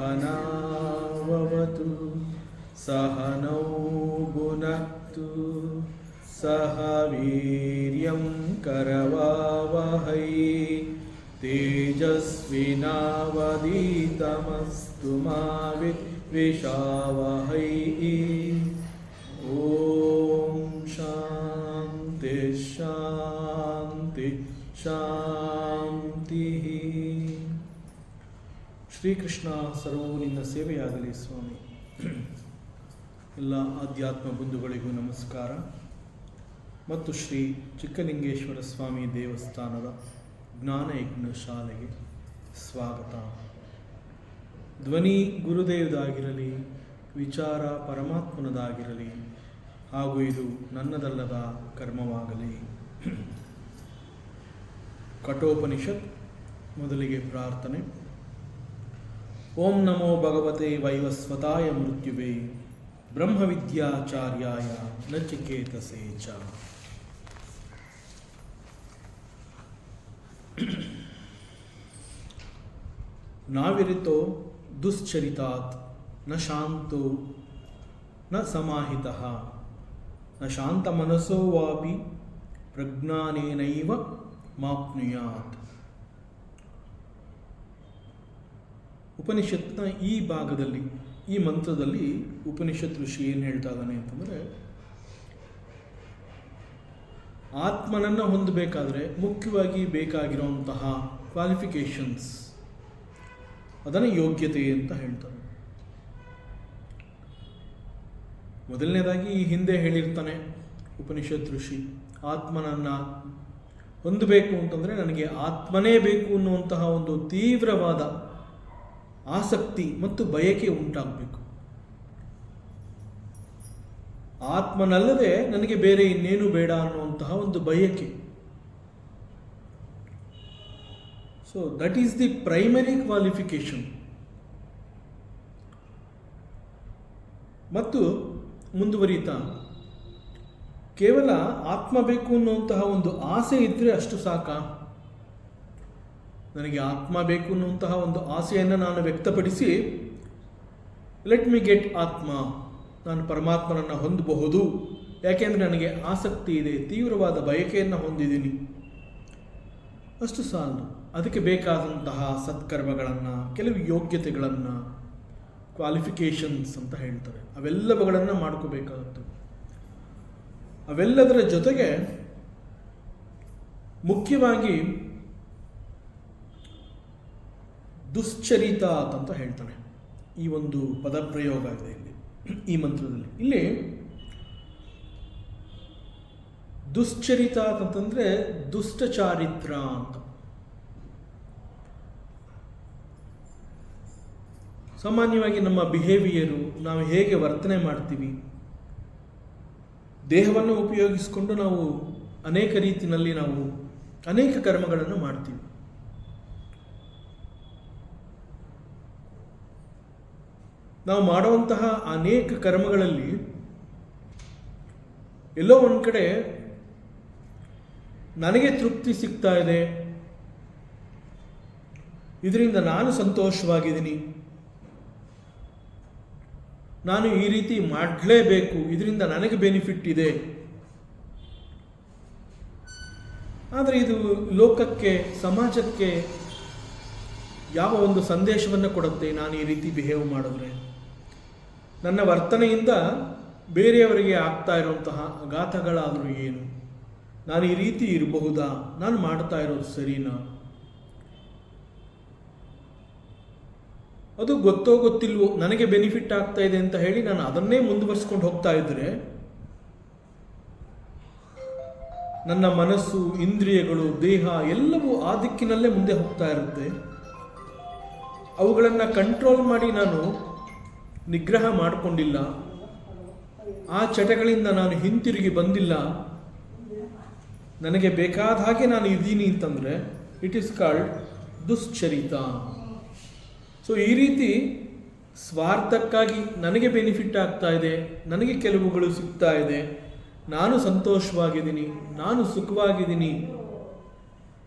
सहनाववतु सहनौ भुनक्तु सह वीर्यं करवावहै तेजस्विनावधीतमस्तु मा विद्विषावहै। ओम शांति शांति ಶಾಂತಿ. ಶ್ರೀಕೃಷ್ಣ ಸರ್ವವು ನಿನ್ನ ಸೇವೆಯಾಗಲಿ ಸ್ವಾಮಿ. ಎಲ್ಲ ಆಧ್ಯಾತ್ಮ ಬಂಧುಗಳಿಗೂ ನಮಸ್ಕಾರ ಮತ್ತು ಶ್ರೀ ಚಿಕ್ಕಲಿಂಗೇಶ್ವರ ಸ್ವಾಮಿ ದೇವಸ್ಥಾನದ ಜ್ಞಾನಯಜ್ಞ ಶಾಲೆಗೆ ಸ್ವಾಗತ. ಧ್ವನಿ ಗುರುದೇವದಾಗಿರಲಿ, ವಿಚಾರ ಪರಮಾತ್ಮನದಾಗಿರಲಿ, ಹಾಗೂ ಇದು ನನ್ನದಲ್ಲದ ಕರ್ಮವಾಗಲಿ. ಕಠೋಪನಿಷತ್. ಮೊದಲಿಗೆ ಪ್ರಾರ್ಥನೆ. ಓಂ ನಮೋ ಭಗವತೆ ವೈವಸ್ವತಾಯ ಮೃತ್ಯುವೇ ಬ್ರಹ್ಮವಿದ್ಯಾಚಾರ್ಯಾಯ ನಚಿಕೇತಸೇ ಚ. ನಾವಿರಿತೋ ದುಶ್ಚರಿತಾತ್ ನ ಶಾಂತೋ ನ ಸಮಾಹಿತಃ ನ ಶಾಂತಮನಸೋ ವಾಪಿ ಪ್ರಜ್ಞಾನೇನೈವ ಮಾಪ್ನುಯಾತ್. ಉಪನಿಷತ್ನ ಈ ಭಾಗದಲ್ಲಿ, ಈ ಮಂತ್ರದಲ್ಲಿ ಉಪನಿಷತ್ ಋಷಿ ಏನು ಹೇಳ್ತಾ ಇದ್ದಾನೆ ಅಂತಂದರೆ, ಆತ್ಮನನ್ನು ಹೊಂದಬೇಕಾದ್ರೆ ಮುಖ್ಯವಾಗಿ ಬೇಕಾಗಿರುವಂತಹ ಕ್ವಾಲಿಫಿಕೇಶನ್ಸ್, ಅದನ್ನು ಯೋಗ್ಯತೆ ಅಂತ ಹೇಳ್ತಾರೆ. ಮೊದಲನೇದಾಗಿ ಈ ಹಿಂದೆ ಹೇಳಿರ್ತಾನೆ ಉಪನಿಷತ್ ಋಷಿ, ಆತ್ಮನನ್ನು ಹೊಂದಬೇಕು ಅಂತಂದರೆ ನನಗೆ ಆತ್ಮನೇ ಬೇಕು ಅನ್ನುವಂತಹ ಒಂದು ತೀವ್ರವಾದ ಆಸಕ್ತಿ ಮತ್ತು ಬಯಕೆ ಉಂಟಾಗಬೇಕು. ಆತ್ಮನಲ್ಲದೆ ನನಗೆ ಬೇರೆ ಇನ್ನೇನು ಬೇಡ ಅನ್ನುವಂತಹ ಒಂದು ಬಯಕೆ. So that is the primary qualification. ಮತ್ತು ಮುಂದುವರಿತಾ, ಕೇವಲ ಆತ್ಮ ಬೇಕು ಅನ್ನುವಂತಹ ಒಂದು ಆಸೆ ಇದ್ದರೆ ಅಷ್ಟು ಸಾಕಾ? ನನಗೆ ಆತ್ಮ ಬೇಕು ಅನ್ನುವಂತಹ ಒಂದು ಆಸೆಯನ್ನು ನಾನು ವ್ಯಕ್ತಪಡಿಸಿ, ಲೆಟ್ ಮಿ ಗೆಟ್ ಆತ್ಮ, ನಾನು ಪರಮಾತ್ಮನನ್ನು ಹೊಂದಬಹುದು, ಯಾಕೆಂದರೆ ನನಗೆ ಆಸಕ್ತಿ ಇದೆ, ತೀವ್ರವಾದ ಬಯಕೆಯನ್ನು ಹೊಂದಿದ್ದೀನಿ, ಅಷ್ಟು ಸಾಲದು. ಅದಕ್ಕೆ ಬೇಕಾದಂತಹ ಸತ್ಕರ್ಮಗಳನ್ನು, ಕೆಲವು ಯೋಗ್ಯತೆಗಳನ್ನು, ಕ್ವಾಲಿಫಿಕೇಷನ್ಸ್ ಅಂತ ಹೇಳ್ತಾರೆ, ಅವೆಲ್ಲವುಗಳನ್ನು ಮಾಡ್ಕೋಬೇಕಾಗುತ್ತೆ. ಅವೆಲ್ಲದರ ಜೊತೆಗೆ ಮುಖ್ಯವಾಗಿ ದುಶ್ಚರಿತ ಅಂತ ಹೇಳ್ತಾನೆ. ಈ ಒಂದು ಪದಪ್ರಯೋಗ ಇದೆ ಇಲ್ಲಿ ಈ ಮಂತ್ರದಲ್ಲಿ. ಇಲ್ಲಿ ದುಶ್ಚರಿತ ಅಂತಂದರೆ ದುಷ್ಟಚಾರಿತ್ರ ಅಂತ. ಸಾಮಾನ್ಯವಾಗಿ ನಮ್ಮ ಬಿಹೇವಿಯರು, ನಾವು ಹೇಗೆ ವರ್ತನೆ ಮಾಡ್ತೀವಿ, ದೇಹವನ್ನು ಉಪಯೋಗಿಸಿಕೊಂಡು ನಾವು ಅನೇಕ ರೀತಿಯಲ್ಲಿ ನಾವು ಅನೇಕ ಕರ್ಮಗಳನ್ನು ಮಾಡ್ತೀವಿ. ನಾವು ಮಾಡುವಂತಹ ಅನೇಕ ಕರ್ಮಗಳಲ್ಲಿ ಎಲ್ಲೋ ಒಂದು ಕಡೆ ನನಗೆ ತೃಪ್ತಿ ಸಿಗ್ತಾ ಇದೆ, ಇದರಿಂದ ನಾನು ಸಂತೋಷವಾಗಿದ್ದೀನಿ, ನಾನು ಈ ರೀತಿ ಮಾಡಲೇಬೇಕು, ಇದರಿಂದ ನನಗೆ ಬೆನಿಫಿಟ್ ಇದೆ. ಆದರೆ ಇದು ಲೋಕಕ್ಕೆ, ಸಮಾಜಕ್ಕೆ ಯಾವ ಒಂದು ಸಂದೇಶವನ್ನು ಕೊಡುತ್ತೆ? ನಾನು ಈ ರೀತಿ ಬಿಹೇವ್ ಮಾಡಿದ್ರೆ ನನ್ನ ವರ್ತನೆಯಿಂದ ಬೇರೆಯವರಿಗೆ ಆಗ್ತಾ ಇರುವಂತಹ ಆಘಾತಗಳಾದರೂ ಏನು? ನಾನು ಈ ರೀತಿ ಇರಬಹುದಾ? ನಾನು ಮಾಡ್ತಾ ಇರೋದು ಸರಿನಾ? ಅದು ಗೊತ್ತೋ ಗೊತ್ತಿಲ್ವೋ ನನಗೆ ಬೆನಿಫಿಟ್ ಆಗ್ತಾ ಇದೆ ಅಂತ ಹೇಳಿ ನಾನು ಅದನ್ನೇ ಮುಂದುವರಿಸ್ಕೊಂಡು ಹೋಗ್ತಾ ಇದ್ದರೆ, ನನ್ನ ಮನಸ್ಸು, ಇಂದ್ರಿಯಗಳು, ದೇಹ ಎಲ್ಲವೂ ಆ ದಿಕ್ಕಿನಲ್ಲೇ ಮುಂದೆ ಹೋಗ್ತಾ ಇರುತ್ತೆ. ಅವುಗಳನ್ನು ಕಂಟ್ರೋಲ್ ಮಾಡಿ ನಾನು ನಿಗ್ರಹ ಮಾಡಿಕೊಂಡಿಲ್ಲ, ಆ ಚಟಗಳಿಂದ ನಾನು ಹಿಂತಿರುಗಿ ಬಂದಿಲ್ಲ, ನನಗೆ ಬೇಕಾದ ಹಾಗೆ ನಾನು ಇದ್ದೀನಿ ಅಂತಂದರೆ ಇಟ್ ಈಸ್ ಕಾಲ್ಡ್ ದುಶ್ಚರಿತ. ಸೊ ಈ ರೀತಿ ಸ್ವಾರ್ಥಕ್ಕಾಗಿ ನನಗೆ ಬೆನಿಫಿಟ್ ಆಗ್ತಾ ಇದೆ, ನನಗೆ ಕೆಲವುಗಳು ಸಿಗ್ತಾ ಇದೆ, ನಾನು ಸಂತೋಷವಾಗಿದ್ದೀನಿ, ನಾನು ಸುಖವಾಗಿದ್ದೀನಿ,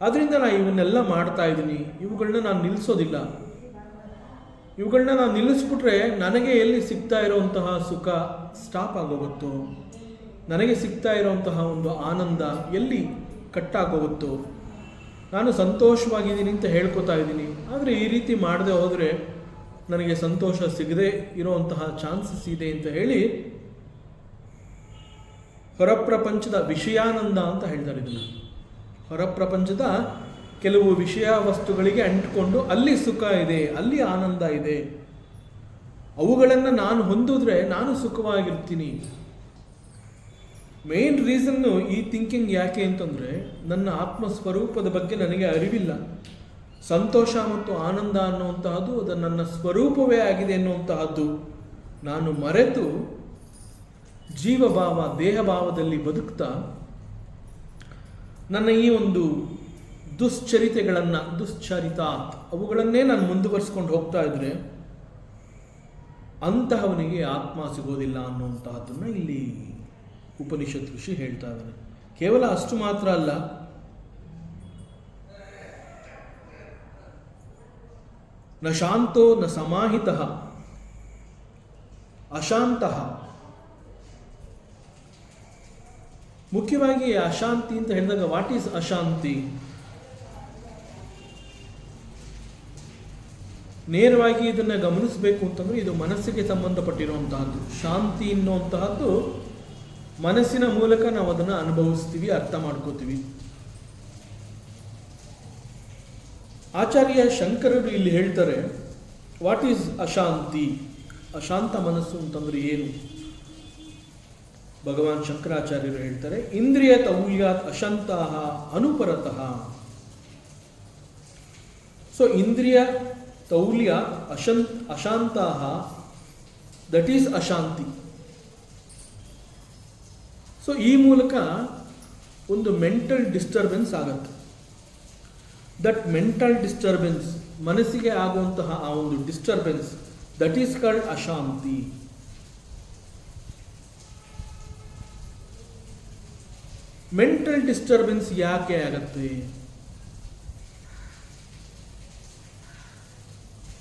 ಅದರಿಂದ ನಾನು ಇವನ್ನೆಲ್ಲ ಮಾಡ್ತಾ ಇದ್ದೀನಿ, ಇವುಗಳನ್ನ ನಾನು ನಿಲ್ಲಿಸೋದಿಲ್ಲ. ಇವುಗಳನ್ನ ನಾನು ನಿಲ್ಲಿಸ್ಬಿಟ್ರೆ ನನಗೆ ಎಲ್ಲಿ ಸಿಗ್ತಾ ಇರೋವಂತಹ ಸುಖ ಸ್ಟಾಪ್ ಆಗೋಗುತ್ತೋ, ನನಗೆ ಸಿಗ್ತಾ ಇರೋವಂತಹ ಒಂದು ಆನಂದ ಎಲ್ಲಿ ಕಟ್ಟಾಗೋಗುತ್ತೋ. ನಾನು ಸಂತೋಷವಾಗಿದ್ದೀನಿ ಅಂತ ಹೇಳ್ಕೊತಾ ಇದ್ದೀನಿ, ಆದರೆ ಈ ರೀತಿ ಮಾಡದೆ ಹೋದರೆ ನನಗೆ ಸಂತೋಷ ಸಿಗದೆ ಇರುವಂತಹ ಚಾನ್ಸಸ್ ಇದೆ ಅಂತ ಹೇಳಿ ಹೊರಪ್ರಪಂಚದ ವಿಷಯಾನಂದ ಅಂತ ಹೇಳ್ತಾರೆ. ಇದನ್ನು ಹೊರಪ್ರಪಂಚದ ಕೆಲವು ವಿಷಯ ವಸ್ತುಗಳಿಗೆ ಅಂಟಿಕೊಂಡು ಅಲ್ಲಿ ಸುಖ ಇದೆ, ಅಲ್ಲಿ ಆನಂದ ಇದೆ, ಅವುಗಳನ್ನು ನಾನು ಹೊಂದಿದ್ರೆ ನಾನು ಸುಖವಾಗಿರ್ತೀನಿ. ಮೇನ್ ರೀಸನ್ನು ಈ ಥಿಂಕಿಂಗ್ ಯಾಕೆ ಅಂತಂದರೆ, ನನ್ನ ಆತ್ಮಸ್ವರೂಪದ ಬಗ್ಗೆ ನನಗೆ ಅರಿವಿಲ್ಲ. ಸಂತೋಷ ಮತ್ತು ಆನಂದ ಅನ್ನುವಂತಹದ್ದು ಅದು ನನ್ನ ಸ್ವರೂಪವೇ ಆಗಿದೆ ಅನ್ನುವಂತಹದ್ದು ನಾನು ಮರೆತು ಜೀವಭಾವ ದೇಹಭಾವದಲ್ಲಿ ಬದುಕ್ತಾ ನನ್ನ ಈ ಒಂದು ದುಶ್ಚರಿತಾತ್ ಅವುಗಳನ್ನೇ ನಾನು ಮುಂದುವರಿಸ್ಕೊಂಡು ಹೋಗ್ತಾ ಇದ್ರೆ ಅಂತಹವನಿಗೆ ಆತ್ಮ ಸಿಗೋದಿಲ್ಲ ಅನ್ನುವಂತಹದ್ದನ್ನು ಇಲ್ಲಿ ಉಪನಿಷತ್ ಋಷಿ ಹೇಳ್ತಾ ಇದ್ದಾನೆ. ಕೇವಲ ಅಷ್ಟು ಮಾತ್ರ ಅಲ್ಲ, ನ ಶಾಂತೋ ನ ಸಮಾಹಿತಃ ಅಶಾಂತಃ. ಮುಖ್ಯವಾಗಿ ಅಶಾಂತಿ ಅಂತ ಹೇಳಿದಾಗ ವಾಟ್ ಈಸ್ ಅಶಾಂತಿ? ನೇರವಾಗಿ ಇದನ್ನು ಗಮನಿಸಬೇಕು ಅಂತಂದ್ರೆ ಇದು ಮನಸ್ಸಿಗೆ ಸಂಬಂಧಪಟ್ಟಿರುವಂತಹದ್ದು. ಶಾಂತಿ ಎನ್ನುವಂತಹದ್ದು ಮನಸ್ಸಿನ ಮೂಲಕ ನಾವು ಅದನ್ನು ಅನುಭವಿಸ್ತೀವಿ, ಅರ್ಥ ಮಾಡ್ಕೋತೀವಿ. ಆಚಾರ್ಯ ಶಂಕರರು ಇಲ್ಲಿ ಹೇಳ್ತಾರೆ, ವಾಟ್ ಈಸ್ ಅಶಾಂತಿ? ಅಶಾಂತ ಮನಸ್ಸು ಅಂತಂದ್ರೆ ಏನು? ಭಗವಾನ್ ಶಂಕರಾಚಾರ್ಯರು ಹೇಳ್ತಾರೆ, ಇಂದ್ರಿಯ ತೌಲ್ಯಾತ್ ಅಶಾಂತಃ ಅನುಪರತಃ. ಸೊ ಇಂದ್ರಿಯ ತೌಲ್ಯ ಅಶಾಂತಃ, ದಟ್ ಈಸ್ ಅಶಾಂತಿ. ಸೊ ಈ ಮೂಲಕ ಒಂದು ಮೆಂಟಲ್ ಡಿಸ್ಟರ್ಬೆನ್ಸ್ ಆಗತ್ತೆ. ದಟ್ ಮೆಂಟಲ್ ಡಿಸ್ಟರ್ಬೆನ್ಸ್, ಮನಸ್ಸಿಗೆ ಆಗುವಂತಹ ಆ ಒಂದು ಡಿಸ್ಟರ್ಬೆನ್ಸ್, ದಟ್ ಈಸ್ ಕಾಲ್ಡ್ ಅಶಾಂತಿ. ಮೆಂಟಲ್ ಡಿಸ್ಟರ್ಬೆನ್ಸ್ ಯಾಕೆ ಆಗತ್ತೆ?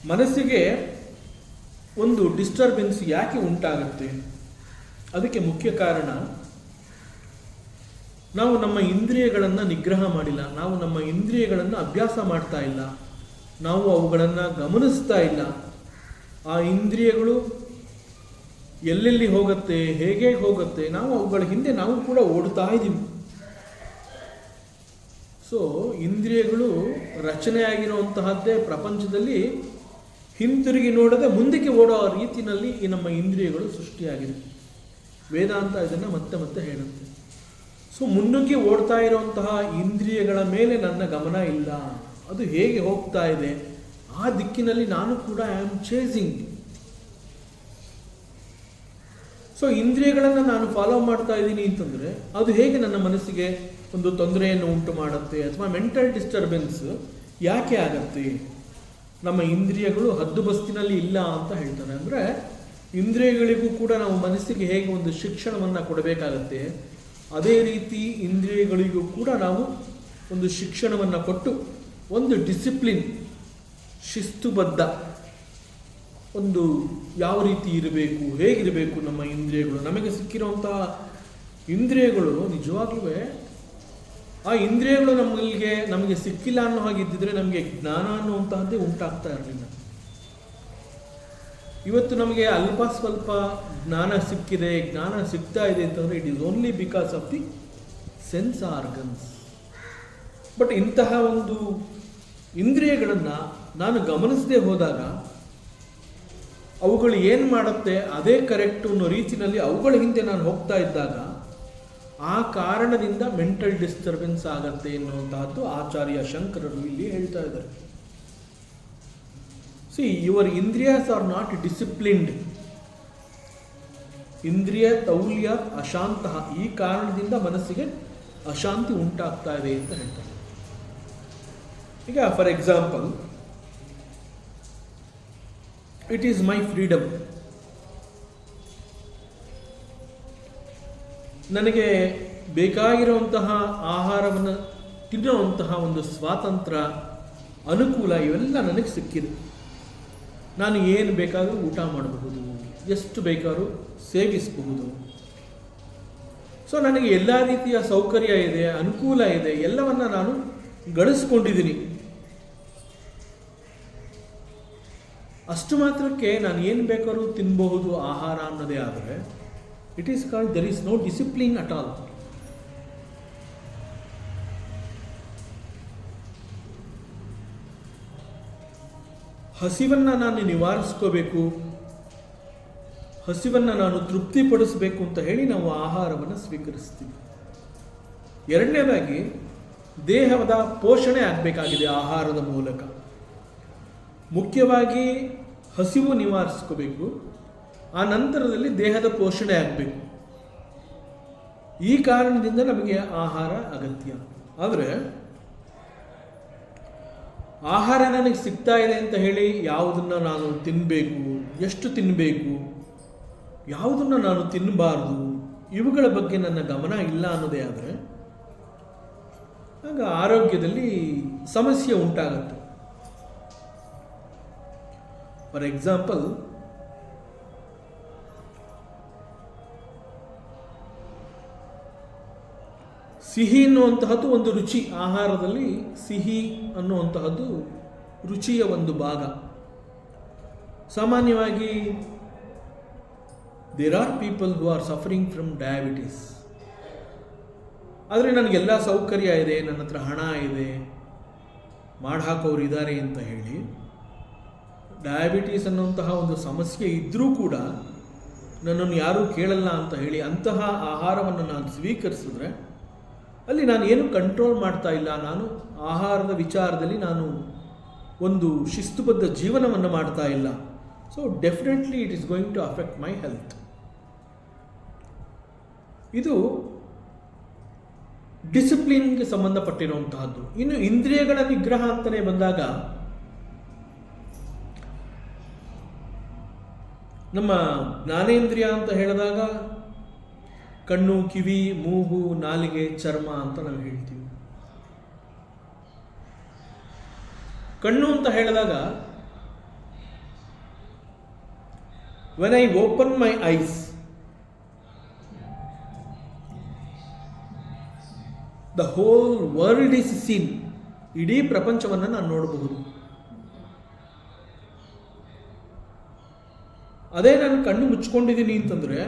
ಮನಸ್ಸಿಗೆ ಒಂದು ಡಿಸ್ಟರ್ಬೆನ್ಸ್ ಯಾಕೆ ಉಂಟಾಗುತ್ತೆ? ಅದಕ್ಕೆ ಮುಖ್ಯ ಕಾರಣ, ನಾವು ನಮ್ಮ ಇಂದ್ರಿಯಗಳನ್ನು ನಿಗ್ರಹ ಮಾಡಿಲ್ಲ, ನಾವು ನಮ್ಮ ಇಂದ್ರಿಯಗಳನ್ನು ಅಭ್ಯಾಸ ಮಾಡ್ತಾ ಇಲ್ಲ, ನಾವು ಅವುಗಳನ್ನು ಗಮನಿಸ್ತಾ ಇಲ್ಲ. ಆ ಇಂದ್ರಿಯಗಳು ಎಲ್ಲೆಲ್ಲಿ ಹೋಗುತ್ತೆ, ಹೇಗೆ ಹೋಗುತ್ತೆ, ನಾವು ಅವುಗಳ ಹಿಂದೆ ನಾವು ಕೂಡ ಓಡ್ತಾ ಇದ್ದೀವಿ. ಸೊ ಇಂದ್ರಿಯಗಳು ರಚನೆಯಾಗಿರುವಂತಹದ್ದೇ ಪ್ರಪಂಚದಲ್ಲಿ ಹಿಂತಿರುಗಿ ನೋಡದೆ ಮುಂದಕ್ಕೆ ಓಡೋ ರೀತಿಯಲ್ಲಿ ಈ ನಮ್ಮ ಇಂದ್ರಿಯಗಳು ಸೃಷ್ಟಿಯಾಗಿದೆ. ವೇದಾಂತ ಇದನ್ನು ಮತ್ತೆ ಮತ್ತೆ ಹೇಳುತ್ತೆ. ಸೊ ಮುನ್ನುಗ್ಗಿ ಓಡ್ತಾ ಇರುವಂತಹ ಇಂದ್ರಿಯಗಳ ಮೇಲೆ ನನ್ನ ಗಮನ ಇಲ್ಲ, ಅದು ಹೇಗೆ ಹೋಗ್ತಾ ಇದೆ ಆ ದಿಕ್ಕಿನಲ್ಲಿ ನಾನು ಕೂಡ ಐ ಆಮ್ ಚೇಸಿಂಗ್. ಸೊ ಇಂದ್ರಿಯಗಳನ್ನು ನಾನು ಫಾಲೋ ಮಾಡ್ತಾ ಇದ್ದೀನಿ ಅಂತಂದರೆ ಅದು ಹೇಗೆ ನನ್ನ ಮನಸ್ಸಿಗೆ ಒಂದು ತೊಂದರೆಯನ್ನು ಉಂಟು ಮಾಡುತ್ತೆ, ಅಥವಾ ಮೆಂಟಲ್ ಡಿಸ್ಟರ್ಬೆನ್ಸ್ ಯಾಕೆ ಆಗತ್ತೆ? ನಮ್ಮ ಇಂದ್ರಿಯಗಳು ಹದ್ದುಬಸ್ತಿನಲ್ಲಿ ಇಲ್ಲ ಅಂತ ಹೇಳ್ತಾರೆ. ಅಂದರೆ ಇಂದ್ರಿಯಗಳಿಗೂ ಕೂಡ ನಾವು ಮನಸ್ಸಿಗೆ ಹೇಗೆ ಒಂದು ಶಿಕ್ಷಣವನ್ನು ಕೊಡಬೇಕಾಗತ್ತೆ, ಅದೇ ರೀತಿ ಇಂದ್ರಿಯಗಳಿಗೂ ಕೂಡ ನಾವು ಒಂದು ಶಿಕ್ಷಣವನ್ನು ಕೊಟ್ಟು ಒಂದು ಡಿಸಿಪ್ಲಿನ್, ಶಿಸ್ತುಬದ್ಧ ಒಂದು ಯಾವ ರೀತಿ ಇರಬೇಕು, ಹೇಗಿರಬೇಕು ನಮ್ಮ ಇಂದ್ರಿಯಗಳು. ನಮಗೆ ಸಿಕ್ಕಿರುವಂತಹ ಇಂದ್ರಿಯಗಳು ನಿಜವಾಗ್ಲೂ ಆ ಇಂದ್ರಿಯಗಳು ನಮಗೆ ಸಿಕ್ಕಿಲ್ಲ ಅನ್ನೋ ಹಾಗಿದ್ದಿದ್ರೆ ನಮಗೆ ಜ್ಞಾನ ಅನ್ನುವಂತಹದ್ದೇ ಉಂಟಾಗ್ತಾ ಇರಲಿಲ್ಲ. ಇವತ್ತು ನಮಗೆ ಅಲ್ಪ ಸ್ವಲ್ಪ ಜ್ಞಾನ ಸಿಕ್ಕಿದೆ, ಜ್ಞಾನ ಸಿಗ್ತಾ ಇದೆ ಅಂತಂದರೆ it is only because of the sense organs. But ಇಂತಹ ಒಂದು ಇಂದ್ರಿಯಗಳನ್ನು ನಾನು ಗಮನಿಸದೇ ಹೋದಾಗ ಅವುಗಳು ಏನು ಮಾಡುತ್ತೆ ಅದೇ ಕರೆಕ್ಟು ಅನ್ನೋ ರೀತಿಯಲ್ಲಿ ಅವುಗಳ ಹಿಂದೆ ನಾನು ಹೋಗ್ತಾ ಇದ್ದಾಗ ಆ ಕಾರಣದಿಂದ ಮೆಂಟಲ್ ಡಿಸ್ಟರ್ಬೆನ್ಸ್ ಆಗತ್ತೆ ಎನ್ನುವಂತಹದ್ದು ಆಚಾರ್ಯ ಶಂಕರರು ಇಲ್ಲಿ ಹೇಳ್ತಾ ಇದ್ದಾರೆ. See, your indriyas are not disciplined. ಇಂದ್ರಿಯ ತೌಲ್ಯ ಅಶಾಂತ, ಈ ಕಾರಣದಿಂದ ಮನಸ್ಸಿಗೆ ಅಶಾಂತಿ ಉಂಟಾಗ್ತಾ ಇದೆ ಅಂತ ಹೇಳ್ತಾರೆ. ಈಗ for example, it is my freedom. ನನಗೆ ಬೇಕಾಗಿರುವಂತಹ ಆಹಾರವನ್ನು ತಿನ್ನುವಂತಹ ಒಂದು ಸ್ವಾತಂತ್ರ್ಯ, ಅನುಕೂಲ ಇವೆಲ್ಲ ನನಗೆ ಸಿಕ್ಕಿದೆ. ನಾನು ಏನು ಬೇಕಾದರೂ ಊಟ ಮಾಡಬಹುದು, ಎಷ್ಟು ಬೇಕಾದ್ರೂ ಸೇವಿಸಬಹುದು. ಸೊ ನನಗೆ ಎಲ್ಲ ರೀತಿಯ ಸೌಕರ್ಯ ಇದೆ, ಅನುಕೂಲ ಇದೆ, ಎಲ್ಲವನ್ನ ನಾನು ಗಳಿಸ್ಕೊಂಡಿದ್ದೀನಿ. ಅಷ್ಟು ಮಾತ್ರಕ್ಕೆ ನಾನು ಏನು ಬೇಕಾದ್ರೂ ತಿನ್ನಬಹುದು ಆಹಾರ ಅನ್ನೋದೇ ಆದರೆ it is called there is no discipline at all. ಹಸಿವನ್ನು ನಾನು ನಿವಾರಿಸ್ಕೋಬೇಕು, ಹಸಿವನ್ನು ನಾನು ತೃಪ್ತಿಪಡಿಸಬೇಕು ಅಂತ ಹೇಳಿ ನಾವು ಆಹಾರವನ್ನು ಸ್ವೀಕರಿಸ್ತೀವಿ. ಎರಡನೇದಾಗಿ ದೇಹದ ಪೋಷಣೆ ಆಗಬೇಕಾಗಿದೆ ಆಹಾರದ ಮೂಲಕ. ಮುಖ್ಯವಾಗಿ ಹಸಿವು ನಿವಾರಿಸ್ಕೋಬೇಕು, ಆ ನಂತರದಲ್ಲಿ ದೇಹದ ಪೋಷಣೆ ಆಗಬೇಕು. ಈ ಕಾರಣದಿಂದ ನಮಗೆ ಆಹಾರ ಅಗತ್ಯ. ಆದರೆ ಆಹಾರ ನನಗೆ ಸಿಗ್ತಾ ಇದೆ ಅಂತ ಹೇಳಿ ಯಾವುದನ್ನು ನಾನು ತಿನ್ನಬೇಕು, ಎಷ್ಟು ತಿನ್ನಬೇಕು, ಯಾವುದನ್ನು ನಾನು ತಿನ್ನಬಾರ್ದು, ಇವುಗಳ ಬಗ್ಗೆ ನನ್ನ ಗಮನ ಇಲ್ಲ ಅನ್ನೋದೇ ಆದರೆ ಆಗ ಆರೋಗ್ಯದಲ್ಲಿ ಸಮಸ್ಯೆ ಉಂಟಾಗುತ್ತೆ. ಫಾರ್ ಎಕ್ಸಾಂಪಲ್, ಸಿಹಿ ಅನ್ನುವಂತಹದ್ದು ಒಂದು ರುಚಿ. ಆಹಾರದಲ್ಲಿ ಸಿಹಿ ಅನ್ನುವಂತಹದ್ದು ರುಚಿಯ ಒಂದು ಭಾಗ. ಸಾಮಾನ್ಯವಾಗಿ there are people who are suffering from diabetes. ಆದರೆ ನನಗೆಲ್ಲ ಸೌಕರ್ಯ ಇದೆ, ನನ್ನ ಹತ್ರ ಹಣ ಇದೆ, ಹಾಕೋರು ಇದ್ದಾರೆ ಅಂತ ಹೇಳಿ ಡಯಾಬಿಟೀಸ್ ಅನ್ನುವಂತಹ ಒಂದು ಸಮಸ್ಯೆ ಇದ್ದರೂ ಕೂಡ ನನ್ನನ್ನು ಯಾರೂ ಕೇಳಲ್ಲ ಅಂತ ಹೇಳಿ ಅಂತಹ ಆಹಾರವನ್ನು ನಾನು ಸ್ವೀಕರಿಸಿದ್ರೆ ಅಲ್ಲಿ ನಾನು ಏನು ಕಂಟ್ರೋಲ್ ಮಾಡ್ತಾ ಇಲ್ಲ. ನಾನು ಆಹಾರದ ವಿಚಾರದಲ್ಲಿ ನಾನು ಒಂದು ಶಿಸ್ತುಬದ್ಧ ಜೀವನವನ್ನು ಮಾಡ್ತಾ ಇಲ್ಲ. So definitely it is going to affect my health. ಇದು ಡಿಸಿಪ್ಲಿನ್ಗೆ ಸಂಬಂಧಪಟ್ಟಿರುವಂತಹದ್ದು. ಇನ್ನು ಇಂದ್ರಿಯಗಳ ನಿಗ್ರಹ ಅಂತಲೇ ಬಂದಾಗ ನಮ್ಮ ಜ್ಞಾನೇಂದ್ರಿಯ ಅಂತ ಹೇಳಿದಾಗ ಕಣ್ಣು, ಕಿವಿ, ಮೂಗು, ನಾಲಿಗೆ, ಚರ್ಮ ಅಂತ ನಾವು ಹೇಳ್ತೀವಿ. ಕಣ್ಣು ಅಂತ ಹೇಳಿದಾಗ when I open my ice, the whole world is seen. ಇಡೀ ಪ್ರಪಂಚವನ್ನು ನಾನು ನೋಡಬಹುದು. ಅದೇ ನಾನು ಕಣ್ಣು ಮುಚ್ಕೊಂಡಿದ್ದೀನಿ ಅಂತಂದರೆ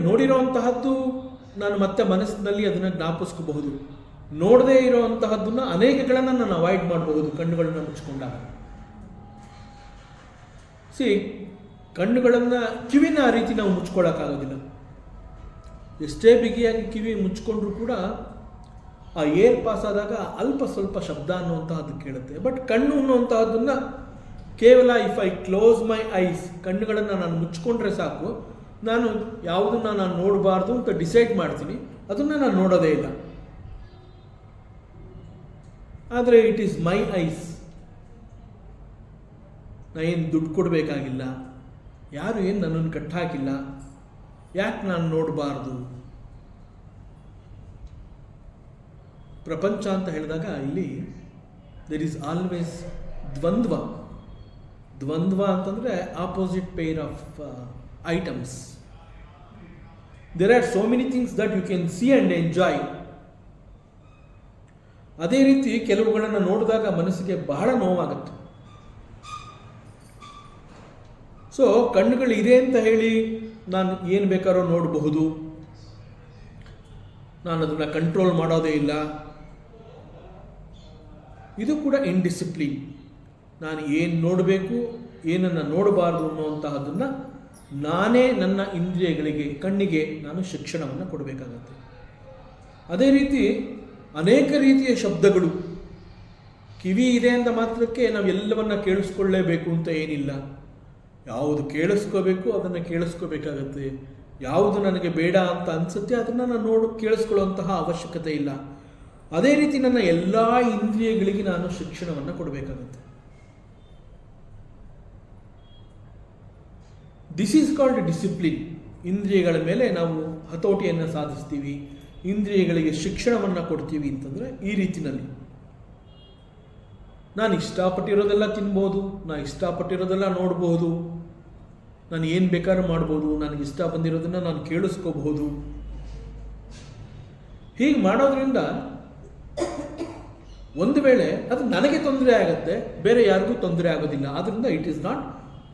ನೋಡಿರೋಂತಹದ್ದು ನಾನು ಮತ್ತೆ ಮನಸ್ಸಿನಲ್ಲಿ ಅದನ್ನು ಜ್ಞಾಪಿಸ್ಕೋಬಹುದು. ನೋಡದೇ ಇರೋವಂತಹದ್ದನ್ನು ಅನೇಕಗಳನ್ನು ನಾನು ಅವಾಯ್ಡ್ ಮಾಡಬಹುದು ಕಣ್ಣುಗಳನ್ನ ಮುಚ್ಕೊಂಡಾಗ. ಕಣ್ಣುಗಳನ್ನು, ಕಿವಿನ ಆ ರೀತಿ ನಾವು ಮುಚ್ಕೊಳ್ಳೋಕ್ಕಾಗೋದಿಲ್ಲ. ಎಷ್ಟೇ ಬಿಗಿಯಾಗಿ ಕಿವಿ ಮುಚ್ಕೊಂಡ್ರೂ ಕೂಡ ಆ ಏರ್ ಪಾಸ್ ಆದಾಗ ಅಲ್ಪ ಸ್ವಲ್ಪ ಶಬ್ದ ಅನ್ನುವಂತಹದ್ದು ಕೇಳುತ್ತೆ. ಬಟ್ ಕಣ್ಣು ಅನ್ನುವಂತಹದ್ದನ್ನು ಕೇವಲ if I close my ice, ಕಣ್ಣುಗಳನ್ನು ನಾನು ಮುಚ್ಕೊಂಡ್ರೆ ಸಾಕು, ನಾನು ಯಾವುದನ್ನು ನಾನು ನೋಡಬಾರ್ದು ಅಂತ ಡಿಸೈಡ್ ಮಾಡ್ತೀನಿ, ಅದನ್ನು ನಾನು ನೋಡೋದೇ ಇಲ್ಲ. ಆದರೆ ಇಟ್ ಈಸ್ ಮೈ ಐಸ್. ನಾ ಏನು ದುಡ್ಡು ಕೊಡಬೇಕಾಗಿಲ್ಲ, ಯಾರು ಏನು ನನ್ನನ್ನು ಕಟ್ಟಾಕಿಲ್ಲ, ಯಾಕೆ ನಾನು ನೋಡಬಾರ್ದು? ಪ್ರಪಂಚ ಅಂತ ಹೇಳಿದಾಗ ಇಲ್ಲಿ ದೆರ್ ಈಸ್ ಆಲ್ವೇಸ್ ದ್ವಂದ್ವ. ದ್ವಂದ್ವ ಅಂತಂದರೆ opposite pair of items. There are so many things that you can see and enjoy. ಅದೇ ರೀತಿ ಕೆಲವುಗಳನ್ನು ನೋಡಿದಾಗ ಮನಸ್ಸಿಗೆ ಬಹಳ ನೋವಾಗುತ್ತೆ. ಸೊ ಕಣ್ಣುಗಳಿದೆ ಅಂತ ಹೇಳಿ ನಾನು ಏನು ಬೇಕಾದ್ರೂ ನೋಡಬಹುದು, ನಾನು ಅದನ್ನು ಕಂಟ್ರೋಲ್ ಮಾಡೋದೇ ಇಲ್ಲ, ಇದು ಕೂಡ ಇನ್ಡಿಸಿಪ್ಲಿನ್. ನಾನು ಏನು ನೋಡಬೇಕು, ಏನನ್ನು ನೋಡಬಾರ್ದು ಅನ್ನುವಂತಹದ್ದನ್ನು ನಾನೇ ನನ್ನ ಇಂದ್ರಿಯಗಳಿಗೆ, ಕಣ್ಣಿಗೆ ನಾನು ಶಿಕ್ಷಣವನ್ನು ಕೊಡಬೇಕಾಗತ್ತೆ. ಅದೇ ರೀತಿ ಅನೇಕ ರೀತಿಯ ಶಬ್ದಗಳು. ಕಿವಿ ಇದೆ ಅಂತ ಮಾತ್ರಕ್ಕೆ ನಾವು ಎಲ್ಲವನ್ನ ಕೇಳಿಸ್ಕೊಳ್ಳೇಬೇಕು ಅಂತ ಏನಿಲ್ಲ. ಯಾವುದು ಕೇಳಿಸ್ಕೋಬೇಕು ಅದನ್ನು ಕೇಳಿಸ್ಕೋಬೇಕಾಗತ್ತೆ. ಯಾವುದು ನನಗೆ ಬೇಡ ಅಂತ ಅನಿಸುತ್ತೆ ಅದನ್ನು ನಾನು ಕೇಳಿಸ್ಕೊಳ್ಳುವಂತಹ ಅವಶ್ಯಕತೆ ಇಲ್ಲ. ಅದೇ ರೀತಿ ನನ್ನ ಎಲ್ಲ ಇಂದ್ರಿಯಗಳಿಗೆ ನಾನು ಶಿಕ್ಷಣವನ್ನು ಕೊಡಬೇಕಾಗತ್ತೆ. This is called discipline. ಇಂದ್ರಿಯಗಳ ಮೇಲೆ ನಾವು ಹತೋಟಿಯನ್ನು ಸಾಧಿಸ್ತೀವಿ, ಇಂದ್ರಿಯಗಳಿಗೆ ಶಿಕ್ಷಣವನ್ನು ಕೊಡ್ತೀವಿ ಅಂತಂದರೆ ಈ ರೀತಿಯಲ್ಲಿ. ನಾನು ಇಷ್ಟಪಟ್ಟಿರೋದೆಲ್ಲ ತಿನ್ಬೋದು, ನಾನು ಇಷ್ಟಪಟ್ಟಿರೋದೆಲ್ಲ ನೋಡ್ಬೋದು, ನಾನು ಏನು ಬೇಕಾದ್ರೂ ಮಾಡ್ಬೋದು, ನನಗೆ ಇಷ್ಟ ಬಂದಿರೋದನ್ನು ನಾನು ಕೇಳಿಸ್ಕೋಬಹುದು. ಹೀಗೆ ಮಾಡೋದ್ರಿಂದ ಒಂದು ವೇಳೆ ಅದು ನನಗೆ ತೊಂದರೆ ಆಗುತ್ತೆ, ಬೇರೆ ಯಾರಿಗೂ ತೊಂದರೆ ಆಗೋದಿಲ್ಲ. ಆದ್ದರಿಂದ ಇಟ್ ಈಸ್ ನಾಟ್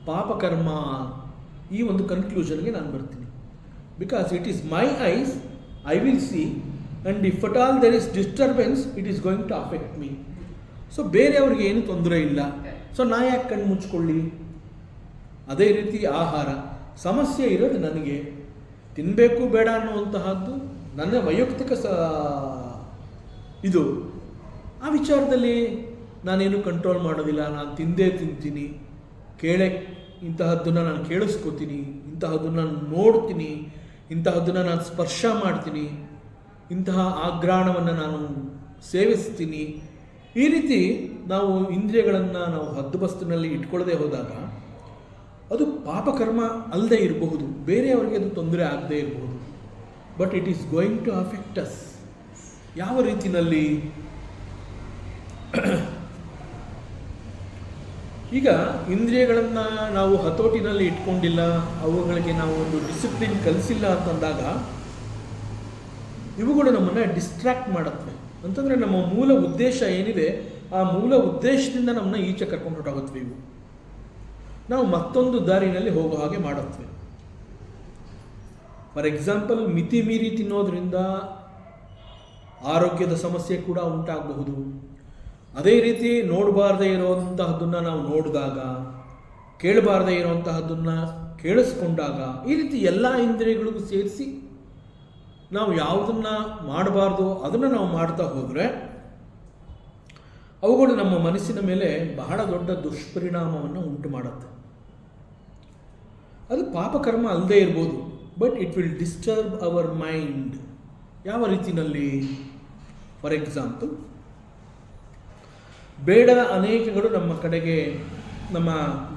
ಪಾಪಕರ್ಮ. ಈ ಒಂದು ಕನ್ಕ್ಲೂಷನ್ಗೆ ನಾನು ಬರ್ತೀನಿ. Because it is my eyes, I will see, and if at all there is disturbance it is going to affect me. So ಬೇರೆಯವ್ರಿಗೆ ಏನು ತೊಂದರೆ ಇಲ್ಲ, ಸೊ ನಾ ಯಾಕೆ ಕಣ್ಣು ಮುಚ್ಕೊಳ್ಳಿ. ಅದೇ ರೀತಿ ಆಹಾರ ಸಮಸ್ಯೆ ಇರೋದು ನನಗೆ, ತಿನ್ನಬೇಕು ಬೇಡ ಅನ್ನುವಂತಹದ್ದು ನನ್ನ ವೈಯಕ್ತಿಕ ಇದು. ಆ ವಿಚಾರದಲ್ಲಿ ನಾನೇನು ಕಂಟ್ರೋಲ್ ಮಾಡೋದಿಲ್ಲ. ನಾನು ತಿಂದೇ ತಿಂತೀನಿ, ಇಂತಹದ್ದನ್ನು ನಾನು ಕೇಳಿಸ್ಕೋತೀನಿ, ಇಂತಹದ್ದನ್ನು ನಾನು ನೋಡ್ತೀನಿ, ಇಂತಹದ್ದನ್ನು ನಾನು ಸ್ಪರ್ಶ ಮಾಡ್ತೀನಿ, ಇಂತಹ ಆಘ್ರಾಣವನ್ನು ನಾನು ಸೇವಿಸ್ತೀನಿ. ಈ ರೀತಿ ನಾವು ಇಂದ್ರಿಯಗಳನ್ನು ನಾವು ಹದ್ದುಬಸ್ತಿನಲ್ಲಿ ಇಟ್ಕೊಳ್ಳದೆ ಹೋದಾಗ ಅದು ಪಾಪಕರ್ಮ ಅಲ್ಲದೆ ಇರಬಹುದು, ಬೇರೆಯವರಿಗೆ ಅದು ತೊಂದರೆ ಆಗದೆ ಇರಬಹುದು. But it is going to affect us. ಯಾವ ರೀತಿಯಲ್ಲಿ? ಈಗ ಇಂದ್ರಿಯಗಳನ್ನು ನಾವು ಹತೋಟಿನಲ್ಲಿ ಇಟ್ಕೊಂಡಿಲ್ಲ, ಅವುಗಳಿಗೆ ನಾವು ಒಂದು ಡಿಸಿಪ್ಲಿನ್ ಕಲಿಸಿಲ್ಲ ಅಂತಂದಾಗ ಇವುಗಳು ನಮ್ಮನ್ನು ಡಿಸ್ಟ್ರ್ಯಾಕ್ಟ್ ಮಾಡುತ್ತವೆ. ಅಂತಂದರೆ ನಮ್ಮ ಮೂಲ ಉದ್ದೇಶ ಏನಿದೆ ಆ ಮೂಲ ಉದ್ದೇಶದಿಂದ ನಮ್ಮನ್ನ ಈಚೆ ಕರ್ಕೊಂಡು ಹೊರಟೋಗುತ್ತವೆ. ಇವು ನಾವು ಮತ್ತೊಂದು ದಾರಿನಲ್ಲಿ ಹೋಗೋ ಹಾಗೆ ಮಾಡುತ್ತವೆ. ಫಾರ್ ಎಕ್ಸಾಂಪಲ್, ಮಿತಿ ಮೀರಿ ತಿನ್ನೋದ್ರಿಂದ ಆರೋಗ್ಯದ ಸಮಸ್ಯೆ ಕೂಡ ಉಂಟಾಗಬಹುದು. ಅದೇ ರೀತಿ ನೋಡಬಾರ್ದೇ ಇರುವಂತಹದ್ದನ್ನು ನಾವು ನೋಡಿದಾಗ, ಕೇಳಬಾರ್ದೇ ಇರುವಂತಹದ್ದನ್ನು ಕೇಳಿಸ್ಕೊಂಡಾಗ, ಈ ರೀತಿ ಎಲ್ಲ ಇಂದ್ರಿಯಗಳಿಗೂ ಸೇರಿಸಿ ನಾವು ಯಾವುದನ್ನು ಮಾಡಬಾರ್ದು ಅದನ್ನು ನಾವು ಮಾಡ್ತಾ ಹೋದರೆ ಅವುಗಳು ನಮ್ಮ ಮನಸ್ಸಿನ ಮೇಲೆ ಬಹಳ ದೊಡ್ಡ ದುಷ್ಪರಿಣಾಮವನ್ನು ಉಂಟು ಮಾಡುತ್ತೆ. ಅದು ಪಾಪಕರ್ಮ ಅಲ್ಲದೆ ಇರ್ಬೋದು, but it will disturb our mind. ಯಾವ ರೀತಿಯಲ್ಲಿ? ಫಾರ್ ಎಕ್ಸಾಂಪಲ್, ಬೇಡದ ಅನೇಕಗಳು ನಮ್ಮ ಕಡೆಗೆ ನಮ್ಮ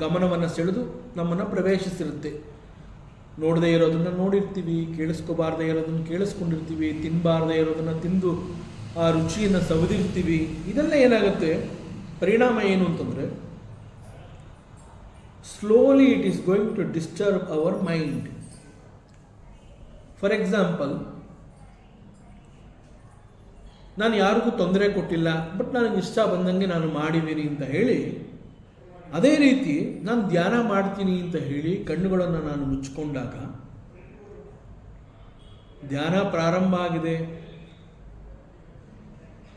ಗಮನವನ್ನು ಸೆಳೆದು ನಮ್ಮನ್ನು ಪ್ರವೇಶಿಸಿರುತ್ತೆ. ನೋಡದೇ ಇರೋದನ್ನು ನೋಡಿರ್ತೀವಿ, ಕೇಳಿಸ್ಕೋಬಾರ್ದೇ ಇರೋದನ್ನು ಕೇಳಿಸ್ಕೊಂಡಿರ್ತೀವಿ, ತಿನ್ನಬಾರ್ದೇ ಇರೋದನ್ನು ತಿಂದು ಆ ರುಚಿಯನ್ನು ಸವಿದಿರ್ತೀವಿ. ಇದೆಲ್ಲ ಏನಾಗುತ್ತೆ, ಪರಿಣಾಮ ಏನು ಅಂತಂದರೆ slowly it is going to disturb our mind. For example, ನಾನು ಯಾರಿಗೂ ತೊಂದರೆ ಕೊಟ್ಟಿಲ್ಲ, ಬಟ್ ನನಗೆ ಇಷ್ಟ ಬಂದಂಗೆ ನಾನು ಮಾಡಿದ್ದೀನಿ ಅಂತ ಹೇಳಿ, ಅದೇ ರೀತಿ ನಾನು ಧ್ಯಾನ ಮಾಡ್ತೀನಿ ಅಂತ ಹೇಳಿ ಕಣ್ಣುಗಳನ್ನು ನಾನು ಮುಚ್ಚಿಕೊಂಡಾಗ, ಧ್ಯಾನ ಪ್ರಾರಂಭ ಆಗಿದೆ,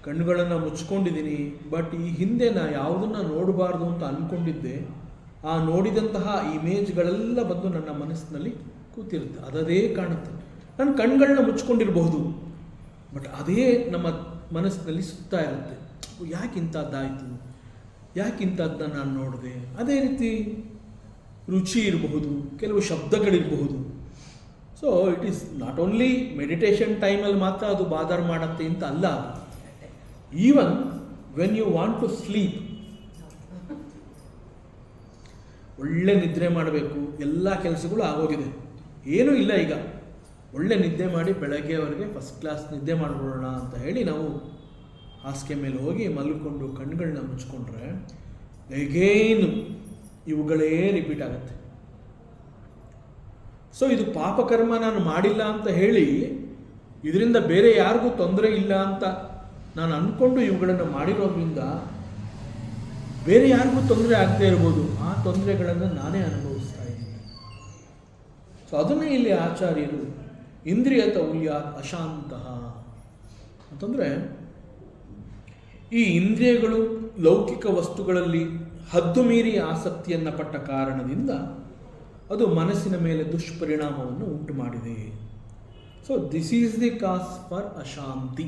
ಕಣ್ಣುಗಳನ್ನು ಮುಚ್ಕೊಂಡಿದ್ದೀನಿ, ಬಟ್ ಈ ಹಿಂದೆ ನಾನು ಯಾವುದನ್ನು ನೋಡಬಾರ್ದು ಅಂತ ಅಂದ್ಕೊಂಡಿದ್ದೆ, ಆ ನೋಡಿದಂತಹ ಇಮೇಜ್ಗಳೆಲ್ಲ ಬಂದು ನನ್ನ ಮನಸ್ಸಿನಲ್ಲಿ ಕೂತಿರುತ್ತೆ. ಅದೇ ಕಾಣುತ್ತೆ. ನನ್ನ ಕಣ್ಗಳನ್ನ ಮುಚ್ಕೊಂಡಿರಬಹುದು, ಬಟ್ ಅದೇ ನಮ್ಮ ಮನಸ್ಸಿನಲ್ಲಿ ಸುತ್ತಾ ಇರುತ್ತೆ. ಯಾಕಿಂಥದ್ದಾಯಿತು, ಯಾಕಿಂಥದ್ದನ್ನ ನಾನು ನೋಡಿದೆ. ಅದೇ ರೀತಿ ರುಚಿ ಇರಬಹುದು, ಕೆಲವು ಶಬ್ದಗಳಿರಬಹುದು. So it is not only meditation ಟೈಮಲ್ಲಿ ಮಾತ್ರ ಅದು ಬಾದರ್ ಮಾಡುತ್ತೆ ಅಂತ ಅಲ್ಲ. Even when you want to sleep, ಒಳ್ಳೆ ನಿದ್ರೆ ಮಾಡಬೇಕು, ಎಲ್ಲ ಕೆಲಸಗಳು ಆಗೋಗಿದೆ, ಏನೂ ಇಲ್ಲ, ಈಗ ಒಳ್ಳೆ ನಿದ್ದೆ ಮಾಡಿ ಬೆಳಗ್ಗೆವರೆಗೆ ಫಸ್ಟ್ ಕ್ಲಾಸ್ ನಿದ್ದೆ ಮಾಡಿಬಿಡೋಣ ಅಂತ ಹೇಳಿ ನಾವು ಹಾಸಿಗೆ ಮೇಲೆ ಹೋಗಿ ಮಲ್ಕೊಂಡು ಕಣ್ಗಳನ್ನ ಮುಚ್ಕೊಂಡ್ರೆ ಎಗೇನ್ ಇವುಗಳೇ ರಿಪೀಟ್ ಆಗುತ್ತೆ. ಸೊ ಇದು ಪಾಪಕರ್ಮ ನಾನು ಮಾಡಿಲ್ಲ ಅಂತ ಹೇಳಿ ಇದರಿಂದ ಬೇರೆ ಯಾರಿಗೂ ತೊಂದರೆ ಇಲ್ಲ ಅಂತ ನಾನು ಅಂದ್ಕೊಂಡು ಇವುಗಳನ್ನು ಮಾಡಿರೋದ್ರಿಂದ ಬೇರೆ ಯಾರಿಗೂ ತೊಂದರೆ ಆಗದೆ ಇರ್ಬೋದು. ಆ ತೊಂದರೆಗಳನ್ನು ನಾನೇ ಅನುಭವಿಸ್ತಾ ಇದ್ದೀನಿ. ಸೊ ಅದನ್ನೇ ಇಲ್ಲಿ ಆಚಾರ್ಯರು ಇಂದ್ರಿಯ ತೌಲ್ಯ ಅಶಾಂತಃ ಅಂತಂದರೆ, ಈ ಇಂದ್ರಿಯಗಳು ಲೌಕಿಕ ವಸ್ತುಗಳಲ್ಲಿ ಹದ್ದು ಮೀರಿ ಆಸಕ್ತಿಯನ್ನು ಪಟ್ಟ ಕಾರಣದಿಂದ ಅದು ಮನಸ್ಸಿನ ಮೇಲೆ ದುಷ್ಪರಿಣಾಮವನ್ನು ಉಂಟು ಮಾಡಿದೆ. So this is the cause for ಅಶಾಂತಿ.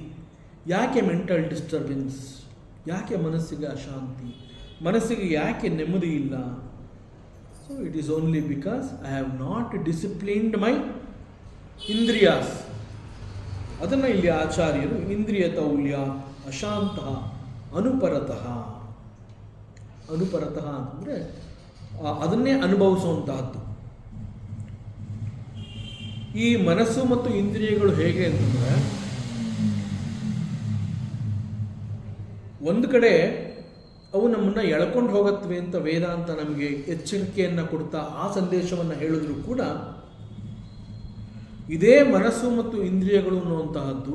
ಯಾಕೆ ಮೆಂಟಲ್ ಡಿಸ್ಟರ್ಬೆನ್ಸ್, ಯಾಕೆ ಮನಸ್ಸಿಗೆ ಅಶಾಂತಿ, ಮನಸ್ಸಿಗೆ ಯಾಕೆ ನೆಮ್ಮದಿ ಇಲ್ಲ? So it is only because I have not disciplined my indriyas. ಅದನ್ನು ಇಲ್ಲಿ ಆಚಾರ್ಯರು ಇಂದ್ರಿಯ ತೌಲ್ಯ ಅಶಾಂತಃ ಅನುಪರತಃ, ಅನುಪರತಃ ಅಂತಂದರೆ ಅದನ್ನೇ ಅನುಭವಿಸುವಂತಹದ್ದು. ಈ ಮನಸ್ಸು ಮತ್ತು ಇಂದ್ರಿಯಗಳು ಹೇಗೆ ಅಂತಂದರೆ, ಒಂದು ಕಡೆ ಅವು ನಮ್ಮನ್ನು ಎಳ್ಕೊಂಡು ಹೋಗತ್ವೆ ಅಂತ ವೇದಾಂತ ನಮಗೆ ಎಚ್ಚರಿಕೆಯನ್ನು ಕೊಡ್ತಾ ಆ ಸಂದೇಶವನ್ನು ಹೇಳಿದ್ರು ಕೂಡ ಇದೇ ಮನಸ್ಸು ಮತ್ತು ಇಂದ್ರಿಯಗಳು ಅನ್ನುವಂತಹದ್ದು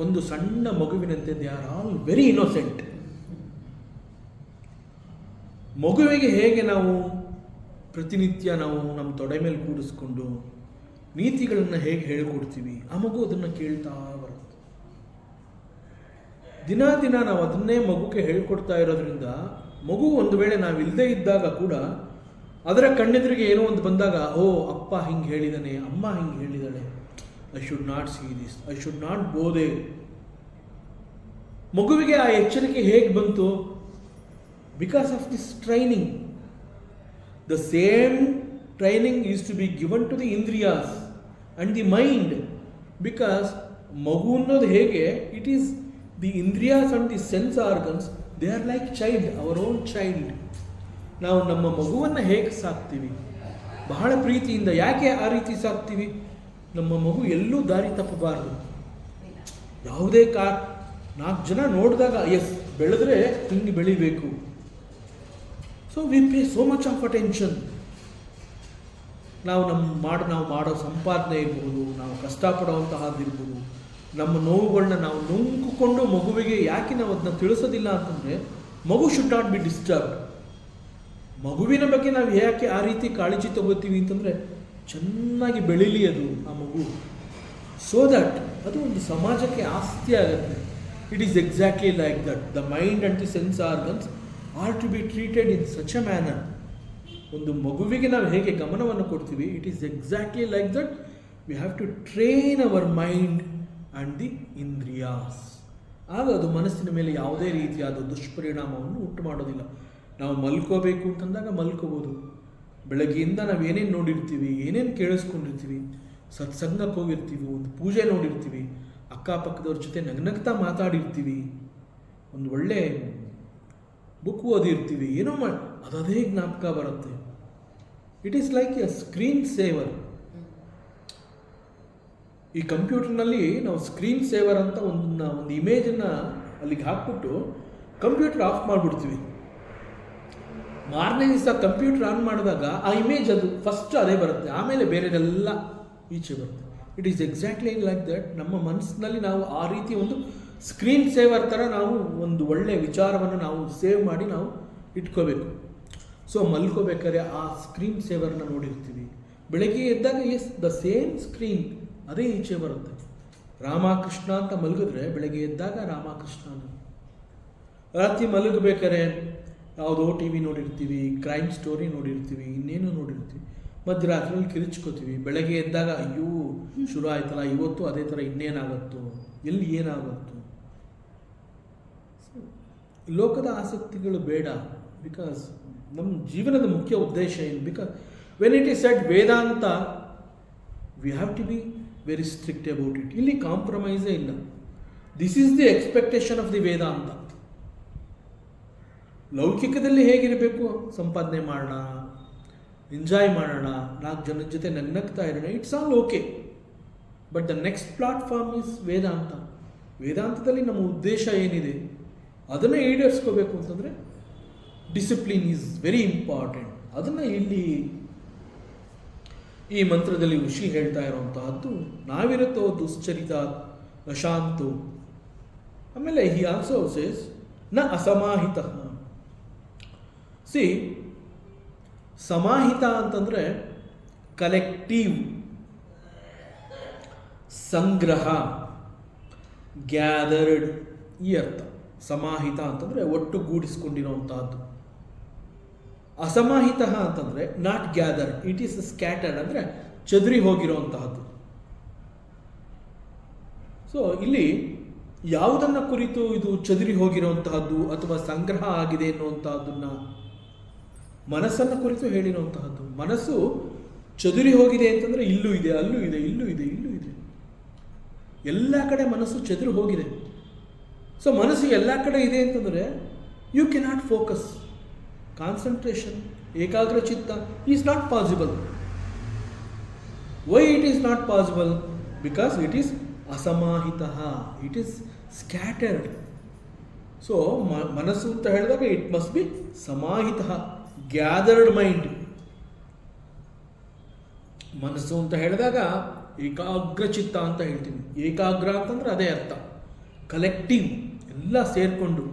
ಒಂದು ಸಣ್ಣ ಮಗುವಿನಂತೆ they are all very innocent. ಮಗುವಿಗೆ ಹೇಗೆ ನಾವು ಪ್ರತಿನಿತ್ಯ ನಾವು ನಮ್ಮ ತೊಡೆ ಮೇಲೆ ಕೂಡಿಸ್ಕೊಂಡು ನೀತಿಗಳನ್ನು ಹೇಗೆ ಹೇಳಿಕೊಡ್ತೀವಿ, ಆ ಮಗು ಅದನ್ನು ಕೇಳ್ತಾ ಬರುತ್ತೆ. ದಿನ ದಿನ ನಾವು ಅದನ್ನೇ ಮಗುಗೆ ಹೇಳ್ಕೊಡ್ತಾ ಇರೋದ್ರಿಂದ ಮಗು ಒಂದು ವೇಳೆ ನಾವಿಲ್ಲದೆ ಇದ್ದಾಗ ಕೂಡ ಅದರ ಕಣ್ಣೆದುರಿಗೆ ಏನೋ ಒಂದು ಬಂದಾಗ, ಓ ಅಪ್ಪ ಹಿಂಗೆ ಹೇಳಿದಾನೆ, ಅಮ್ಮ ಹಿಂಗೆ ಹೇಳಿದಾಳೆ, I should not see this, I should not go there. ಮಗುವಿಗೆ ಆ ಎಚ್ಚರಿಕೆ ಹೇಗೆ ಬಂತು? Because of this training. The same training is to be given to the indriyas and the mind. Because ಮಗು ಅನ್ನೋದು ಹೇಗೆ, it is the indriyas and the sense organs, they are like child, our own child. ನಾವು ನಮ್ಮ ಮಗುವನ್ನು ಹೇಗೆ ಸಾಕ್ತೀವಿ? ಬಹಳ ಪ್ರೀತಿಯಿಂದ. ಯಾಕೆ ಆ ರೀತಿ ಸಾಕ್ತೀವಿ? ನಮ್ಮ ಮಗು ಎಲ್ಲೂ ದಾರಿ ತಪ್ಪಬಾರದು. ಯಾವುದೇ 4 ಜನ ನೋಡಿದಾಗ ಎಸ್ ಬೆಳೆದ್ರೆ ಹಿಂಗೆ ಬೆಳಿಬೇಕು. So we pay so much of attention. ನಾವು ಮಾಡೋ ಸಂಪಾದನೆ ಇರ್ಬೋದು, ನಾವು ಕಷ್ಟಪಡುವಂತಹದ್ದಿರ್ಬೋದು, ನಮ್ಮ ನೋವುಗಳನ್ನ ನಾವು ನುಂಗಿಕೊಂಡು ಮಗುವಿಗೆ ಯಾಕೆ ನಾವು ಅದನ್ನ ತಿಳಿಸೋದಿಲ್ಲ ಅಂತಂದರೆ, ಮಗು ಶುಡ್ ನಾಟ್ ಬಿ ಡಿಸ್ಟರ್ಬ್ಡ್. ಮಗುವಿನ ಬಗ್ಗೆ ನಾವು ಯಾಕೆ ಆ ರೀತಿ ಕಾಳಜಿ ತಗೋತೀವಿ ಅಂತಂದರೆ, ಚೆನ್ನಾಗಿ ಬೆಳೀಲಿ ಅದು ಆ ಮಗು, ಸೋ ದಟ್ ಅದು ಒಂದು ಸಮಾಜಕ್ಕೆ ಆಸ್ತಿ ಆಗುತ್ತೆ. It is exactly like that. The mind and the sense organs are to be treated in such a manner. ಒಂದು ಮಗುವಿಗೆ ನಾವು ಹೇಗೆ ಗಮನವನ್ನು ಕೊಡ್ತೀವಿ, it is exactly like that. We have to train our mind and the indriyas. ಆಗ ಅದು ಮನಸ್ಸಿನ ಮೇಲೆ ಯಾವುದೇ ರೀತಿಯಾದ ದುಷ್ಪರಿಣಾಮವನ್ನು ಉಂಟು ಮಾಡೋದಿಲ್ಲ. ನಾವು ಮಲ್ಕೋಬೇಕು ಅಂತಂದಾಗ ಮಲ್ಕೋಬೋದು. ಬೆಳಗ್ಗೆಯಿಂದ ನಾವು ಏನೇನು ನೋಡಿರ್ತೀವಿ, ಏನೇನು ಕೇಳಿಸ್ಕೊಂಡಿರ್ತೀವಿ, ಸತ್ಸಂಗಕ್ಕೆ ಹೋಗಿರ್ತೀವಿ, ಒಂದು ಪೂಜೆ ನೋಡಿರ್ತೀವಿ, ಅಕ್ಕಪಕ್ಕದವ್ರ ಜೊತೆ ನಗ್ನಗ್ತಾ ಮಾತಾಡಿರ್ತೀವಿ, ಒಂದು ಒಳ್ಳೆ ಬುಕ್ ಓದಿರ್ತೀವಿ, ಏನೋ ಅದೇ ಜ್ಞಾಪಕ ಬರುತ್ತೆ. It is like A screen saver. ಈ ಕಂಪ್ಯೂಟರ್ನಲ್ಲಿ ನಾವು ಸ್ಕ್ರೀನ್ ಸೇವರ್ ಅಂತ ಒಂದು ಇಮೇಜನ್ನು ಅಲ್ಲಿಗೆ ಹಾಕ್ಬಿಟ್ಟು ಕಂಪ್ಯೂಟರ್ ಆಫ್ ಮಾಡಿಬಿಡ್ತೀವಿ. ಮಾರನೇ ದಿವಸ ಕಂಪ್ಯೂಟರ್ ಆನ್ ಮಾಡಿದಾಗ ಆ ಇಮೇಜ್ ಅದು ಫಸ್ಟ್ ಅದೇ ಬರುತ್ತೆ, ಆಮೇಲೆ ಬೇರೆದೆಲ್ಲ ಈಚೆ ಬರುತ್ತೆ. It is exactly like that. ನಮ್ಮ ಮನಸ್ಸಿನಲ್ಲಿ ನಾವು ಆ ರೀತಿ ಒಂದು ಸ್ಕ್ರೀನ್ ಸೇವರ್ ಥರ ನಾವು ಒಂದು ಒಳ್ಳೆಯ ವಿಚಾರವನ್ನು ನಾವು ಸೇವ್ ಮಾಡಿ ನಾವು ಇಟ್ಕೋಬೇಕು. ಸೊ ಮಲ್ಕೋಬೇಕಾದ್ರೆ ಆ ಸ್ಕ್ರೀನ್ ಸೇವರ್ನ ನೋಡಿರ್ತೀವಿ. ಬೆಳಗ್ಗೆ ಎದ್ದಾಗ ಎಸ್ ದ ಸೇಮ್ ಸ್ಕ್ರೀನ್ ಅದೇ ಈಚೆ ಬರುತ್ತೆ. ರಾಮಕೃಷ್ಣ ಅಂತ ಮಲಗಿದ್ರೆ ಬೆಳಗ್ಗೆ ಎದ್ದಾಗ ರಾಮಕೃಷ್ಣ. ರಾತ್ರಿ ಮಲಗಬೇಕಾದ್ರೆ ಯಾವುದೋ ಟಿ ವಿ ನೋಡಿರ್ತೀವಿ, ಕ್ರೈಮ್ ಸ್ಟೋರಿ ನೋಡಿರ್ತೀವಿ, ಇನ್ನೇನು ನೋಡಿರ್ತೀವಿ, ಮಧ್ಯರಾತ್ರಿಯಲ್ಲಿ ಕಿರಿಚ್ಕೋತೀವಿ. ಬೆಳಗ್ಗೆ ಎದ್ದಾಗ ಅಯ್ಯೋ ಶುರು ಆಯ್ತಲ್ಲ, ಇವತ್ತು ಅದೇ ಥರ ಇನ್ನೇನಾಗುತ್ತೋ, ಎಲ್ಲಿ ಏನಾಗುತ್ತೋ. ಲೋಕದ ಆಸಕ್ತಿಗಳು ಬೇಡ. ಬಿಕಾಸ್ ನಮ್ಮ ಜೀವನದ ಮುಖ್ಯ ಉದ್ದೇಶ ಏನು? Because when it is set Vedanta, we have to be very strict about it. ಇಲ್ಲಿ ಕಾಂಪ್ರಮೈಸೇ ಇಲ್ಲ. This is the expectation of the Vedanta. ಲೌಕಿಕದಲ್ಲಿ ಹೇಗಿರಬೇಕು? ಸಂಪಾದನೆ ಮಾಡೋಣ, ಎಂಜಾಯ್ ಮಾಡೋಣ, 4 ಜನದ ಜೊತೆ ನಗ್ನಗ್ತಾ ಇರೋಣ, it's all okay. But the next platform is Vedanta. ವೇದಾಂತದಲ್ಲಿ ನಮ್ಮ ಉದ್ದೇಶ ಏನಿದೆ ಅದನ್ನು ಈಡೇರಿಸ್ಕೋಬೇಕು ಅಂತಂದರೆ ಡಿಸಿಪ್ಲಿನ್ ಈಸ್ ವೆರಿ ಇಂಪಾರ್ಟೆಂಟ್. ಅದನ್ನು ಇಲ್ಲಿ ಈ ಮಂತ್ರದಲ್ಲಿ ಋಷಿ ಹೇಳ್ತಾ ಇರುವಂತಹದ್ದು, ನಾವಿರುತ್ತೋ ದುಶ್ಚರಿತ ಅಶಾಂತು. ಆಮೇಲೆ ಹಿ ಆಲ್ಸೋ ಸೇಸ್ ನ ಅಸಮಾಹಿತ. ಸಿ, ಸಮಾಹಿತ ಅಂತಂದರೆ ಕಲೆಕ್ಟಿವ್, ಸಂಗ್ರಹ, ಗ್ಯಾದರ್ಡ್, ಈ ಅರ್ಥ. ಸಮಾಹಿತ ಅಂತಂದರೆ ಒಟ್ಟುಗೂಡಿಸ್ಕೊಂಡಿರುವಂತಹದ್ದು. ಅಸಮಾಹಿತ ಅಂತಂದರೆ not gather, it is scattered, ಅಂದರೆ ಚದುರಿ ಹೋಗಿರುವಂತಹದ್ದು. ಸೊ ಇಲ್ಲಿ ಯಾವುದನ್ನು ಕುರಿತು ಇದು ಚದುರಿ ಹೋಗಿರುವಂತಹದ್ದು ಅಥವಾ ಸಂಗ್ರಹ ಆಗಿದೆ ಎನ್ನುವಂತಹದ್ದನ್ನು ಮನಸ್ಸನ್ನು ಕುರಿತು ಹೇಳಿರುವಂತಹದ್ದು. ಮನಸ್ಸು ಚದುರಿ ಹೋಗಿದೆ ಅಂತಂದರೆ ಇಲ್ಲೂ ಇದೆ, ಅಲ್ಲೂ ಇದೆ, ಇಲ್ಲೂ ಇದೆ, ಇಲ್ಲೂ ಇದೆ, ಎಲ್ಲ ಕಡೆ ಮನಸ್ಸು ಚದುರಿ ಹೋಗಿದೆ. ಸೊ ಮನಸ್ಸು ಎಲ್ಲ ಕಡೆ ಇದೆ ಅಂತಂದರೆ ಯು ಕೆನಾಟ್ ಫೋಕಸ್. ಕಾನ್ಸಂಟ್ರೇಷನ್, ಏಕಾಗ್ರ ಚಿತ್ತ is not possible. Why it is not possible? Because it is ಅಸಮಾಹಿತ, ಇಟ್ ಈಸ್ ಸ್ಕ್ಯಾಟರ್ಡ್. ಸೊ ಮನಸ್ಸು ಅಂತ ಹೇಳಿದಾಗ ಇಟ್ ಮಸ್ಟ್ ಬಿ ಸಮಾಹಿತ, ಗ್ಯಾದರ್ಡ್ ಮೈಂಡ್. ಮನಸ್ಸು ಅಂತ ಹೇಳಿದಾಗ ಏಕಾಗ್ರ ಚಿತ್ತ ಅಂತ ಹೇಳ್ತೀವಿ. ಏಕಾಗ್ರ ಅಂತಂದ್ರೆ ಅದೇ ಅರ್ಥ, ಕಲೆಕ್ಟಿವ್, ಎಲ್ಲ ಸೇರಿಕೊಂಡು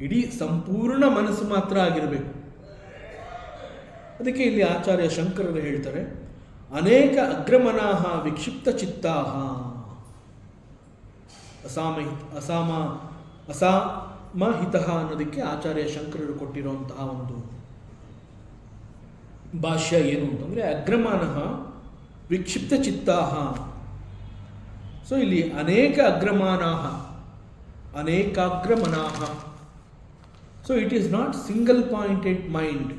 ಇಡೀ ಸಂಪೂರ್ಣ ಮನಸ್ಸು ಮಾತ್ರ ಆಗಿರಬೇಕು. ಅದಕ್ಕೆ ಇಲ್ಲಿ ಆಚಾರ್ಯ ಶಂಕರರು ಹೇಳ್ತಾರೆ, ಅನೇಕ ಅಗ್ರಮನಾಹ ವಿಕ್ಷಿಪ್ತ ಚಿತ್ತಾಹ. ಅಸಾಮಹಿತ ಅನ್ನೋದಕ್ಕೆ ಆಚಾರ್ಯ ಶಂಕರರು ಕೊಟ್ಟಿರುವಂತಹ ಒಂದು ಭಾಷ್ಯ ಏನು ಅಂತಂದರೆ ಅಗ್ರಮಾನಃ ವಿಕ್ಷಿಪ್ತ ಚಿತ್ತಾಹ. ಸೊ ಇಲ್ಲಿ ಅನೇಕ ಅಗ್ರಮಾನಾಹ, ಅನೇಕಾಗ್ರಮನಾಹ. So it is not single pointed mind,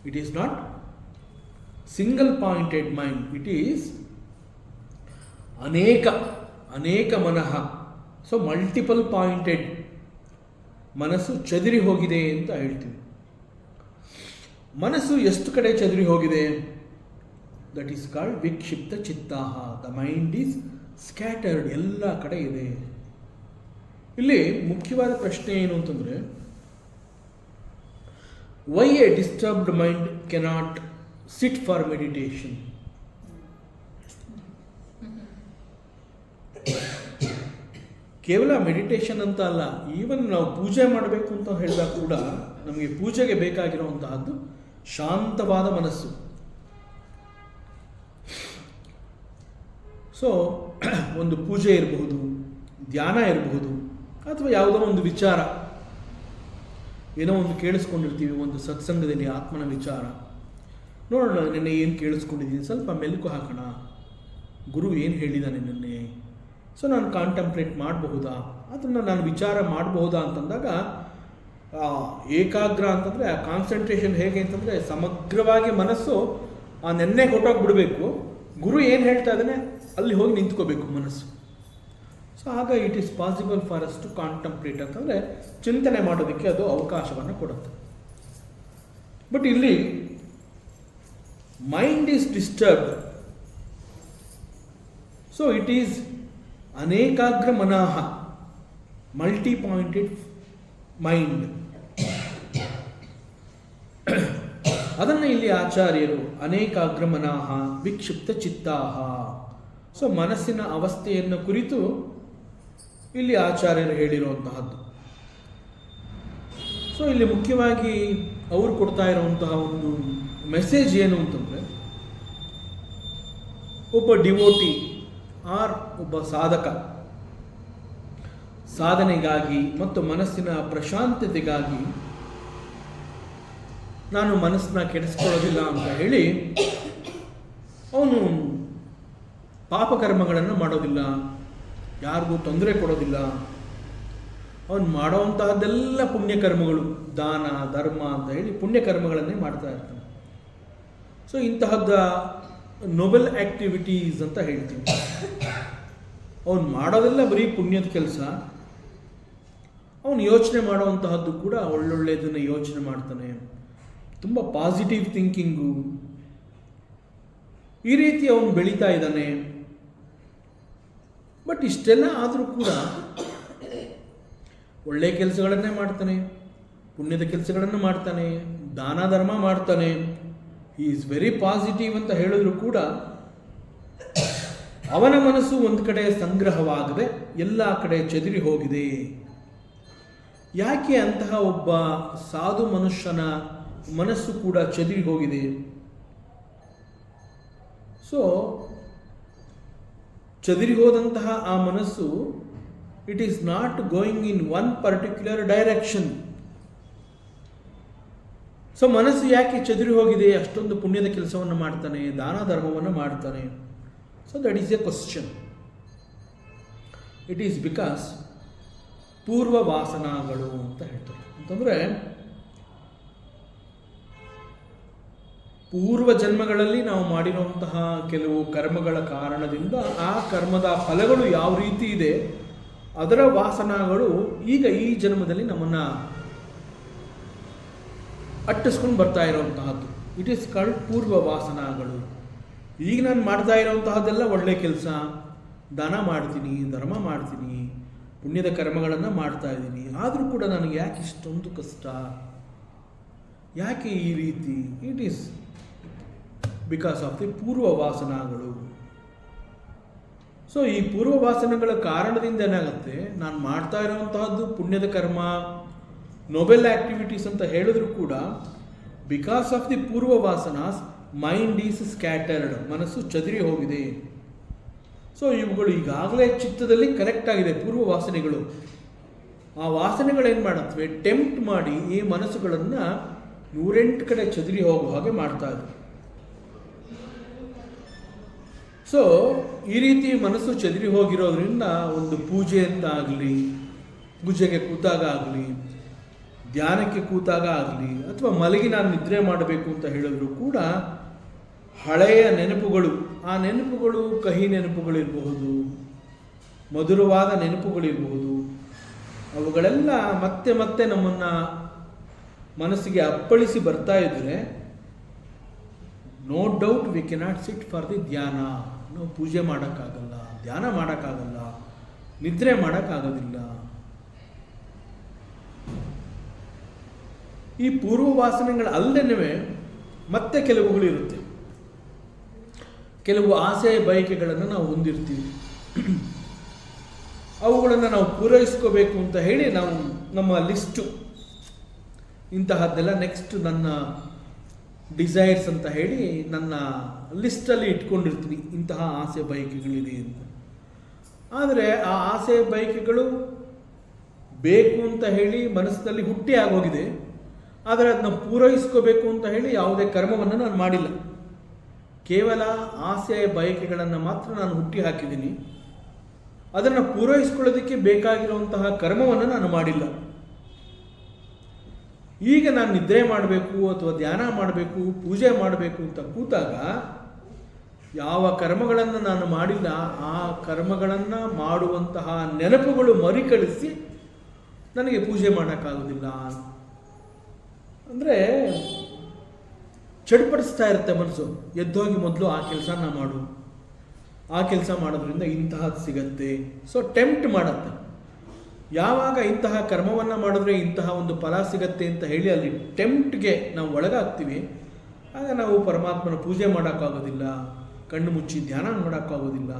it is not single pointed mind, it is ಅನೇಕ ಮನಃ. ಸೊ ಮಲ್ಟಿಪಲ್ ಪಾಯಿಂಟೆಡ್, ಮನಸ್ಸು ಚದುರಿ ಹೋಗಿದೆ ಅಂತ ಹೇಳ್ತೀವಿ. ಮನಸ್ಸು ಎಷ್ಟು ಕಡೆ ಚದುರಿ ಹೋಗಿದೆ? ದಟ್ ಈಸ್ ಕಾಲ್ಡ್ ವಿಕ್ಷಿಪ್ತ ಚಿತ್ತಾಹ. ದ ಮೈಂಡ್ ಈಸ್ ಸ್ಕ್ಯಾಟರ್ಡ್, ಎಲ್ಲ ಕಡೆ ಇದೆ. ಇಲ್ಲಿ ಮುಖ್ಯವಾದ ಪ್ರಶ್ನೆ ಏನು ಅಂತಂದರೆ, why a disturbed mind cannot sit for meditation? ಕೇವಲ ಮೆಡಿಟೇಷನ್ ಅಂತ ಅಲ್ಲ, ಈವನ್ ನಾವು ಪೂಜೆ ಮಾಡಬೇಕು ಅಂತ ಹೇಳಿದಾಗ ಕೂಡ ನಮಗೆ ಪೂಜೆಗೆ ಬೇಕಾಗಿರುವಂತಹದ್ದು ಶಾಂತವಾದ ಮನಸ್ಸು. ಸೊ ಒಂದು ಪೂಜೆ ಇರಬಹುದು, ಧ್ಯಾನ ಇರಬಹುದು, ಅಥವಾ ಯಾವುದೋ ಒಂದು ವಿಚಾರ, ಏನೋ ಒಂದು ಕೇಳಿಸ್ಕೊಂಡಿರ್ತೀವಿ ಒಂದು ಸತ್ಸಂಗದಲ್ಲಿ, ಆತ್ಮನ ವಿಚಾರ. ನೋಡೋಣ ನಿನ್ನೆ ಏನು ಕೇಳಿಸ್ಕೊಂಡಿದ್ದೀನಿ, ಸ್ವಲ್ಪ ಮೆಲುಕು ಹಾಕೋಣ, ಗುರು ಏನು ಹೇಳಿದ್ದಾನೆ ನಿನ್ನೆ, ಸೊ ನಾನು ಕಾಂಟೆಂಪ್ಲೇಟ್ ಮಾಡಬಹುದಾ, ಅದನ್ನು ನಾನು ವಿಚಾರ ಮಾಡಬಹುದಾ ಅಂತಂದಾಗ ಏಕಾಗ್ರ ಅಂತಂದರೆ ಆ ಕಾನ್ಸಂಟ್ರೇಷನ್ ಹೇಗೆ ಅಂತಂದರೆ ಸಮಗ್ರವಾಗಿ ಮನಸ್ಸು ಆ ನೆನ್ನೆ ಹೊಟ್ಟೋಗ್ಬಿಡಬೇಕು, ಗುರು ಏನು ಹೇಳ್ತಾ ಇದ್ದಾನೆ ಅಲ್ಲಿ ಹೋಗಿ ನಿಂತ್ಕೋಬೇಕು ಮನಸ್ಸು. ಸೊ ಆಗ it is possible for us to contemplate ಅಂತಂದರೆ ಚಿಂತನೆ ಮಾಡೋದಕ್ಕೆ ಅದು ಅವಕಾಶವನ್ನು ಕೊಡುತ್ತೆ. ಬಟ್ ಇಲ್ಲಿ mind is disturbed, so it is ಅನೇಕಾಗ್ರ ಮನಃ, ಮಲ್ಟಿ ಪಾಯಿಂಟೆಡ್ ಮೈಂಡ್. ಅದನ್ನು ಇಲ್ಲಿ ಆಚಾರ್ಯರು ಅನೇಕಾಗ್ರ ಮನಃ ವಿಕ್ಷಿಪ್ತ ಚಿತ್ತಾಹ. ಸೊ ಮನಸ್ಸಿನ ಅವಸ್ಥೆಯನ್ನು ಕುರಿತು ಇಲ್ಲಿ ಆಚಾರ್ಯರು ಹೇಳಿರುವಂತಹದ್ದು. ಸೊ ಇಲ್ಲಿ ಮುಖ್ಯವಾಗಿ ಅವರು ಕೊಡ್ತಾ ಇರುವಂತಹ ಒಂದು ಮೆಸೇಜ್ ಏನು ಅಂತಂದರೆ, ಒಬ್ಬ ಡಿವೋಟಿ ಆರ್ ಒಬ್ಬ ಸಾಧಕ ಸಾಧನೆಗಾಗಿ ಮತ್ತು ಮನಸ್ಸಿನ ಪ್ರಶಾಂತತೆಗಾಗಿ ನಾನು ಮನಸ್ಸನ್ನ ಕೆಡಿಸ್ಕೊಳ್ಳೋದಿಲ್ಲ ಅಂತ ಹೇಳಿ ಅವನು ಪಾಪಕರ್ಮಗಳನ್ನು ಮಾಡೋದಿಲ್ಲ, ಯಾರಿಗೂ ತೊಂದರೆ ಕೊಡೋದಿಲ್ಲ. ಅವನು ಮಾಡೋವಂತಹದ್ದೆಲ್ಲ ಪುಣ್ಯಕರ್ಮಗಳು, ದಾನ ಧರ್ಮ ಅಂತ ಹೇಳಿ ಪುಣ್ಯಕರ್ಮಗಳನ್ನೇ ಮಾಡ್ತಾ ಇರ್ತಾನೆ. ಸೊ ಇಂತಹದ್ದ ನೊಬೆಲ್ ಆ್ಯಕ್ಟಿವಿಟೀಸ್ ಅಂತ ಹೇಳ್ತೀವಿ. ಅವನು ಮಾಡೋದೆಲ್ಲ ಬರೀ ಪುಣ್ಯದ ಕೆಲಸ. ಅವನು ಯೋಚನೆ ಮಾಡುವಂತಹದ್ದು ಕೂಡ ಒಳ್ಳೊಳ್ಳೆಯದನ್ನು ಯೋಚನೆ ಮಾಡ್ತಾನೆ, ತುಂಬ ಪಾಸಿಟಿವ್ ಥಿಂಕಿಂಗು, ಈ ರೀತಿ ಅವನು ಬೆಳೀತಾ ಇದ್ದಾನೆ. ಬಟ್ ಇಷ್ಟೆಲ್ಲ ಆದರೂ ಕೂಡ ಒಳ್ಳೆಯ ಕೆಲಸಗಳನ್ನೇ ಮಾಡ್ತಾನೆ, ಪುಣ್ಯದ ಕೆಲಸಗಳನ್ನು ಮಾಡ್ತಾನೆ, ದಾನ ಧರ್ಮ ಮಾಡ್ತಾನೆ, ಹಿ ಈಸ್ ವೆರಿ ಪಾಸಿಟಿವ್ ಅಂತ ಹೇಳಿದ್ರು ಕೂಡ ಅವನ ಮನಸ್ಸು ಒಂದು ಕಡೆ ಸಂಗ್ರಹವಾಗದೆ ಎಲ್ಲ ಕಡೆ ಚದುರಿ ಹೋಗಿದೆ. ಯಾಕೆ ಅಂತಹ ಒಬ್ಬ ಸಾಧು ಮನುಷ್ಯನ ಮನಸ್ಸು ಕೂಡ ಚದುರಿ ಹೋಗಿದೆ? ಸೊ ಚದುರಿ ಹೋದಂತಹ ಆ ಮನಸ್ಸು, it is not going in one particular direction. So ಮನಸ್ಸು ಯಾಕೆ ಚದುರಿ ಹೋಗಿದೆ? ಅಷ್ಟೊಂದು ಪುಣ್ಯದ ಕೆಲಸವನ್ನು ಮಾಡ್ತಾನೆ, ದಾನ ಧರ್ಮವನ್ನು ಮಾಡ್ತಾನೆ. So that is A question. It is because ಪೂರ್ವ ವಾಸನಾಗಳು ಅಂತ ಹೇಳ್ತಾರೆ. ಅಂತಂದರೆ ಪೂರ್ವ ಜನ್ಮಗಳಲ್ಲಿ ನಾವು ಮಾಡಿರುವಂತಹ ಕೆಲವು ಕರ್ಮಗಳ ಕಾರಣದಿಂದ ಆ ಕರ್ಮದ ಫಲಗಳು ಯಾವ ರೀತಿ ಇದೆ, ಅದರ ವಾಸನಾಗಳು ಈಗ ಈ ಜನ್ಮದಲ್ಲಿ ನಮ್ಮನ್ನು ಅಟ್ಟಿಸ್ಕೊಂಡು ಬರ್ತಾ ಇರುವಂತಹದ್ದು. ಇಟ್ ಈಸ್ ಕಾಲ್ಡ್ ಪೂರ್ವ ವಾಸನಾಗಳು. ಈಗ ನಾನು ಮಾಡ್ತಾ ಇರೋವಂತಹದ್ದೆಲ್ಲ ಒಳ್ಳೆ ಕೆಲಸ, ದಾನ ಮಾಡ್ತೀನಿ, ಧರ್ಮ ಮಾಡ್ತೀನಿ, ಪುಣ್ಯದ ಕರ್ಮಗಳನ್ನು ಮಾಡ್ತಾ ಇದ್ದೀನಿ, ಆದರೂ ಕೂಡ ನನಗೆ ಯಾಕೆ ಇಷ್ಟೊಂದು ಕಷ್ಟ, ಯಾಕೆ ಈ ರೀತಿ? It is because of the ಪೂರ್ವ ವಾಸನಗಳು. ಸೊ ಈ ಪೂರ್ವ ವಾಸನೆಗಳ ಕಾರಣದಿಂದ ಏನಾಗುತ್ತೆ, ನಾನು ಮಾಡ್ತಾ ಇರುವಂತಹದ್ದು ಪುಣ್ಯದ ಕರ್ಮ, ನೊಬೆಲ್ ಆಕ್ಟಿವಿಟೀಸ್ ಅಂತ ಹೇಳಿದ್ರು ಕೂಡ ಬಿಕಾಸ್ ಆಫ್ ದಿ ಪೂರ್ವ ವಾಸನಾಸ್ ಮೈಂಡ್ ಈಸ್ ಸ್ಕ್ಯಾಟರ್ಡ್, ಮನಸ್ಸು ಚದುರಿ ಹೋಗಿದೆ. ಸೊ ಇವುಗಳು ಈಗಾಗಲೇ ಚಿತ್ತದಲ್ಲಿ ಕನೆಕ್ಟ್ ಆಗಿದೆ, ಪೂರ್ವ ವಾಸನೆಗಳು. ಆ ವಾಸನೆಗಳೇನು ಮಾಡುತ್ತವೆ, ಟೆಂಪ್ಟ್ ಮಾಡಿ ಈ ಮನಸ್ಸುಗಳನ್ನು 108 ಕಡೆ ಚದುರಿ ಹೋಗುವ ಹಾಗೆ ಮಾಡ್ತಾ ಇದೆ. ಸೊ ಈ ರೀತಿ ಮನಸ್ಸು ಚದುರಿ ಹೋಗಿರೋದ್ರಿಂದ ಒಂದು ಪೂಜೆ ಅಂತ ಆಗಲಿ, ಪೂಜೆಗೆ ಕೂತಾಗ ಆಗಲಿ, ಧ್ಯಾನಕ್ಕೆ ಕೂತಾಗ ಆಗಲಿ, ಅಥವಾ ಮಲಗಿ ನಾನು ನಿದ್ರೆ ಮಾಡಬೇಕು ಅಂತ ಹೇಳಿದ್ರು ಕೂಡ ಹಳೆಯ ನೆನಪುಗಳು, ಆ ನೆನಪುಗಳು ಕಹಿ ನೆನಪುಗಳಿರಬಹುದು, ಮಧುರವಾದ ನೆನಪುಗಳಿರಬಹುದು, ಅವುಗಳೆಲ್ಲ ಮತ್ತೆ ಮತ್ತೆ ನಮ್ಮನ್ನು ಮನಸ್ಸಿಗೆ ಅಪ್ಪಳಿಸಿ ಬರ್ತಾ ಇದ್ದರೆ no doubt we cannot sit for the ಧ್ಯಾನ. ನಾವು ಪೂಜೆ ಮಾಡೋಕ್ಕಾಗಲ್ಲ, ಧ್ಯಾನ ಮಾಡೋಕ್ಕಾಗಲ್ಲ, ನಿದ್ರೆ ಮಾಡೋಕ್ಕಾಗೋದಿಲ್ಲ. ಈ ಪೂರ್ವ ವಾಸನೆಗಳು ಅಲ್ಲದೇನೆ ಮತ್ತೆ ಕೆಲವುಗಳಿರುತ್ತೆ. ಕೆಲವು ಆಸೆ ಬಯಕೆಗಳನ್ನು ನಾವು ಹೊಂದಿರ್ತೀವಿ, ಅವುಗಳನ್ನು ನಾವು ಪೂರೈಸ್ಕೋಬೇಕು ಅಂತ ಹೇಳಿ ನಾವು ನಮ್ಮ ಲಿಸ್ಟು ಇಂತಹದ್ದೆಲ್ಲ ನೆಕ್ಸ್ಟ್ ನನ್ನ ಡಿಸೈರ್ಸ್ ಅಂತ ಹೇಳಿ ನನ್ನ ಲಿಸ್ಟಲ್ಲಿ ಇಟ್ಕೊಂಡಿರ್ತೀನಿ, ಇಂತಹ ಆಸೆ ಬಯಕೆಗಳಿದೆ ಅಂತ. ಆದರೆ ಆ ಆಸೆ ಬಯಕೆಗಳು ಬೇಕು ಅಂತ ಹೇಳಿ ಮನಸ್ಸಿನಲ್ಲಿ ಹುಟ್ಟಿ ಆಗೋಗಿದೆ, ಆದರೆ ಅದನ್ನ ಪೂರೈಸ್ಕೋಬೇಕು ಅಂತ ಹೇಳಿ ಯಾವುದೇ ಕರ್ಮವನ್ನು ನಾನು ಮಾಡಿಲ್ಲ. ಕೇವಲ ಆಸೆ ಬಯಕೆಗಳನ್ನು ಮಾತ್ರ ನಾನು ಹುಟ್ಟಿ ಹಾಕಿದ್ದೀನಿ, ಅದನ್ನು ಪೂರೈಸ್ಕೊಳ್ಳೋದಕ್ಕೆ ಬೇಕಾಗಿರುವಂತಹ ಕರ್ಮವನ್ನು ನಾನು ಮಾಡಿಲ್ಲ. ಈಗ ನಾನು ನಿದ್ರೆ ಮಾಡಬೇಕು ಅಥವಾ ಧ್ಯಾನ ಮಾಡಬೇಕು, ಪೂಜೆ ಮಾಡಬೇಕು ಅಂತ ಕೂತಾಗ ಯಾವ ಕರ್ಮಗಳನ್ನು ನಾನು ಮಾಡಿಲ್ಲ, ಆ ಕರ್ಮಗಳನ್ನು ಮಾಡುವಂತಹ ನೆನಪುಗಳು ಮರುಕಳಿಸಿ ನನಗೆ ಪೂಜೆ ಮಾಡೋಕ್ಕಾಗೋದಿಲ್ಲ. ಅಂದರೆ ಚಡ್ಪಡಿಸ್ತಾ ಇರುತ್ತೆ ಮನಸ್ಸು, ಎದ್ದೋಗಿ ಮೊದಲು ಆ ಕೆಲಸನ ಮಾಡು, ಆ ಕೆಲಸ ಮಾಡೋದ್ರಿಂದ ಇಂತಹದ್ದು ಸಿಗತ್ತೆ. ಸೊ ಟೆಂಪ್ಟ್ ಮಾಡುತ್ತೆ. ಯಾವಾಗ ಇಂತಹ ಕರ್ಮವನ್ನು ಮಾಡಿದ್ರೆ ಇಂತಹ ಒಂದು ಫಲ ಸಿಗತ್ತೆ ಅಂತ ಹೇಳಿ ಅಲ್ಲಿ ಟೆಂಪ್ಟ್ಗೆ ನಾವು ಒಳಗಾಗ್ತೀವಿ, ಆಗ ನಾವು ಪರಮಾತ್ಮನ ಪೂಜೆ ಮಾಡೋಕ್ಕಾಗೋದಿಲ್ಲ, ಕಣ್ಣು ಮುಚ್ಚಿ ಧ್ಯಾನ ಮಾಡೋಕ್ಕಾಗೋದಿಲ್ಲ,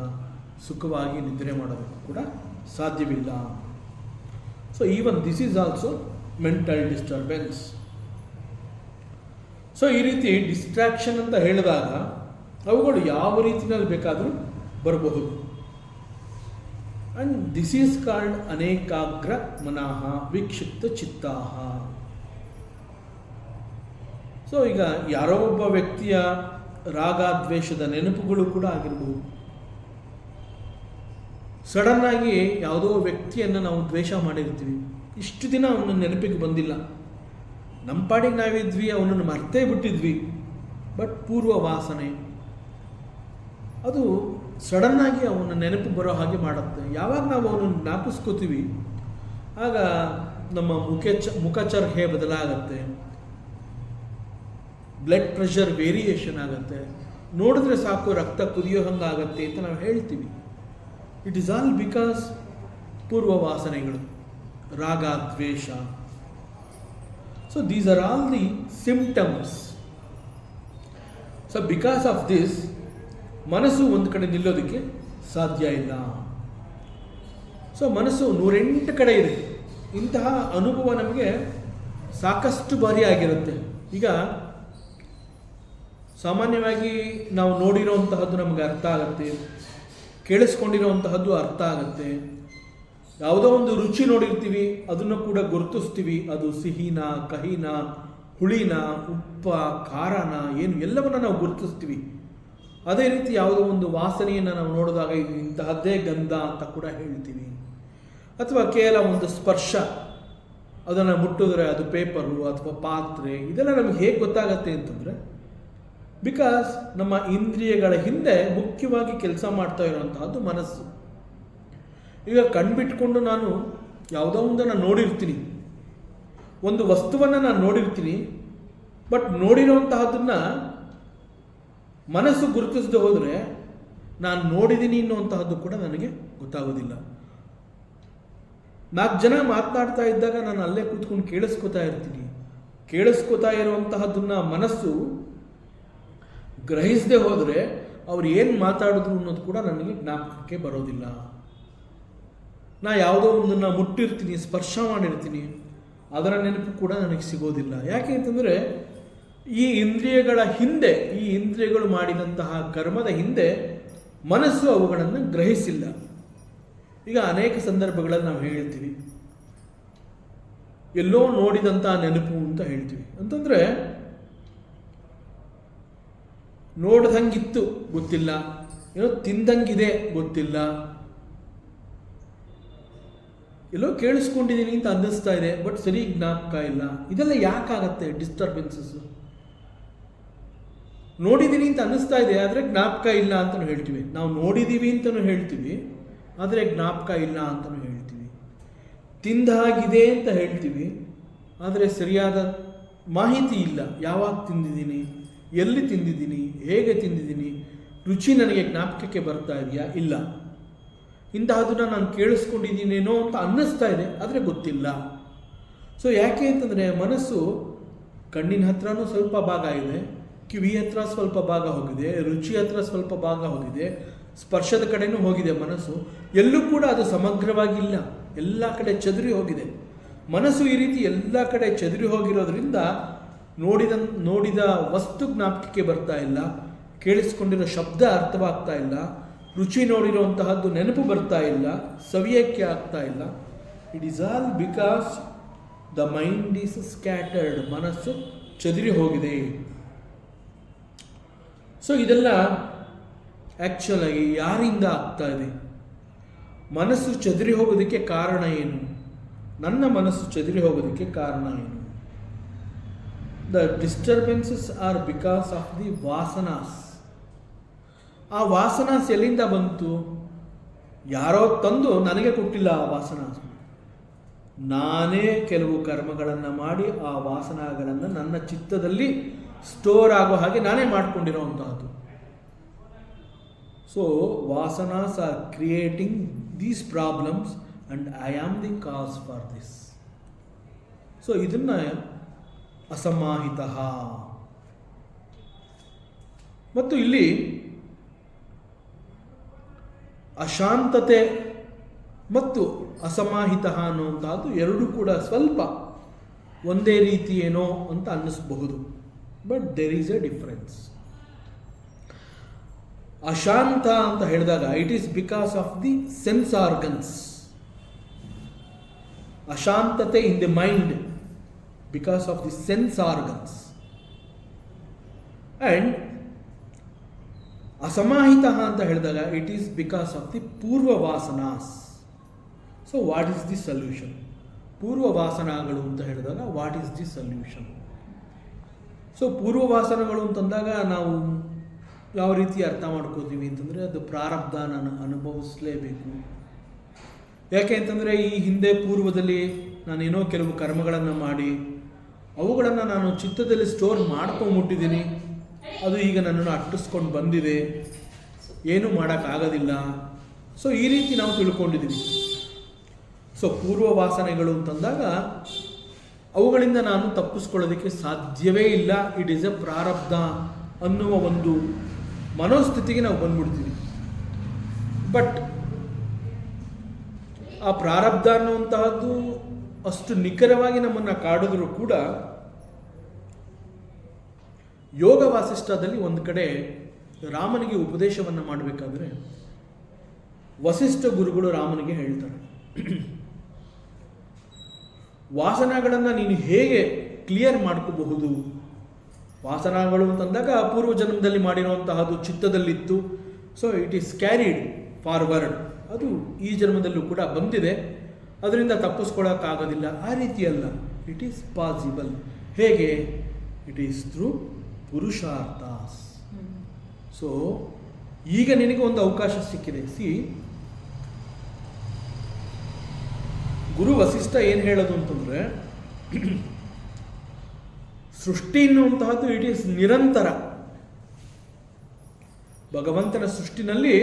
ಸುಖವಾಗಿ ನಿದ್ರೆ ಮಾಡೋದಕ್ಕೂ ಕೂಡ ಸಾಧ್ಯವಿಲ್ಲ. So even this is also mental disturbance. So ಈ ರೀತಿ ಡಿಸ್ಟ್ರಾಕ್ಷನ್ ಅಂತ ಹೇಳಿದಾಗ ಅವುಗಳು ಯಾವ ರೀತಿಯಲ್ಲಿ ಬೇಕಾದರೂ ಬರಬಹುದು. ಅಂಡ್ ದಿಸ್ ಈಸ್ ಕಾಲ್ಡ್ ಅನೇಕಾಗ್ರ ಮನಃ ವಿಕ್ಷಿಪ್ತ ಚಿತ್ತಾಹ. ಸೊ ಈಗ ಯಾರೋ ಒಬ್ಬ ವ್ಯಕ್ತಿಯ ರಾಗ ದ್ವೇಷದ ನೆನಪುಗಳು ಕೂಡ ಆಗಿರಬಹುದು. ಸಡನ್ ಆಗಿ ಯಾವುದೋ ವ್ಯಕ್ತಿಯನ್ನು ನಾವು ದ್ವೇಷ ಮಾಡಿರ್ತೀವಿ, ಇಷ್ಟು ದಿನ ಅವನ ನೆನಪಿಗೆ ಬಂದಿಲ್ಲ, ನಮ್ಮ ಪಾಡಿಗೆ ನಾವಿದ್ವಿ, ಅವನನ್ನು ಮರ್ತೇ ಬಿಟ್ಟಿದ್ವಿ. ಬಟ್ ಪೂರ್ವ ವಾಸನೆ ಅದು ಸಡನ್ನಾಗಿ ಅವನ ನೆನಪು ಬರೋ ಹಾಗೆ ಮಾಡುತ್ತೆ. ಯಾವಾಗ ನಾವು ಅವನನ್ನು ಜ್ಞಾಪಿಸ್ಕೋತೀವಿ ಆಗ ನಮ್ಮ ಮುಖಚರ್ಹೆ ಬದಲಾಗತ್ತೆ, ಬ್ಲಡ್ ಪ್ರೆಷರ್ ವೇರಿಯೇಷನ್ ಆಗುತ್ತೆ, ನೋಡಿದ್ರೆ ಸಾಕು ರಕ್ತ ಕುದಿಯೋ ಹಂಗಾಗತ್ತೆ ಅಂತ ನಾವು ಹೇಳ್ತೀವಿ. ಇಟ್ ಈಸ್ ಆಲ್ ಬಿಕಾಸ್ ಪೂರ್ವ ವಾಸನೆಗಳು, ರಾಗ ದ್ವೇಷ. So these are all the symptoms. So because of this, ಮನಸ್ಸು ಒಂದು ಕಡೆ ನಿಲ್ಲೋದಕ್ಕೆ ಸಾಧ್ಯ ಇಲ್ಲ. ಸೊ ಮನಸ್ಸು 108 ಕಡೆ ಇದೆ. ಇಂತಹ ಅನುಭವ ನಮಗೆ ಸಾಕಷ್ಟು ಬಾರಿ ಆಗಿರುತ್ತೆ. ಈಗ ಸಾಮಾನ್ಯವಾಗಿ ನಾವು ನೋಡಿರೋಂತಹದ್ದು ನಮಗೆ ಅರ್ಥ ಆಗುತ್ತೆ, ಕೇಳಿಸ್ಕೊಂಡಿರೋಂತಹದ್ದು ಅರ್ಥ ಆಗುತ್ತೆ. ಯಾವುದೋ ಒಂದು ರುಚಿ ನೋಡಿರ್ತೀವಿ, ಅದನ್ನು ಕೂಡ ಗುರುತಿಸ್ತೀವಿ, ಅದು ಸಿಹಿನ, ಕಹಿನ, ಹುಳಿನ, ಉಪ್ಪ, ಖಾರನ, ಏನು ಎಲ್ಲವನ್ನ ನಾವು ಗುರುತಿಸ್ತೀವಿ. ಅದೇ ರೀತಿ ಯಾವುದೋ ಒಂದು ವಾಸನೆಯನ್ನು ನಾವು ನೋಡಿದಾಗ ಇದು ಇಂತಹದ್ದೇ ಗಂಧ ಅಂತ ಕೂಡ ಹೇಳ್ತೀವಿ. ಅಥವಾ ಕೇವಲ ಒಂದು ಸ್ಪರ್ಶ, ಅದನ್ನು ಮುಟ್ಟಿದ್ರೆ ಅದು ಪೇಪರು ಅಥವಾ ಪಾತ್ರೆ, ಇದೆಲ್ಲ ನಮಗೆ ಹೇಗೆ ಗೊತ್ತಾಗತ್ತೆ ಅಂತಂದರೆ ಬಿಕಾಸ್ ನಮ್ಮ ಇಂದ್ರಿಯಗಳ ಹಿಂದೆ ಮುಖ್ಯವಾಗಿ ಕೆಲಸ ಮಾಡ್ತಾ ಇರುವಂತಹದ್ದು ಮನಸ್ಸು. ಈಗ ಕಣ್ಬಿಟ್ಕೊಂಡು ನಾನು ಯಾವುದೋ ಒಂದನ್ನು ನೋಡಿರ್ತೀನಿ, ಒಂದು ವಸ್ತುವನ್ನು ನಾನು ನೋಡಿರ್ತೀನಿ, ಬಟ್ ನೋಡಿರೋಂತಹದ್ದನ್ನು ಮನಸ್ಸು ಗುರುತಿಸದೆ ಹೋದರೆ ನಾನು ನೋಡಿದ್ದೀನಿ ಅನ್ನುವಂತಹದ್ದು ಕೂಡ ನನಗೆ ಗೊತ್ತಾಗೋದಿಲ್ಲ. 4 ಜನ ಮಾತನಾಡ್ತಾ ಇದ್ದಾಗ ನಾನು ಅಲ್ಲೇ ಕೂತ್ಕೊಂಡು ಕೇಳಿಸ್ಕೊತಾ ಇರ್ತೀನಿ. ಕೇಳಿಸ್ಕೊತಾ ಇರುವಂತಹದ್ದನ್ನ ಮನಸ್ಸು ಗ್ರಹಿಸದೆ ಹೋದರೆ ಅವ್ರು ಏನು ಮಾತಾಡಿದ್ರು ಅನ್ನೋದು ಕೂಡ ನನಗೆ ಜ್ಞಾಪಕಕ್ಕೆ ಬರೋದಿಲ್ಲ. ನಾ ಯಾವುದೋ ಒಂದನ್ನು ಮುಟ್ಟಿರ್ತೀನಿ, ಸ್ಪರ್ಶ ಮಾಡಿರ್ತೀನಿ, ಅದರ ನೆನಪು ಕೂಡ ನನಗೆ ಸಿಗೋದಿಲ್ಲ. ಯಾಕೆ ಅಂತಂದರೆ ಈ ಇಂದ್ರಿಯಗಳ ಹಿಂದೆ, ಈ ಇಂದ್ರಿಯಗಳು ಮಾಡಿದಂತಹ ಕರ್ಮದ ಹಿಂದೆ ಮನಸ್ಸು ಅವುಗಳನ್ನು ಗ್ರಹಿಸಿಲ್ಲ. ಈಗ ಅನೇಕ ಸಂದರ್ಭಗಳಲ್ಲಿ ನಾವು ಹೇಳ್ತೀವಿ, ಎಲ್ಲೋ ನೋಡಿದಂತಹ ನೆನಪು ಅಂತ ಹೇಳ್ತೀವಿ. ಅಂತಂದರೆ ನೋಡ್ದಂಗಿತ್ತು ಗೊತ್ತಿಲ್ಲ, ಏನೋ ತಿಂದಂಗಿದೆ ಗೊತ್ತಿಲ್ಲ, ಎಲ್ಲೋ ಕೇಳಿಸ್ಕೊಂಡಿದ್ದೀನಿ ಅಂತ ಅನ್ನಿಸ್ತಾ ಇದೆ, ಬಟ್ ಸರಿ ಜ್ಞಾಪಕ ಇಲ್ಲ. ಇದೆಲ್ಲ ಯಾಕಾಗತ್ತೆ? ಡಿಸ್ಟರ್ಬೆನ್ಸಸ್. ನೋಡಿದ್ದೀನಿ ಅಂತ ಅನ್ನಿಸ್ತಾ ಇದೆ, ಆದರೆ ಜ್ಞಾಪಕ ಇಲ್ಲ ಅಂತಲೂ ಹೇಳ್ತೀವಿ. ನಾವು ನೋಡಿದ್ದೀವಿ ಅಂತಲೂ ಹೇಳ್ತೀವಿ, ಆದರೆ ಜ್ಞಾಪಕ ಇಲ್ಲ ಅಂತಲೂ ಹೇಳ್ತೀವಿ. ತಿಂದ ಹಾಗಿದೆ ಅಂತ ಹೇಳ್ತೀವಿ, ಆದರೆ ಸರಿಯಾದ ಮಾಹಿತಿ ಇಲ್ಲ. ಯಾವಾಗ ತಿಂದಿದ್ದೀನಿ, ಎಲ್ಲಿ ತಿಂದಿದ್ದೀನಿ, ಹೇಗೆ ತಿಂದಿದ್ದೀನಿ, ರುಚಿ ನನಗೆ ಜ್ಞಾಪಕಕ್ಕೆ ಬರ್ತಾ ಇದೆಯಾ? ಇಲ್ಲ. ಇಂತಹದನ್ನು ನಾನು ಕೇಳಿಸ್ಕೊಂಡಿದ್ದೀನೇನೋ ಅಂತ ಅನ್ನಿಸ್ತಾ ಇದೆ, ಆದರೆ ಗೊತ್ತಿಲ್ಲ. ಸೊ ಯಾಕೆ ಅಂತಂದರೆ ಮನಸ್ಸು ಕಣ್ಣಿನ ಹತ್ರನೂ ಸ್ವಲ್ಪ ಭಾಗ ಇದೆ, ಕಿವಿ ಹತ್ರ ಸ್ವಲ್ಪ ಭಾಗ ಹೋಗಿದೆ, ರುಚಿ ಹತ್ರ ಸ್ವಲ್ಪ ಭಾಗ ಹೋಗಿದೆ, ಸ್ಪರ್ಶದ ಕಡೆನೂ ಹೋಗಿದೆ ಮನಸ್ಸು. ಎಲ್ಲೂ ಕೂಡ ಅದು ಸಮಗ್ರವಾಗಿಲ್ಲ, ಎಲ್ಲ ಕಡೆ ಚದುರಿ ಹೋಗಿದೆ. ಮನಸ್ಸು ಈ ರೀತಿ ಎಲ್ಲ ಕಡೆ ಚದುರಿ ಹೋಗಿರೋದ್ರಿಂದ ನೋಡಿದ ವಸ್ತು ಜ್ಞಾಪಕಕ್ಕೆ ಬರ್ತಾ ಇಲ್ಲ, ಕೇಳಿಸ್ಕೊಂಡಿರೋ ಶಬ್ದ ಅರ್ಥವಾಗ್ತಾ ಇಲ್ಲ, ರುಚಿ ನೋಡಿರುವಂತಹದ್ದು ನೆನಪು ಬರ್ತಾ ಇಲ್ಲ, ಸವಿಯಕ್ಕೆ ಆಗ್ತಾ ಇಲ್ಲ. It is all because the mind is scattered. ಮನಸ್ಸು ಚದುರಿ ಹೋಗಿದೆ. ಸೊ ಇದೆಲ್ಲ ಆ್ಯಕ್ಚುಲ್ ಆಗಿ ಯಾರಿಂದ ಆಗ್ತಾ ಇದೆ? ಮನಸ್ಸು ಚದುರಿ ಹೋಗೋದಕ್ಕೆ ಕಾರಣ ಏನು? ನನ್ನ ಮನಸ್ಸು ಚದುರಿ ಹೋಗೋದಕ್ಕೆ ಕಾರಣ ಏನು? The disturbances are because of the vasanas. ಆ ವಾಸನಾಸ್ ಎಲ್ಲಿಂದ ಬಂತು? ಯಾರೋ ತಂದು ನನಗೆ ಕೊಟ್ಟಿಲ್ಲ ಆ ವಾಸನಾಸ್. ನಾನೇ ಕೆಲವು ಕರ್ಮಗಳನ್ನು ಮಾಡಿ ಆ ವಾಸನಗಳನ್ನು ನನ್ನ ಚಿತ್ತದಲ್ಲಿ ಸ್ಟೋರ್ ಆಗೋ ಹಾಗೆ ನಾನೇ ಮಾಡಿಕೊಂಡಿರೋವಂತಹದ್ದು. So vasanas are creating these problems and I am the cause for this. So ಇದನ್ನು ಅಸಮಾಹಿತ. ಮತ್ತು ಇಲ್ಲಿ ಅಶಾಂತತೆ ಮತ್ತು ಅಸಮಾಹಿತ ಅನ್ನುವಂಥದ್ದು ಎರಡೂ ಕೂಡ ಸ್ವಲ್ಪ ಒಂದೇ ರೀತಿ ಏನೋ ಅಂತ ಅನ್ನಿಸಬಹುದು, but there is a difference. ಅಶಾಂತ ಅಂತ ಹೇಳಿದಾಗ it is because of the sense organs. ಅಶಾಂತತೆ in the mind because of the sense organs. And ಅಸಮಾಹಿತ ಅಂತ ಹೇಳಿದಾಗ it is because of the ಪೂರ್ವ vasanas. So what is the solution? ಪೂರ್ವ ವಾಸನಗಳು ಅಂತ ಹೇಳಿದಾಗ what is the solution? So ಪೂರ್ವ ವಾಸನಗಳು ಅಂತಂದಾಗ ನಾವು ಯಾವ ರೀತಿ ಅರ್ಥ ಮಾಡ್ಕೋತೀವಿ ಅಂತಂದರೆ ಅದು ಪ್ರಾರಬ್ಧ ನಾನು ಅನುಭವಿಸಲೇಬೇಕು. ಯಾಕೆ ಅಂತಂದರೆ ಈ ಹಿಂದೆ ಪೂರ್ವದಲ್ಲಿ ನಾನೇನೋ ಕೆಲವು ಕರ್ಮಗಳನ್ನು ಮಾಡಿ ಅವುಗಳನ್ನು ನಾನು ಚಿತ್ತದಲ್ಲಿ ಸ್ಟೋರ್ ಮಾಡ್ಕೊಂಡ್ಬಿಟ್ಟಿದ್ದೀನಿ. ಅದು ಈಗ ನನ್ನನ್ನು ಅಟ್ಟಿಸ್ಕೊಂಡು ಬಂದಿದೆ, ಏನೂ ಮಾಡೋಕ್ಕಾಗೋದಿಲ್ಲ. ಸೊ ಈ ರೀತಿ ನಾವು ತಿಳ್ಕೊಂಡಿದ್ದೀವಿ. ಸೊ ಪೂರ್ವ ವಾಸನೆಗಳು ಅಂತಂದಾಗ ಅವುಗಳಿಂದ ನಾನು ತಪ್ಪಿಸ್ಕೊಳ್ಳೋದಕ್ಕೆ ಸಾಧ್ಯವೇ ಇಲ್ಲ. ಇಟ್ ಈಸ್ ಎ ಪ್ರಾರಬ್ಧ ಅನ್ನುವ ಒಂದು ಮನೋಸ್ಥಿತಿಗೆ ನಾವು ಬಂದ್ಬಿಡ್ತೀವಿ. ಬಟ್ ಆ ಪ್ರಾರಬ್ಧ ಅನ್ನುವಂತಹದ್ದು ಅಷ್ಟು ನಿಖರವಾಗಿ ನಮ್ಮನ್ನು ಕಾಡಿದ್ರೂ ಕೂಡ ಯೋಗ ವಾಸಿಷ್ಠದಲ್ಲಿ ಒಂದು ಕಡೆ ರಾಮನಿಗೆ ಉಪದೇಶವನ್ನು ಮಾಡಬೇಕಾದ್ರೆ ವಸಿಷ್ಠ ಗುರುಗಳು ರಾಮನಿಗೆ ಹೇಳ್ತಾರೆ, ವಾಸನಗಳನ್ನು ನೀನು ಹೇಗೆ ಕ್ಲಿಯರ್ ಮಾಡ್ಕೋಬಹುದು? ವಾಸನಗಳು ಅಂತಂದಾಗ ಪೂರ್ವ ಜನ್ಮದಲ್ಲಿ ಮಾಡಿರುವಂತಹದ್ದು ಚಿತ್ತದಲ್ಲಿತ್ತು. So it is carried forward. ಅದು ಈ ಜನ್ಮದಲ್ಲೂ ಕೂಡ ಬಂದಿದೆ, ಅದರಿಂದ ತಪ್ಪಿಸ್ಕೊಳ್ಳೋಕ್ಕಾಗೋದಿಲ್ಲ. ಆ ರೀತಿಯಲ್ಲ, ಇಟ್ ಈಸ್ ಪಾಸಿಬಲ್. ಹೇಗೆ? It is through purusharthas. So ಈಗ ನಿನಗೆ ಒಂದು ಅವಕಾಶ ಸಿಕ್ಕಿದೆ. ಗುರು ವಸಿಷ್ಠ ಏನು ಹೇಳೋದು ಅಂತಂದರೆ, ಸೃಷ್ಟಿ ಎನ್ನುವಂತಹದ್ದು ಇಟ್ ಈಸ್ ನಿರಂತರ. ಭಗವಂತನ ಸೃಷ್ಟಿನಲ್ಲಿ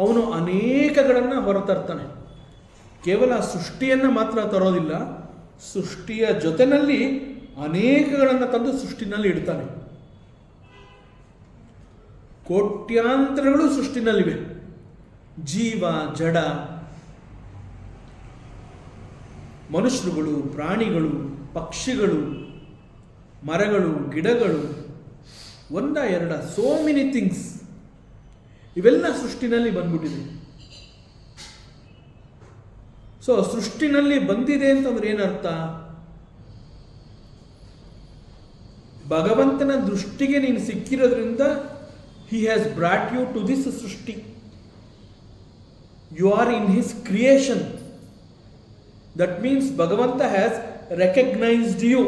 ಅವನು ಅನೇಕಗಳನ್ನು ಹೊರತರ್ತಾನೆ. ಕೇವಲ ಸೃಷ್ಟಿಯನ್ನು ಮಾತ್ರ ತರೋದಿಲ್ಲ, ಸೃಷ್ಟಿಯ ಜೊತೆಯಲ್ಲಿ ಅನೇಕಗಳನ್ನು ತಂದು ಸೃಷ್ಟಿನಲ್ಲಿ ಇಡ್ತಾನೆ. ಕೋಟ್ಯಾಂತರಗಳು ಸೃಷ್ಟಿನಲ್ಲಿವೆ. ಜೀವ, ಜಡ, ಮನುಷ್ಯರುಗಳು, ಪ್ರಾಣಿಗಳು, ಪಕ್ಷಿಗಳು, ಮರಗಳು, ಗಿಡಗಳು, ಒಂದ ಎರಡ, ಸೋ ಮೆನಿ ಥಿಂಗ್ಸ್, ಇವೆಲ್ಲ ಸೃಷ್ಟಿನಲ್ಲಿ ಬಂದ್ಬಿಟ್ಟಿದೆ. ಸೊ ಸೃಷ್ಟಿನಲ್ಲಿ ಬಂದಿದೆ ಅಂತಂದ್ರೆ ಏನರ್ಥ? ಭಗವಂತನ ದೃಷ್ಟಿಗೆ ನೀನು ಸಿಕ್ಕಿರೋದ್ರಿಂದ he has brought you to this ಸೃಷ್ಟಿ. You are in his creation. That means ಭಗವಂತ has recognized you.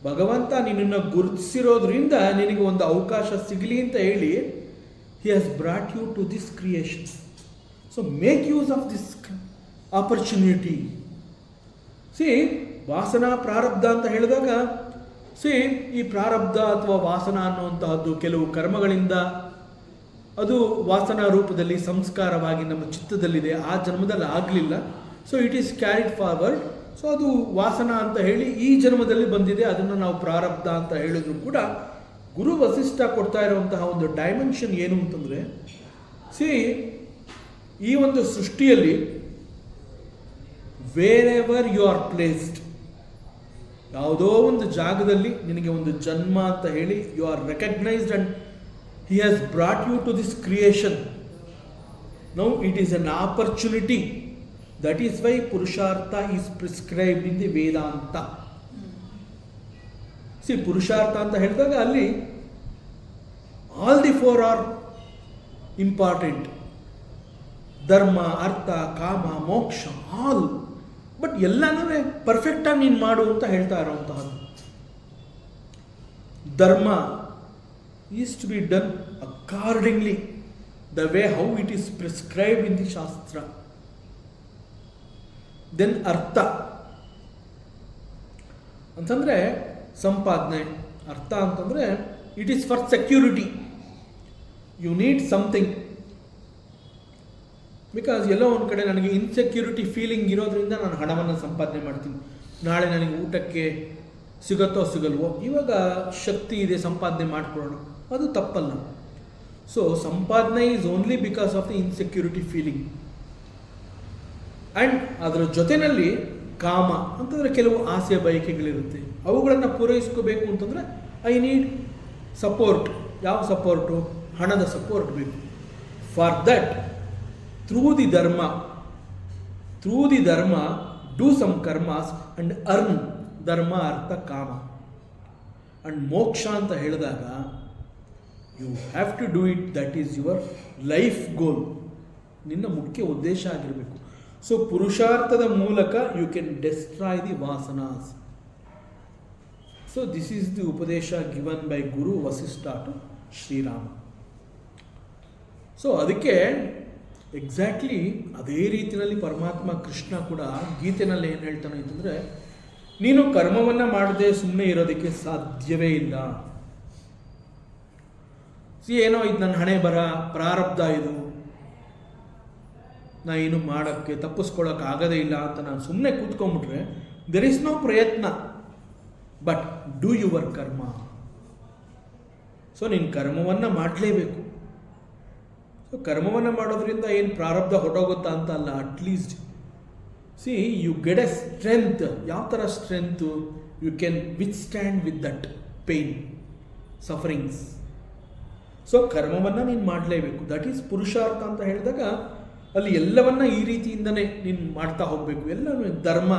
ಭಗವಂತ ನಿನ್ನನ್ನು ಗುರುತಿಸಿರೋದ್ರಿಂದ ನಿನಗೆ ಒಂದು ಅವಕಾಶ ಸಿಗಲಿ ಅಂತ ಹೇಳಿ he has brought you to this creation. So make use of this opportunity. See, ವಾಸನಾ ಪ್ರಾರಬ್ಧ ಅಂತ ಹೇಳಿದಾಗ ಈ ಪ್ರಾರಬ್ಧ ಅಥವಾ ವಾಸನ ಅನ್ನುವಂತಹದ್ದು ಕೆಲವು ಕರ್ಮಗಳಿಂದ ಅದು ವಾಸನಾ ರೂಪದಲ್ಲಿ ಸಂಸ್ಕಾರವಾಗಿ ನಮ್ಮ ಚಿತ್ತದಲ್ಲಿದೆ, ಆ ಜನ್ಮದಲ್ಲಿ ಆಗಲಿಲ್ಲ. So it is carried forward. So ಅದು ವಾಸನ ಅಂತ ಹೇಳಿ ಈ ಜನ್ಮದಲ್ಲಿ ಬಂದಿದೆ, ಅದನ್ನು ನಾವು ಪ್ರಾರಬ್ಧ ಅಂತ ಹೇಳಿದ್ರು ಕೂಡ ಗುರು ವಸಿಷ್ಠ ಕೊಡ್ತಾ ಇರುವಂತಹ ಒಂದು ಡೈಮೆನ್ಷನ್ ಏನು ಅಂತಂದರೆ, ಈ ಒಂದು ಸೃಷ್ಟಿಯಲ್ಲಿ wherever you are placed, ಯಾವುದೋ ಒಂದು ಜಾಗದಲ್ಲಿ ನಿನಗೆ ಒಂದು ಜನ್ಮ ಅಂತ ಹೇಳಿ you are recognised and he has brought you to this creation. Now it is an opportunity. That is why ಪುರುಷಾರ್ಥ is prescribed in the Vedanta. ಪುರುಷಾರ್ಥ ಅಂತ ಹೇಳಿದಾಗ ಅಲ್ಲಿ all the four are important. ಧರ್ಮ, ಅರ್ಥ, ಕಾಮ, ಮೋಕ್ಷ, ಆಲ್. ಬಟ್ ಎಲ್ಲನೂ ಪರ್ಫೆಕ್ಟಾಗಿ ನೀನು ಮಾಡು ಅಂತ ಹೇಳ್ತಾ ಇರೋವಂತಹದ್ದು. Dharma is to be done accordingly the way how it is prescribed in the shastra. Then ಅರ್ಥ ಅಂತಂದರೆ ಸಂಪಾದನೆ. ಅರ್ಥ ಅಂತಂದರೆ it is for security. You need something. Because ಎಲ್ಲೋ ಒಂದು ಕಡೆ ನನಗೆ ಇನ್ಸೆಕ್ಯೂರಿಟಿ ಫೀಲಿಂಗ್ ಇರೋದ್ರಿಂದ ನಾನು ಹಣವನ್ನು ಸಂಪಾದನೆ ಮಾಡ್ತೀನಿ. ನಾಳೆ ನನಗೆ ಊಟಕ್ಕೆ ಸಿಗುತ್ತೋ ಸಿಗಲ್ವೋ, ಇವಾಗ ಶಕ್ತಿ ಇದೆ ಸಂಪಾದನೆ ಮಾಡಿಕೊಳ್ಳೋಣ, ಅದು ತಪ್ಪಲ್ಲ. ಸೊ ಸಂಪಾದನೆ is only because of the insecurity feeling. And ಅದರ ಜೊತೆಯಲ್ಲಿ ಕಾಮ ಅಂತಂದರೆ ಕೆಲವು ಆಸೆ ಬಯಕೆಗಳಿರುತ್ತೆ, ಅವುಗಳನ್ನು ಪೂರೈಸ್ಕೋಬೇಕು ಅಂತಂದರೆ ಐ ನೀಡ್ ಸಪೋರ್ಟ್. ಯಾವ ಸಪೋರ್ಟು? ಹಣದ ಸಪೋರ್ಟ್ ಬೇಕು. For that through the dharma do some karmas and earn ಧರ್ಮ, ಅರ್ಥ, ಕಾಮ. ಅಂಡ್ ಮೋಕ್ಷ ಅಂತ ಹೇಳಿದಾಗ you have to do it. That is your life goal, ನಿನ್ನ ಮುಖ್ಯ ಉದ್ದೇಶ ಆಗಿರಬೇಕು. ಸೊ ಪುರುಷಾರ್ಥದ ಮೂಲಕ you can destroy the vasanas. So this is the ಉಪದೇಶ given by guru Vasishtha to Shri Rama. So ಅದಕ್ಕೆ ಎಕ್ಸಾಕ್ಟ್ಲಿ ಅದೇ ರೀತಿಯಲ್ಲಿ ಪರಮಾತ್ಮ ಕೃಷ್ಣ ಕೂಡ ಗೀತೆನಲ್ಲಿ ಏನು ಹೇಳ್ತಾನೆ ಅಂತಂದರೆ, ನೀನು ಕರ್ಮವನ್ನು ಮಾಡದೆ ಸುಮ್ಮನೆ ಇರೋದಕ್ಕೆ ಸಾಧ್ಯವೇ ಇಲ್ಲ. ಏನೋ ಇದು ನನ್ನ ಹಣೆ ಬರ, ಪ್ರಾರಬ್ಧ, ಇದು ನಾ ಏನು ಮಾಡೋಕ್ಕೆ ತಪ್ಪಿಸ್ಕೊಳ್ಳೋಕೆ ಆಗೋದೇ ಇಲ್ಲ ಅಂತ ನಾನು ಸುಮ್ಮನೆ ಕೂತ್ಕೊಂಡ್ಬಿಟ್ರೆ ದೆರ್ ಇಸ್ ನೋ ಪ್ರಯತ್ನ. ಬಟ್ ಡೂ ಯುವರ್ ಕರ್ಮ. ಸೊ ನೀನು ಕರ್ಮವನ್ನು ಮಾಡಲೇಬೇಕು. ಸೊ ಕರ್ಮವನ್ನು ಮಾಡೋದ್ರಿಂದ ಏನು ಪ್ರಾರಬ್ಧ ಹೊಟ್ಟೋಗುತ್ತಾ ಅಂತ ಅಲ್ಲ. At least you get a strength. ಯಾವ ಥರ strength? You can withstand with that pain, sufferings. So ಕರ್ಮವನ್ನು ನೀನು ಮಾಡಲೇಬೇಕು. ದಟ್ ಈಸ್ ಪುರುಷಾರ್ಥ ಅಂತ ಹೇಳಿದಾಗ ಅಲ್ಲಿ ಎಲ್ಲವನ್ನ ಈ ರೀತಿಯಿಂದನೇ ನೀನು ಮಾಡ್ತಾ ಹೋಗಬೇಕು. ಎಲ್ಲವೂ ಧರ್ಮ,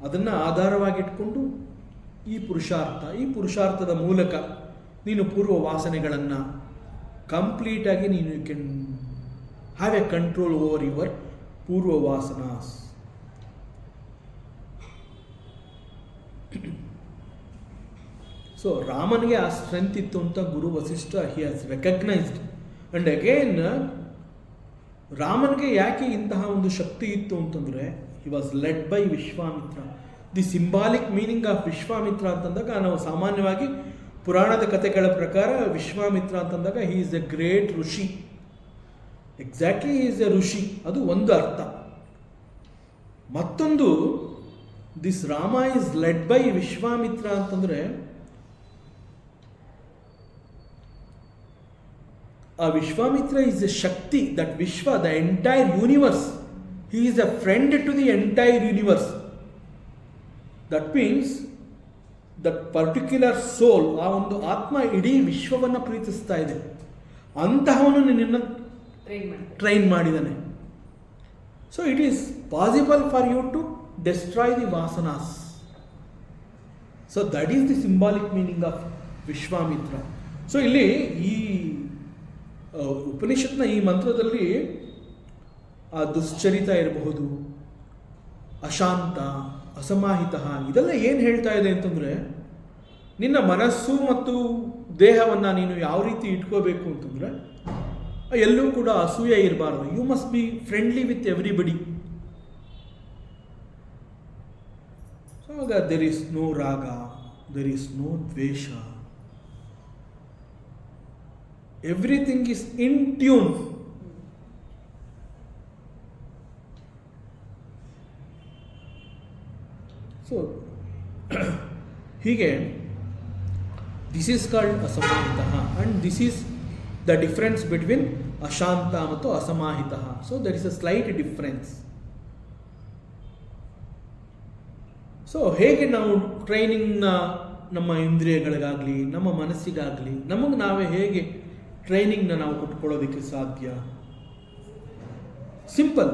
ಅದನ್ನು ಆಧಾರವಾಗಿಟ್ಕೊಂಡು ಈ ಪುರುಷಾರ್ಥದ ಮೂಲಕ ನೀನು ಪೂರ್ವ ವಾಸನೆಗಳನ್ನು ಕಂಪ್ಲೀಟಾಗಿ ನೀನು you can have a control over your ಪೂರ್ವ ವಾಸನಾಸ್. ಸೊ ರಾಮನಿಗೆ ಆ ಸ್ಟ್ರೆಂತ್ ಇತ್ತು ಅಂತ guru Vasishtha he has recognised. And again ರಾಮನಿಗೆ ಯಾಕೆ ಇಂತಹ ಒಂದು ಶಕ್ತಿ ಇತ್ತು ಅಂತಂದರೆ he was led by Vishwamitra. The symbolic meaning of Vishwamitra ಅಂತಂದಾಗ ನಾವು ಸಾಮಾನ್ಯವಾಗಿ ಪುರಾಣದ ಕಥೆಗಳ ಪ್ರಕಾರ ವಿಶ್ವಾಮಿತ್ರ ಅಂತಂದಾಗ he is a great rishi. Exactly is a rishi, ಅದು ಒಂದು ಅರ್ಥ. ಮತ್ತೊಂದು, this Rama is led by Vishwamitra ಅಂತಂದರೆ, ಆ Vishwamitra is a shakti, that ವಿಶ್ವ, the entire universe, he is a friend to the entire universe. That means that particular soul, ಆ ಒಂದು ಆತ್ಮ ಇಡೀ ವಿಶ್ವವನ್ನು ಪ್ರೀತಿಸ್ತಾ ಇದೆ. ಅಂತಹವನು ನಿನ್ನ ಟ್ರೈನ್ ಮಾಡಿದ್ದಾನೆ. So it is possible for you to destroy the vasanas. So that is the symbolic meaning of Vishwamitra. So ಇಲ್ಲಿ ಈ ಉಪನಿಷತ್ನ ಈ ಮಂತ್ರದಲ್ಲಿ ಆ ದುಶ್ಚರಿತ ಇರಬಹುದು, ಅಶಾಂತ, ಅಸಮಾಹಿತ, ಇದೆಲ್ಲ ಏನು ಹೇಳ್ತಾ ಇದೆ ಅಂತಂದರೆ, ನಿನ್ನ ಮನಸ್ಸು ಮತ್ತು ದೇಹವನ್ನು ನೀನು ಯಾವ ರೀತಿ ಇಟ್ಕೋಬೇಕು ಅಂತಂದರೆ, ಎಲ್ಲೂ ಕೂಡ ಅಸೂಯೆ ಇರಬಾರ್ದು. You must be friendly with everybody. So ಆಗ there is no raga, there is no dvesha, everything is in tune. So ಹೀಗೆ this is called asamahita, and this is the difference between ashanta ಮತ್ತು asamahita. So there is a slight difference. So ಹೇಗೆ ನಾವು ಟ್ರೈನಿಂಗ್ನ ನಮ್ಮ ಇಂದ್ರಿಯಗಳಿಗಾಗಲಿ ನಮ್ಮ ಮನಸ್ಸಿಗಾಗಲಿ ನಮಗೆ ನಾವೇ ಹೇಗೆ ಟ್ರೈನಿಂಗ್ನ ನಾವು ಕೊಟ್ಕೊಳ್ಳೋದಕ್ಕೆ ಸಾಧ್ಯ? Simple,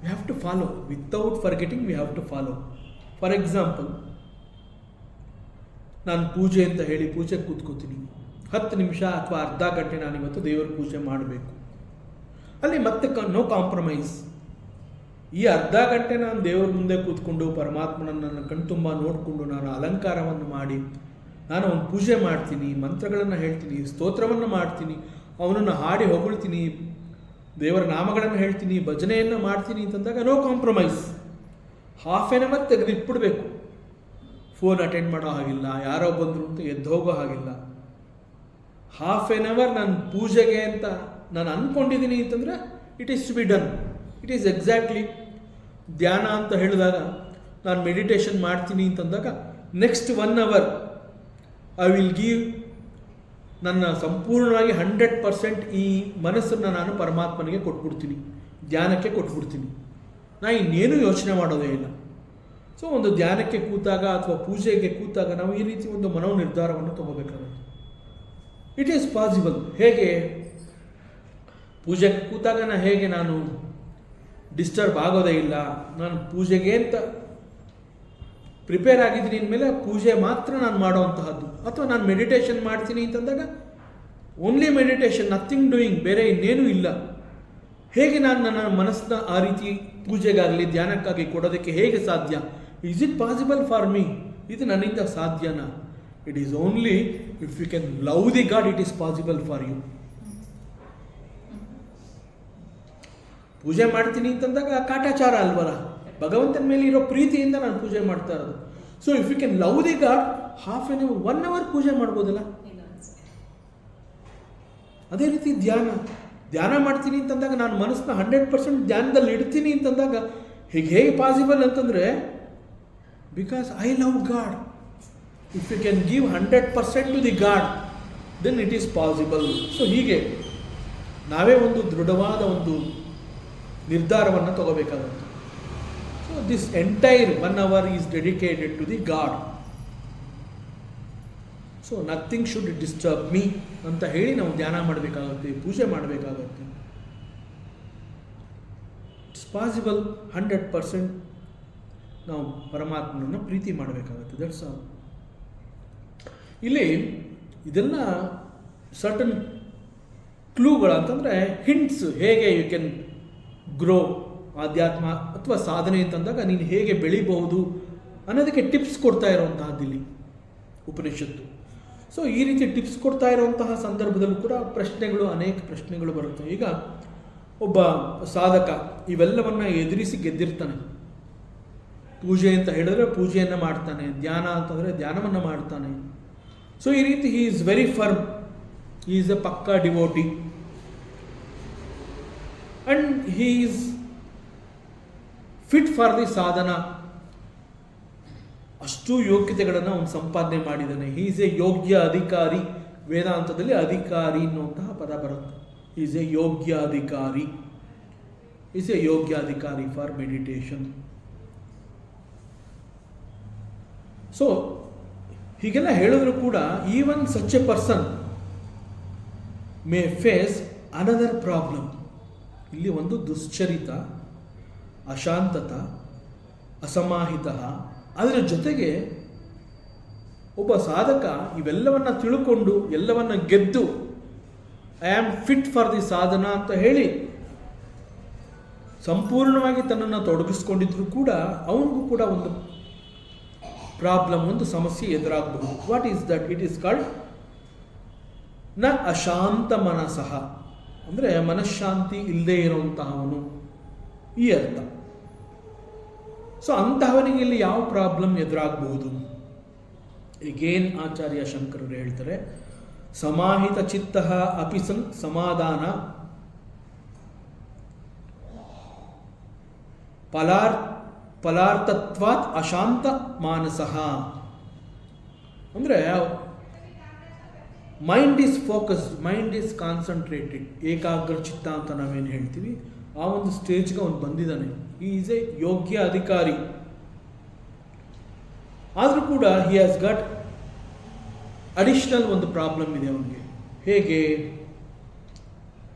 we have to follow, without forgetting we have to follow. For example, ನಾನು ಪೂಜೆ ಅಂತ ಹೇಳಿ ಪೂಜೆಗೆ ಕೂತ್ಕೋತೀನಿ, 10 ನಿಮಿಷ ಅಥವಾ ಅರ್ಧ ಗಂಟೆ ನಾನಿವತ್ತು ದೇವರ ಪೂಜೆ ಮಾಡಬೇಕು. ಅಲ್ಲಿ ಮತ್ತೆ ನೋ ಕಾಂಪ್ರಮೈಸ್. ಈ ಅರ್ಧ ಗಂಟೆ ನಾನು ದೇವರ ಮುಂದೆ ಕೂತ್ಕೊಂಡು ಪರಮಾತ್ಮನನ್ನು ಕಣ್ತುಂಬ ನೋಡಿಕೊಂಡು ನಾನು ಅಲಂಕಾರವನ್ನು ಮಾಡಿ ನಾನು ಅವನು ಪೂಜೆ ಮಾಡ್ತೀನಿ, ಮಂತ್ರಗಳನ್ನು ಹೇಳ್ತೀನಿ, ಸ್ತೋತ್ರವನ್ನು ಮಾಡ್ತೀನಿ, ಅವನನ್ನು ಹಾಡಿ ಹೊಗಳ್ತೀನಿ, ದೇವರ ನಾಮಗಳನ್ನು ಹೇಳ್ತೀನಿ, ಭಜನೆಯನ್ನು ಮಾಡ್ತೀನಿ ಅಂತಂದಾಗ no compromise. Half an hour ತೆಗೆದಿಟ್ಬಿಡ್ಬೇಕು. ಫೋನ್ ಅಟೆಂಡ್ ಮಾಡೋ ಹಾಗಿಲ್ಲ, ಯಾರೋ ಬಂದರು ಅಂತ ಎದ್ದು ಹೋಗೋ ಹಾಗಿಲ್ಲ. ಹಾಫ್ ಆನ್ ಅವರ್ ನಾನು ಪೂಜೆಗೆ ಅಂತ ನಾನು ಅಂದ್ಕೊಂಡಿದ್ದೀನಿ ಅಂತಂದರೆ it is to be done. It is exactly ಧ್ಯಾನ ಅಂತ ಹೇಳಿದಾಗ ನಾನು ಮೆಡಿಟೇಷನ್ ಮಾಡ್ತೀನಿ ಅಂತಂದಾಗ next 1 hour I will give ನನ್ನ ಸಂಪೂರ್ಣವಾಗಿ 100% ಈ ಮನಸ್ಸನ್ನು ನಾನು ಪರಮಾತ್ಮನಿಗೆ ಕೊಟ್ಬಿಡ್ತೀನಿ, ಧ್ಯಾನಕ್ಕೆ ಕೊಟ್ಬಿಡ್ತೀನಿ. ನಾನು ಇನ್ನೇನು ಯೋಚನೆ ಮಾಡೋದೇ ಇಲ್ಲ. ಸೊ ಒಂದು ಧ್ಯಾನಕ್ಕೆ ಕೂತಾಗ ಅಥವಾ ಪೂಜೆಗೆ ಕೂತಾಗ ನಾವು ಈ ರೀತಿ ಒಂದು ಮನೋ ನಿರ್ಧಾರವನ್ನು ತಗೋಬೇಕಾಗುತ್ತೆ. It is possible. ಹೇಗೆ ಪೂಜೆಗೆ ಕೂತಾಗ ಹೇಗೆ ನಾನು ಡಿಸ್ಟರ್ಬ್ ಆಗೋದೇ ಇಲ್ಲ, ನಾನು ಪೂಜೆಗೆ ಅಂತ ಪ್ರಿಪೇರ್ ಆಗಿದ್ದೀನಿ ಅಂದಮೇಲೆ ಪೂಜೆ ಮಾತ್ರ ನಾನು ಮಾಡೋವಂತಹದ್ದು. ಅಥವಾ ನಾನು ಮೆಡಿಟೇಷನ್ ಮಾಡ್ತೀನಿ ಅಂತಂದಾಗ ಓನ್ಲಿ ಮೆಡಿಟೇಷನ್, ನಥಿಂಗ್ ಡೂಯಿಂಗ್, ಬೇರೆ ಇನ್ನೇನೂ ಇಲ್ಲ. ಹೇಗೆ ನಾನು ನನ್ನ ಮನಸ್ಸನ್ನ ಆ ರೀತಿ ಪೂಜೆಗಾಗಲಿ ಧ್ಯಾನಕ್ಕಾಗಿ ಕೊಡೋದಕ್ಕೆ ಹೇಗೆ ಸಾಧ್ಯ? Is it possible for me? ಇದು ನನ್ನಿಂದ ಸಾಧ್ಯನಾ? It is only if you can love the god, it is possible for you. ಪೂಜೆ ಮಾಡ್ತೀನಿ ಅಂತಂದಾಗ ಕಾಟಾಚಾರ ಅಲ್ವಲ್ಲ, ಭಗವಂತನ ಮೇಲೆ ಇರೋ ಪ್ರೀತಿಯಿಂದ ನಾನು ಪೂಜೆ ಮಾಡ್ತಾ ಇರೋದು. So if you can love the god, half an hour 1 hour ಪೂಜೆ ಮಾಡ್ಬೋದಲ್ಲ. ಅದೇ ರೀತಿ ಧ್ಯಾನ ಮಾಡ್ತೀನಿ ಅಂತಂದಾಗ ನಾನು ಮನಸ್ಸನ್ನ 100% ಧ್ಯಾನದಲ್ಲಿ ಇಡ್ತೀನಿ ಅಂತಂದಾಗ ಹೇಗೆ ಪಾಸಿಬಲ್ ಅಂತಂದರೆ, because I love God. If you can give 100% to the God, then it is possible. So ಹೀಗೆ ನಾವೇ ಒಂದು ದೃಢವಾದ ಒಂದು ನಿರ್ಧಾರವನ್ನು ತಗೋಬೇಕಾಗುತ್ತೆ. So this entire 1 hour is dedicated to the God. So nothing should disturb me ಅಂತ ಹೇಳಿ ನಾವು ಧ್ಯಾನ ಮಾಡಬೇಕಾಗುತ್ತೆ, ಪೂಜೆ ಮಾಡಬೇಕಾಗುತ್ತೆ. It's possible. 100% ನಾವು ಪರಮಾತ್ಮನನ್ನು ಪ್ರೀತಿ ಮಾಡಬೇಕಾಗುತ್ತೆ. That's all. ಇಲ್ಲಿ ಇದೆಲ್ಲ ಸರ್ಟನ್ ಕ್ಲೂಗಳು ಅಂತಂದರೆ ಹಿಂಟ್ಸ್, ಹೇಗೆ ಯು ಕ್ಯಾನ್ ಗ್ರೋ ಆಧ್ಯಾತ್ಮ ಅಥವಾ ಸಾಧನೆ ಅಂತಂದಾಗ ನೀನು ಹೇಗೆ ಬೆಳಿಬಹುದು ಅನ್ನೋದಕ್ಕೆ ಟಿಪ್ಸ್ ಕೊಡ್ತಾ ಇರುವಂತಹದ್ದು ಇಲ್ಲಿ ಉಪನಿಷತ್ತು. ಸೊ ಈ ರೀತಿ ಟಿಪ್ಸ್ ಕೊಡ್ತಾ ಇರುವಂತಹ ಸಂದರ್ಭದಲ್ಲೂ ಕೂಡ ಅನೇಕ ಪ್ರಶ್ನೆಗಳು ಬರುತ್ತೆ. ಈಗ ಒಬ್ಬ ಸಾಧಕ ಇವೆಲ್ಲವನ್ನು ಎದುರಿಸಿ ಗೆದ್ದಿರ್ತಾನೆ. ಪೂಜೆ ಅಂತ ಹೇಳಿದ್ರೆ ಪೂಜೆಯನ್ನು ಮಾಡ್ತಾನೆ, ಧ್ಯಾನ ಅಂತಂದರೆ ಧ್ಯಾನವನ್ನು ಮಾಡ್ತಾನೆ. ಸೊ ಈ ರೀತಿ he is very firm, he is a pakka devotee. And he is fit for the sadhana. ಅಷ್ಟು ಯೋಗ್ಯತೆಗಳನ್ನು ಅವನು ಸಂಪಾದನೆ ಮಾಡಿದ್ದಾನೆ. ಈಸ್ ಎ ಯೋಗ್ಯ ಅಧಿಕಾರಿ. ವೇದಾಂತದಲ್ಲಿ ಅಧಿಕಾರಿ ಅನ್ನುವಂತಹ ಪದ ಬರುತ್ತೆ. ಈಸ್ ಎ ಯೋಗ್ಯ ಅಧಿಕಾರಿ. ಈಸ್ ಎ ಯೋಗ್ಯ ಅಧಿಕಾರಿ ಫಾರ್ ಮೆಡಿಟೇಷನ್. ಸೊ ಹೀಗೆಲ್ಲ ಹೇಳಿದ್ರು ಕೂಡ even such a person may face another problem. ಇಲ್ಲಿ ಒಂದು ದುಶ್ಚರಿತ, ಅಶಾಂತತ, ಅಸಮಾಹಿತ. ಅದರ ಜೊತೆಗೆ ಒಬ್ಬ ಸಾಧಕ ಇವೆಲ್ಲವನ್ನ ತಿಳ್ಕೊಂಡು ಎಲ್ಲವನ್ನ ಗೆದ್ದು I am fit for the ಸಾಧನ ಅಂತ ಹೇಳಿ ಸಂಪೂರ್ಣವಾಗಿ ತನ್ನನ್ನು ತೊಡಗಿಸ್ಕೊಂಡಿದ್ರು ಕೂಡ ಅವನಿಗೂ ಕೂಡ ಒಂದು ಪ್ರಾಬ್ಲಮ್, ಒಂದು ಸಮಸ್ಯೆ ಎದುರಾಗಬಹುದು. What is that? It is called ನ ಅಶಾಂತ ಮನಸಃ, ಅಂದರೆ ಮನಃಶಾಂತಿ ಇಲ್ಲದೆ ಇರುವಂತಹವನು, ಈ ಅರ್ಥ. ಸೊ ಅಂತಹವನಿಗೆ ಇಲ್ಲಿ ಯಾವ ಪ್ರಾಬ್ಲಮ್ ಎದುರಾಗಬಹುದು? ಈಗೇನ್ ಆಚಾರ್ಯ ಶಂಕರರು ಹೇಳ್ತಾರೆ, ಸಮಾಹಿತ ಚಿತ್ತ ಅಪಿ ಸನ್ ಸಮಾಧಾನ ಫಲಾರ್ಥತ್ವಾತ್ ಅಶಾಂತ ಮಾನಸಃ. ಅಂದರೆ mind is focused, mind is concentrated, ಏಕಾಗ್ರ ಚಿತ್ತ ಅಂತ ನಾವೇನು ಹೇಳ್ತೀವಿ, ಆ ಒಂದು ಸ್ಟೇಜ್ಗೆ ಅವನು ಬಂದಿದ್ದಾನೆ. ಈ ಈಸ್ ಎ ಯೋಗ್ಯ ಅಧಿಕಾರಿ. ಆದರೂ ಕೂಡ ಹಿ ಹ್ಯಾಸ್ ಗಟ್ ಅಡಿಷನಲ್ ಒಂದು ಪ್ರಾಬ್ಲಮ್ ಇದೆ ಅವನಿಗೆ. ಹೇಗೆ?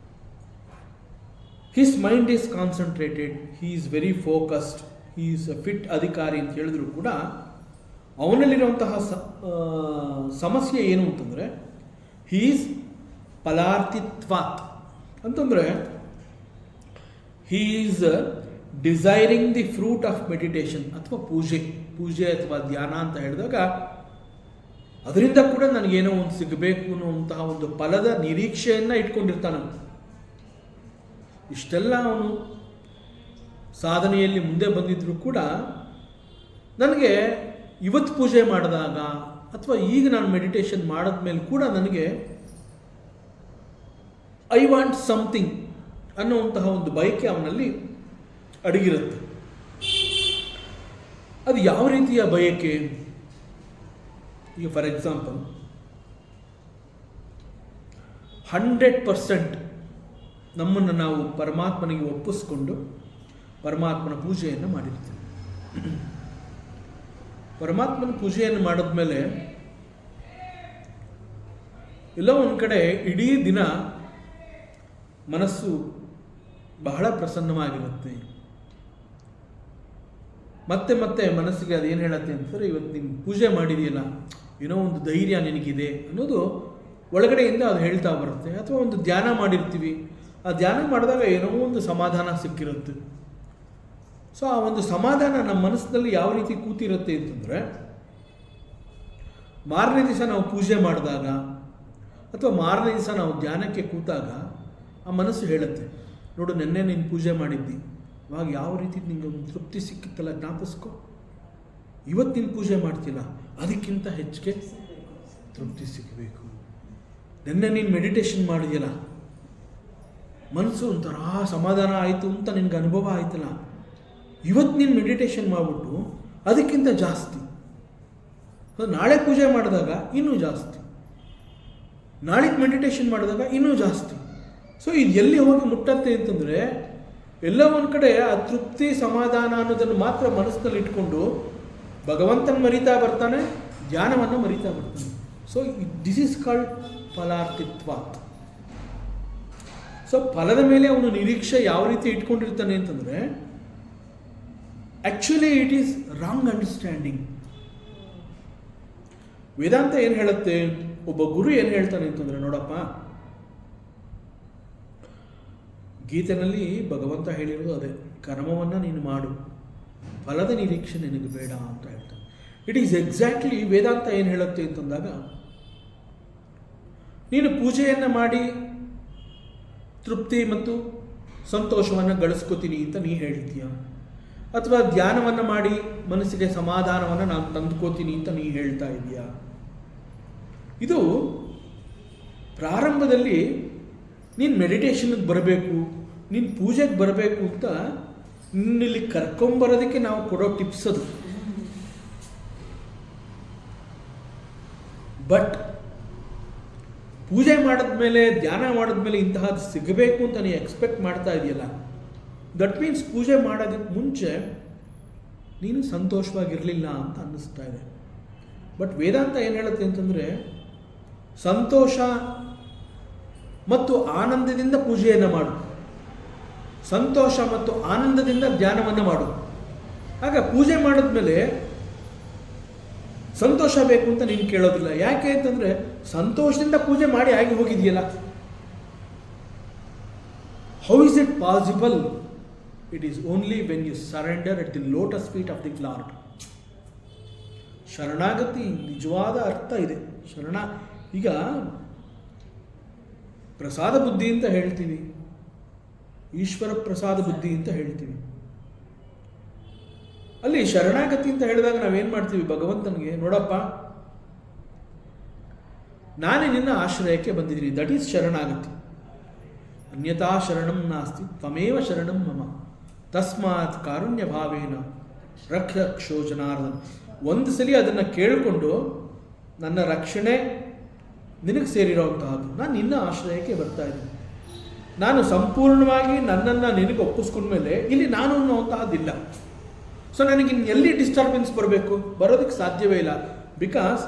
His mind is concentrated, he is very focused, he is a fit ಅಧಿಕಾರಿ ಅಂತ ಹೇಳಿದ್ರು ಕೂಡ ಅವನಲ್ಲಿರುವಂತಹ ಸಮಸ್ಯೆ ಏನು ಅಂತಂದರೆ ಹಿ ಈಸ್ ಫಲಾರ್ಥಿತ್ವಾತ್ ಅಂತಂದರೆ he is desiring the fruit of meditation ಅಥವಾ ಪೂಜೆ ಅಥವಾ ಧ್ಯಾನ ಅಂತ ಹೇಳಿದಾಗ ಅದರಿಂದ ಕೂಡ ನನಗೇನೋ ಒಂದು ಸಿಗಬೇಕು ಅನ್ನುವಂತಹ ಒಂದು ಫಲದ ನಿರೀಕ್ಷೆಯನ್ನು ಇಟ್ಕೊಂಡಿರ್ತಾನೆ. ಇಷ್ಟೆಲ್ಲ ಅವನು ಸಾಧನೆಯಲ್ಲಿ ಮುಂದೆ ಬಂದಿದ್ರು ಕೂಡ ನನಗೆ ಇವತ್ತು ಪೂಜೆ ಮಾಡಿದಾಗ ಅಥವಾ ಈಗ ನಾನು ಮೆಡಿಟೇಷನ್ ಮಾಡಿದ್ಮೇಲೆ ಕೂಡ ನನಗೆ ಐ ವಾಂಟ್ ಸಮಥಿಂಗ್ ಅನ್ನುವಂತಹ ಒಂದು ಬಯಕೆ ಅವನಲ್ಲಿ ಅಡಗಿರುತ್ತೆ. ಅದು ಯಾವ ರೀತಿಯ ಬಯಕೆ? ಈಗ ಫಾರ್ ಎಕ್ಸಾಂಪಲ್ 100% ನಮ್ಮನ್ನು ನಾವು ಪರಮಾತ್ಮನಿಗೆ ಒಪ್ಪಿಸ್ಕೊಂಡು ಪರಮಾತ್ಮನ ಪೂಜೆಯನ್ನು ಮಾಡಿರ್ತೀವಿ. ಪರಮಾತ್ಮನ ಪೂಜೆಯನ್ನು ಮಾಡಿದ್ಮೇಲೆ ಎಲ್ಲೋ ಒಂದು ಕಡೆ ಇಡೀ ದಿನ ಮನಸ್ಸು ಬಹಳ ಪ್ರಸನ್ನವಾಗಿರುತ್ತೆ. ಮತ್ತೆ ಮತ್ತೆ ಮನಸ್ಸಿಗೆ ಅದೇನು ಹೇಳುತ್ತೆ ಅಂತಂದರೆ, ಇವತ್ತು ನೀನು ಪೂಜೆ ಮಾಡಿದೆಯಲ್ಲ, ಏನೋ ಒಂದು ಧೈರ್ಯ ನಿನಗಿದೆ ಅನ್ನೋದು ಒಳಗಡೆಯಿಂದ ಅದು ಹೇಳ್ತಾ ಬರುತ್ತೆ. ಅಥವಾ ಒಂದು ಧ್ಯಾನ ಮಾಡಿರ್ತೀವಿ, ಆ ಧ್ಯಾನ ಮಾಡಿದಾಗ ಏನೋ ಒಂದು ಸಮಾಧಾನ ಸಿಕ್ಕಿರುತ್ತೆ. ಸೊ ಆ ಒಂದು ಸಮಾಧಾನ ನಮ್ಮ ಮನಸ್ಸಿನಲ್ಲಿ ಯಾವ ರೀತಿ ಕೂತಿರುತ್ತೆ ಅಂತಂದರೆ, ಮಾರನೇ ದಿವಸ ನಾವು ಪೂಜೆ ಮಾಡಿದಾಗ ಅಥವಾ ಮಾರನೇ ದಿವಸ ನಾವು ಧ್ಯಾನಕ್ಕೆ ಕೂತಾಗ ಆ ಮನಸ್ಸು ಹೇಳುತ್ತೆ, ನೋಡು ನೆನ್ನೆ ನೀನು ಪೂಜೆ ಮಾಡಿದ್ದಿ, ಇವಾಗ ಯಾವ ರೀತಿ ನಿಮಗೆ ಒಂದು ತೃಪ್ತಿ ಸಿಕ್ಕಿತ್ತಲ್ಲ, ಜ್ಞಾಪಿಸ್ಕೊ. ಇವತ್ತು ನೀನು ಪೂಜೆ ಮಾಡ್ತಿಲ್ಲ, ಅದಕ್ಕಿಂತ ಹೆಚ್ಚಿಗೆ ತೃಪ್ತಿ ಸಿಗಬೇಕು. ನೆನ್ನೆ ನೀನು ಮೆಡಿಟೇಷನ್ ಮಾಡಿದ್ಯಲ್ಲ, ಮನಸ್ಸು ಒಂಥರ ಸಮಾಧಾನ ಆಯಿತು ಅಂತ ನಿನಗೆ ಅನುಭವ ಆಯ್ತಲ್ಲ, ಇವತ್ತು ನೀನು ಮೆಡಿಟೇಷನ್ ಮಾಡಿಬಿಟ್ಟು ಅದಕ್ಕಿಂತ ಜಾಸ್ತಿ, ನಾಳೆ ಪೂಜೆ ಮಾಡಿದಾಗ ಇನ್ನೂ ಜಾಸ್ತಿ, ನಾಳೆಗೆ ಮೆಡಿಟೇಷನ್ ಮಾಡಿದಾಗ ಇನ್ನೂ ಜಾಸ್ತಿ. ಸೊ ಇದು ಎಲ್ಲಿ ಹೋಗಿ ಮುಟ್ಟತ್ತೆ ಅಂತಂದರೆ, ಎಲ್ಲ ಒಂದು ಕಡೆ ಆ ತೃಪ್ತಿ ಸಮಾಧಾನ ಅನ್ನೋದನ್ನು ಮಾತ್ರ ಮನಸ್ಸಿನಲ್ಲಿ ಇಟ್ಕೊಂಡು ಭಗವಂತನ ಮರಿತಾ ಬರ್ತಾನೆ, ಧ್ಯಾನವನ್ನು ಮರಿತಾ ಬರ್ತಾನೆ. ಸೊ ದಿಸ್ ಈಸ್ ಕಾಲ್ಡ್ ಫಲಾರ್ಥಿತ್ವಾತ್. ಸೊ ಫಲದ ಮೇಲೆ ಅವನು ನಿರೀಕ್ಷೆ ಯಾವ ರೀತಿ ಇಟ್ಕೊಂಡಿರ್ತಾನೆ ಅಂತಂದರೆ, actually it is wrong understanding. ವೇದಾಂತ ಏನು ಹೇಳುತ್ತೆ, ಒಬ್ಬ ಗುರು ಏನು ಹೇಳ್ತಾನೆ ಅಂತಂದರೆ, ನೋಡಪ್ಪ, ಗೀತೆನಲ್ಲಿ ಭಗವಂತ ಹೇಳಿರೋದು ಅದೇ, ಕರ್ಮವನ್ನು ನೀನು ಮಾಡು, ಫಲದ ನಿರೀಕ್ಷೆ ನಿನಗೆ ಬೇಡ ಅಂತ ಹೇಳ್ತಾನೆ. ಇಟ್ ಈಸ್ ಎಕ್ಸಾಕ್ಟ್ಲಿ ವೇದಾಂತ ಏನು ಹೇಳುತ್ತೆ ಅಂತಂದಾಗ, ನೀನು ಪೂಜೆಯನ್ನು ಮಾಡಿ ತೃಪ್ತಿ ಮತ್ತು ಸಂತೋಷವನ್ನು ಗಳಿಸ್ಕೋತೀನಿ ಅಂತ ನೀ ಹೇಳ್ತೀಯ, ಅಥವಾ ಧ್ಯಾನವನ್ನು ಮಾಡಿ ಮನಸ್ಸಿಗೆ ಸಮಾಧಾನವನ್ನು ನಾನು ತಂದುಕೋತೀನಿ ಅಂತ ನೀ ಹೇಳ್ತಾ ಇದೀಯಾ. ಇದು ಪ್ರಾರಂಭದಲ್ಲಿ ನೀನು ಮೆಡಿಟೇಷನ್ಗೆ ಬರಬೇಕು, ನೀನು ಪೂಜೆಗೆ ಬರಬೇಕು ಅಂತ ನಿನ್ನಿಲ್ಲಿ ಕರ್ಕೊಂಬರೋದಕ್ಕೆ ನಾವು ಕೊಡೋ ಟಿಪ್ಸ್ ಅದು. ಬಟ್ ಪೂಜೆ ಮಾಡಿದ್ಮೇಲೆ, ಧ್ಯಾನ ಮಾಡಿದ್ಮೇಲೆ ಇಂತಹದ್ದು ಸಿಗಬೇಕು ಅಂತ ನೀವು ಎಕ್ಸ್ಪೆಕ್ಟ್ ಮಾಡ್ತಾ ಇದೆಯಲ್ಲ, ದಟ್ ಮೀನ್ಸ್ ಪೂಜೆ ಮಾಡೋದಕ್ಕೆ ಮುಂಚೆ ನೀನು ಸಂತೋಷವಾಗಿರಲಿಲ್ಲ ಅಂತ ಅನ್ನಿಸ್ತಾ ಇದೆ. ಬಟ್ ವೇದಾಂತ ಏನು ಹೇಳುತ್ತೆ ಅಂತಂದರೆ, ಸಂತೋಷ ಮತ್ತು ಆನಂದದಿಂದ ಪೂಜೆಯನ್ನು ಮಾಡು, ಸಂತೋಷ ಮತ್ತು ಆನಂದದಿಂದ ಧ್ಯಾನವನ್ನು ಮಾಡು. ಆಗ ಪೂಜೆ ಮಾಡಿದ್ಮೇಲೆ ಸಂತೋಷ ಬೇಕು ಅಂತ ನೀನು ಕೇಳೋದಿಲ್ಲ. ಯಾಕೆ ಅಂತಂದರೆ ಸಂತೋಷದಿಂದ ಪೂಜೆ ಮಾಡಿ ಆಗಿ ಹೋಗಿದೆಯಲ್ಲ. How is it possible? It is only when you surrender at the lotus feet of the Lord. ಶರಣಾಗತಿ ನಿಜವಾದ ಅರ್ಥ ಇದೆ. ಈಗ ಪ್ರಸಾದ ಬುದ್ಧಿ ಅಂತ ಹೇಳ್ತೀವಿ, ಈಶ್ವರ ಪ್ರಸಾದ ಬುದ್ಧಿ ಅಂತ ಹೇಳ್ತೀವಿ. ಅಲ್ಲಿ ಶರಣಾಗತಿ ಅಂತ ಹೇಳಿದಾಗ ನಾವೇನು ಮಾಡ್ತೀವಿ? ಭಗವಂತನಿಗೆ, ನೋಡಪ್ಪ, ನಾನೇ ನಿನ್ನ ಆಶ್ರಯಕ್ಕೆ ಬಂದಿದ್ದೀನಿ. ದಟ್ ಈಸ್ ಶರಣಾಗತಿ. ಅನ್ಯತಾ ಶರಣಂ ನಾಸ್ತಿ ತ್ವಮೇವ ಶರಣಂ ಮಮ ತಸ್ಮಾತ್ ಕಾರುಣ್ಯ ಭಾವೇನ ರಕ್ಷೋ ಜನಾರ್ದನ್. ಒಂದು ಸಲ ಅದನ್ನು ಕೇಳಿಕೊಂಡು ನನ್ನ ರಕ್ಷಣೆ ನಿನಗೆ ಸೇರಿರೋವಂತಹದ್ದು, ನಾನು ನಿನ್ನ ಆಶ್ರಯಕ್ಕೆ ಬರ್ತಾ ಇದ್ದೀನಿ. ನಾನು ಸಂಪೂರ್ಣವಾಗಿ ನನ್ನನ್ನು ನಿನಗೆ ಒಪ್ಪಿಸ್ಕೊಂಡ್ಮೇಲೆ ಇಲ್ಲಿ ನಾನು ಅನ್ನೋಂತಹದ್ದಿಲ್ಲ. ಸೊ ನನಗೆ ಎಲ್ಲಿ ಡಿಸ್ಟರ್ಬೆನ್ಸ್ ಬರಬೇಕು? ಬರೋದಕ್ಕೆ ಸಾಧ್ಯವೇ ಇಲ್ಲ. ಬಿಕಾಸ್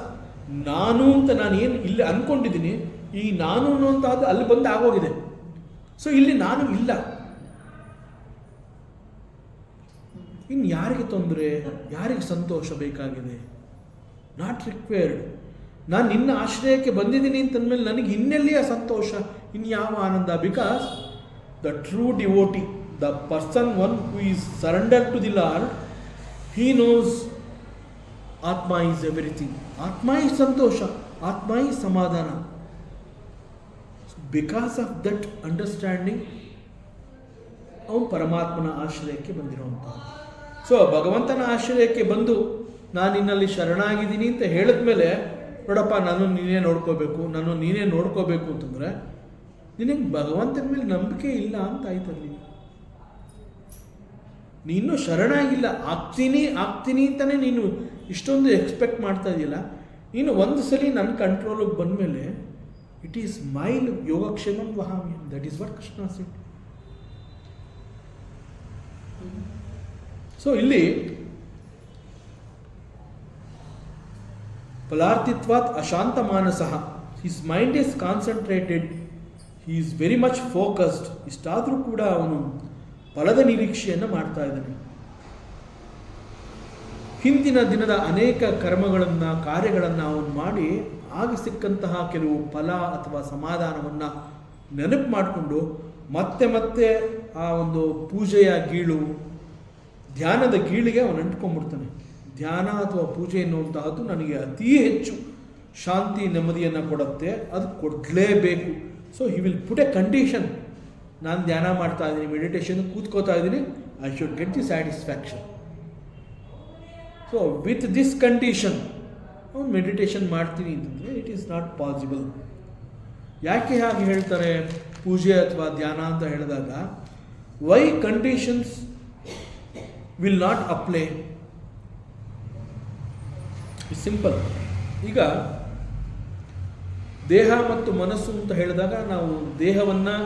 ನಾನು ಅಂತ ನಾನು ಏನು ಇಲ್ಲಿ ಅಂದ್ಕೊಂಡಿದ್ದೀನಿ, ಈ ನಾನು ಅನ್ನುವಂತಹದ್ದು ಅಲ್ಲಿ ಬಂದು ಆಗೋಗಿದೆ. ಸೊ ಇಲ್ಲಿ ನಾನು ಇಲ್ಲ. ಇನ್ನು ಯಾರಿಗೆ ತೊಂದರೆ, ಯಾರಿಗೆ ಸಂತೋಷ ಬೇಕಾಗಿದೆ? Not required. ನಾನು ನಿನ್ನ ಆಶ್ರಯಕ್ಕೆ ಬಂದಿದ್ದೀನಿ ಅಂತಂದಮೇಲೆ ನನಗೆ ಇನ್ನೆಲ್ಲಿ ಆ ಸಂತೋಷ, ಇನ್ಯಾವ ಆನಂದ? Because the true devotee, the person one who is surrender to the Lord, he knows Atma is everything. Atma is santosha, Atma is samadhana. So because of that understanding, ಅವನು ಪರಮಾತ್ಮನ ಆಶ್ರಯಕ್ಕೆ ಬಂದಿರುವಂಥ. ಸೊ ಭಗವಂತನ ಆಶ್ರಯಕ್ಕೆ ಬಂದು ನಾನು ನಿನ್ನಲ್ಲಿ ಶರಣಾಗಿದ್ದೀನಿ ಅಂತ ಹೇಳಿದ್ಮೇಲೆ, ನೋಡಪ್ಪ, ನಾನು ನೀನೇ ನೋಡ್ಕೋಬೇಕು ಅಂತಂದರೆ ನಿನಗೆ ಭಗವಂತನ ಮೇಲೆ ನಂಬಿಕೆ ಇಲ್ಲ ಅಂತ ಆಯ್ತಲ್ಲಿ. ನೀನು ಶರಣಾಗಿಲ್ಲ. ಆಗ್ತೀನಿ ಅಂತಲೇ ನೀನು ಇಷ್ಟೊಂದು ಎಕ್ಸ್ಪೆಕ್ಟ್ ಮಾಡ್ತಾ ಇದೆಯಲ್ಲ. ನೀನು ಒಂದು ಸಲ ನನ್ನ ಕಂಟ್ರೋಲಿಗೆ ಬಂದಮೇಲೆ ಇಟ್ ಈಸ್ ಮೈ ಯೋಗಕ್ಷೇಮಂ ವಹಾಮಿ. That is what Krishna said. So ಇಲ್ಲಿ ಫಲಾರ್ಥಿತ್ವಾತ್ ಅಶಾಂತ ಮಾನಸಃ, his mind is concentrated, he is very much focused. ಇಷ್ಟಾದರೂ ಕೂಡ ಅವನು ಫಲದ ನಿರೀಕ್ಷೆಯನ್ನು ಮಾಡ್ತಾ ಇದ್ದಾನೆ. ಹಿಂದಿನ ದಿನದ ಅನೇಕ ಕಾರ್ಯಗಳನ್ನು ಅವನು ಮಾಡಿ ಆಗ ಸಿಕ್ಕಂತಹ ಕೆಲವು ಫಲ ಅಥವಾ ಸಮಾಧಾನವನ್ನು ನೆನಪು ಮಾಡಿಕೊಂಡು ಮತ್ತೆ ಆ ಒಂದು ಪೂಜೆಯ ಗೀಳು, ಧ್ಯಾನದ ಗೀಳಿಗೆ ಅವನು ಅಂಟ್ಕೊಂಡ್ಬಿಡ್ತಾನೆ. ಧ್ಯಾನ ಅಥವಾ ಪೂಜೆ ಎನ್ನುವಂತಹದ್ದು ನನಗೆ ಅತೀ ಹೆಚ್ಚು ಶಾಂತಿ ನೆಮ್ಮದಿಯನ್ನು ಕೊಡುತ್ತೆ, ಅದು ಕೊಡಲೇಬೇಕು. So he will put a condition. ನಾನು ಧ್ಯಾನ ಮಾಡ್ತಾ ಇದ್ದೀನಿ, ಮೆಡಿಟೇಷನ್ ಕೂತ್ಕೋತಾ ಇದ್ದೀನಿ, I should get the satisfaction. So with this condition ಅವನು ಮೆಡಿಟೇಷನ್ ಮಾಡ್ತೀನಿ ಅಂತಂದರೆ ಇಟ್ ಈಸ್ ನಾಟ್ ಪಾಸಿಬಲ್. ಯಾಕೆ ಹಾಗೆ ಹೇಳ್ತಾರೆ ಪೂಜೆ ಅಥವಾ ಧ್ಯಾನ ಅಂತ ಹೇಳಿದಾಗ? Why conditions will not apply? It's simple. ಈಗ ದೇಹ ಮತ್ತು ಮನಸ್ಸು ಅಂತ ಹೇಳಿದಾಗ ನಾವು ದೇಹವನ್ನು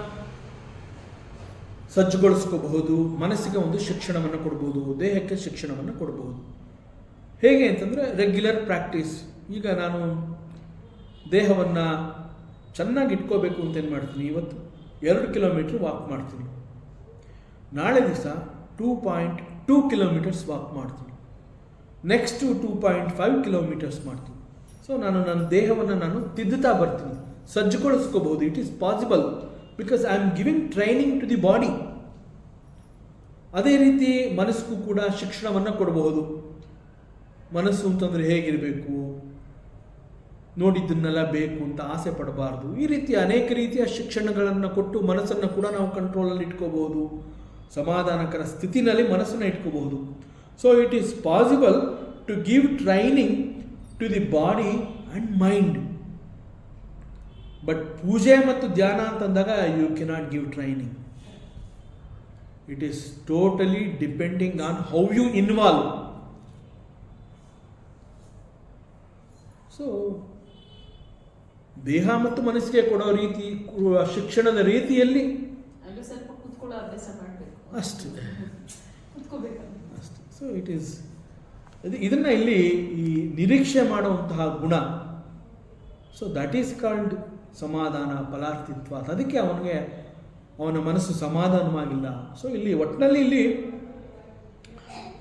ಸಜ್ಜುಗೊಳಿಸ್ಕೋಬಹುದು, ಮನಸ್ಸಿಗೆ ಒಂದು ಶಿಕ್ಷಣವನ್ನು ಕೊಡ್ಬೋದು, ದೇಹಕ್ಕೆ ಶಿಕ್ಷಣವನ್ನು ಕೊಡ್ಬೋದು. ಹೇಗೆ ಅಂತಂದರೆ ರೆಗ್ಯುಲರ್ ಪ್ರಾಕ್ಟೀಸ್. ಈಗ ನಾನು ದೇಹವನ್ನು ಚೆನ್ನಾಗಿ ಇಟ್ಕೋಬೇಕು ಅಂತ ಏನು ಮಾಡ್ತೀನಿ, ಇವತ್ತು 2 ಕಿಲೋಮೀಟ್ರ್ ವಾಕ್ ಮಾಡ್ತೀನಿ, ನಾಳೆ ದಿವಸ 2.2 ಕಿಲೋಮೀಟರ್ಸ್ ವಾಕ್ ಮಾಡ್ತೀನಿ, ನೆಕ್ಸ್ಟು 2.5 ಕಿಲೋಮೀಟರ್ಸ್ ಮಾಡ್ತೀನಿ. ಸೊ ನನ್ನ ದೇಹವನ್ನು ತಿದ್ದುತ್ತಾ ಬರ್ತೀನಿ, ಸಜ್ಜುಗೊಳಿಸ್ಕೋಬಹುದು. It is possible because I am giving training to the body. ಅದೇ ರೀತಿ ಮನಸ್ಸಿಗೂ ಕೂಡ ಶಿಕ್ಷಣವನ್ನು ಕೊಡಬಹುದು. ಮನಸ್ಸು ಅಂತಂದರೆ ಹೇಗಿರಬೇಕು, ನೋಡಿದ್ದನ್ನೆಲ್ಲ ಬೇಕು ಅಂತ ಆಸೆ ಪಡಬಾರ್ದು. ಈ ರೀತಿ ಅನೇಕ ರೀತಿಯ ಶಿಕ್ಷಣಗಳನ್ನು ಕೊಟ್ಟು ಮನಸ್ಸನ್ನು ಕೂಡ ನಾವು ಕಂಟ್ರೋಲಲ್ಲಿ ಇಟ್ಕೋಬಹುದು, ಸಮಾಧಾನಕರ ಸ್ಥಿತಿನಲ್ಲಿ ಮನಸ್ಸನ್ನು ಇಟ್ಕೋಬಹುದು. So it is possible to give training to the body and mind. But ಪೂಜೆ ಮತ್ತು ಧ್ಯಾನ ಅಂತಂದಾಗ you cannot give training. It is totally depending on how you involve. So ದೇಹ ಮತ್ತು ಮನಸ್ಸಿಗೆ ಕೊಡೋ ರೀತಿ, ಶಿಕ್ಷಣದ ರೀತಿಯಲ್ಲಿ ಸ್ವಲ್ಪ ಕೂತ್ಕೊಳ್ಳೋ ಅಭ್ಯಾಸ ಮಾಡಬೇಕು ಅಷ್ಟೇ. ಅಷ್ಟೇ. ಸೊ ಇಟ್ ಈಸ್ ಇದನ್ನು ಇಲ್ಲಿ ಈ ನಿರೀಕ್ಷೆ ಮಾಡುವಂತಹ ಗುಣ. ಸೊ ದಟ್ ಈಸ್ ಕಾಲ್ಡ್ ಸಮಾಧಾನ ಫಲಾರ್ಥಿತ್ವ. ಅದಕ್ಕೆ ಅವನ ಮನಸ್ಸು ಸಮಾಧಾನವಾಗಿಲ್ಲ. ಸೊ ಇಲ್ಲಿ ಒಟ್ಟಿನಲ್ಲಿ ಇಲ್ಲಿ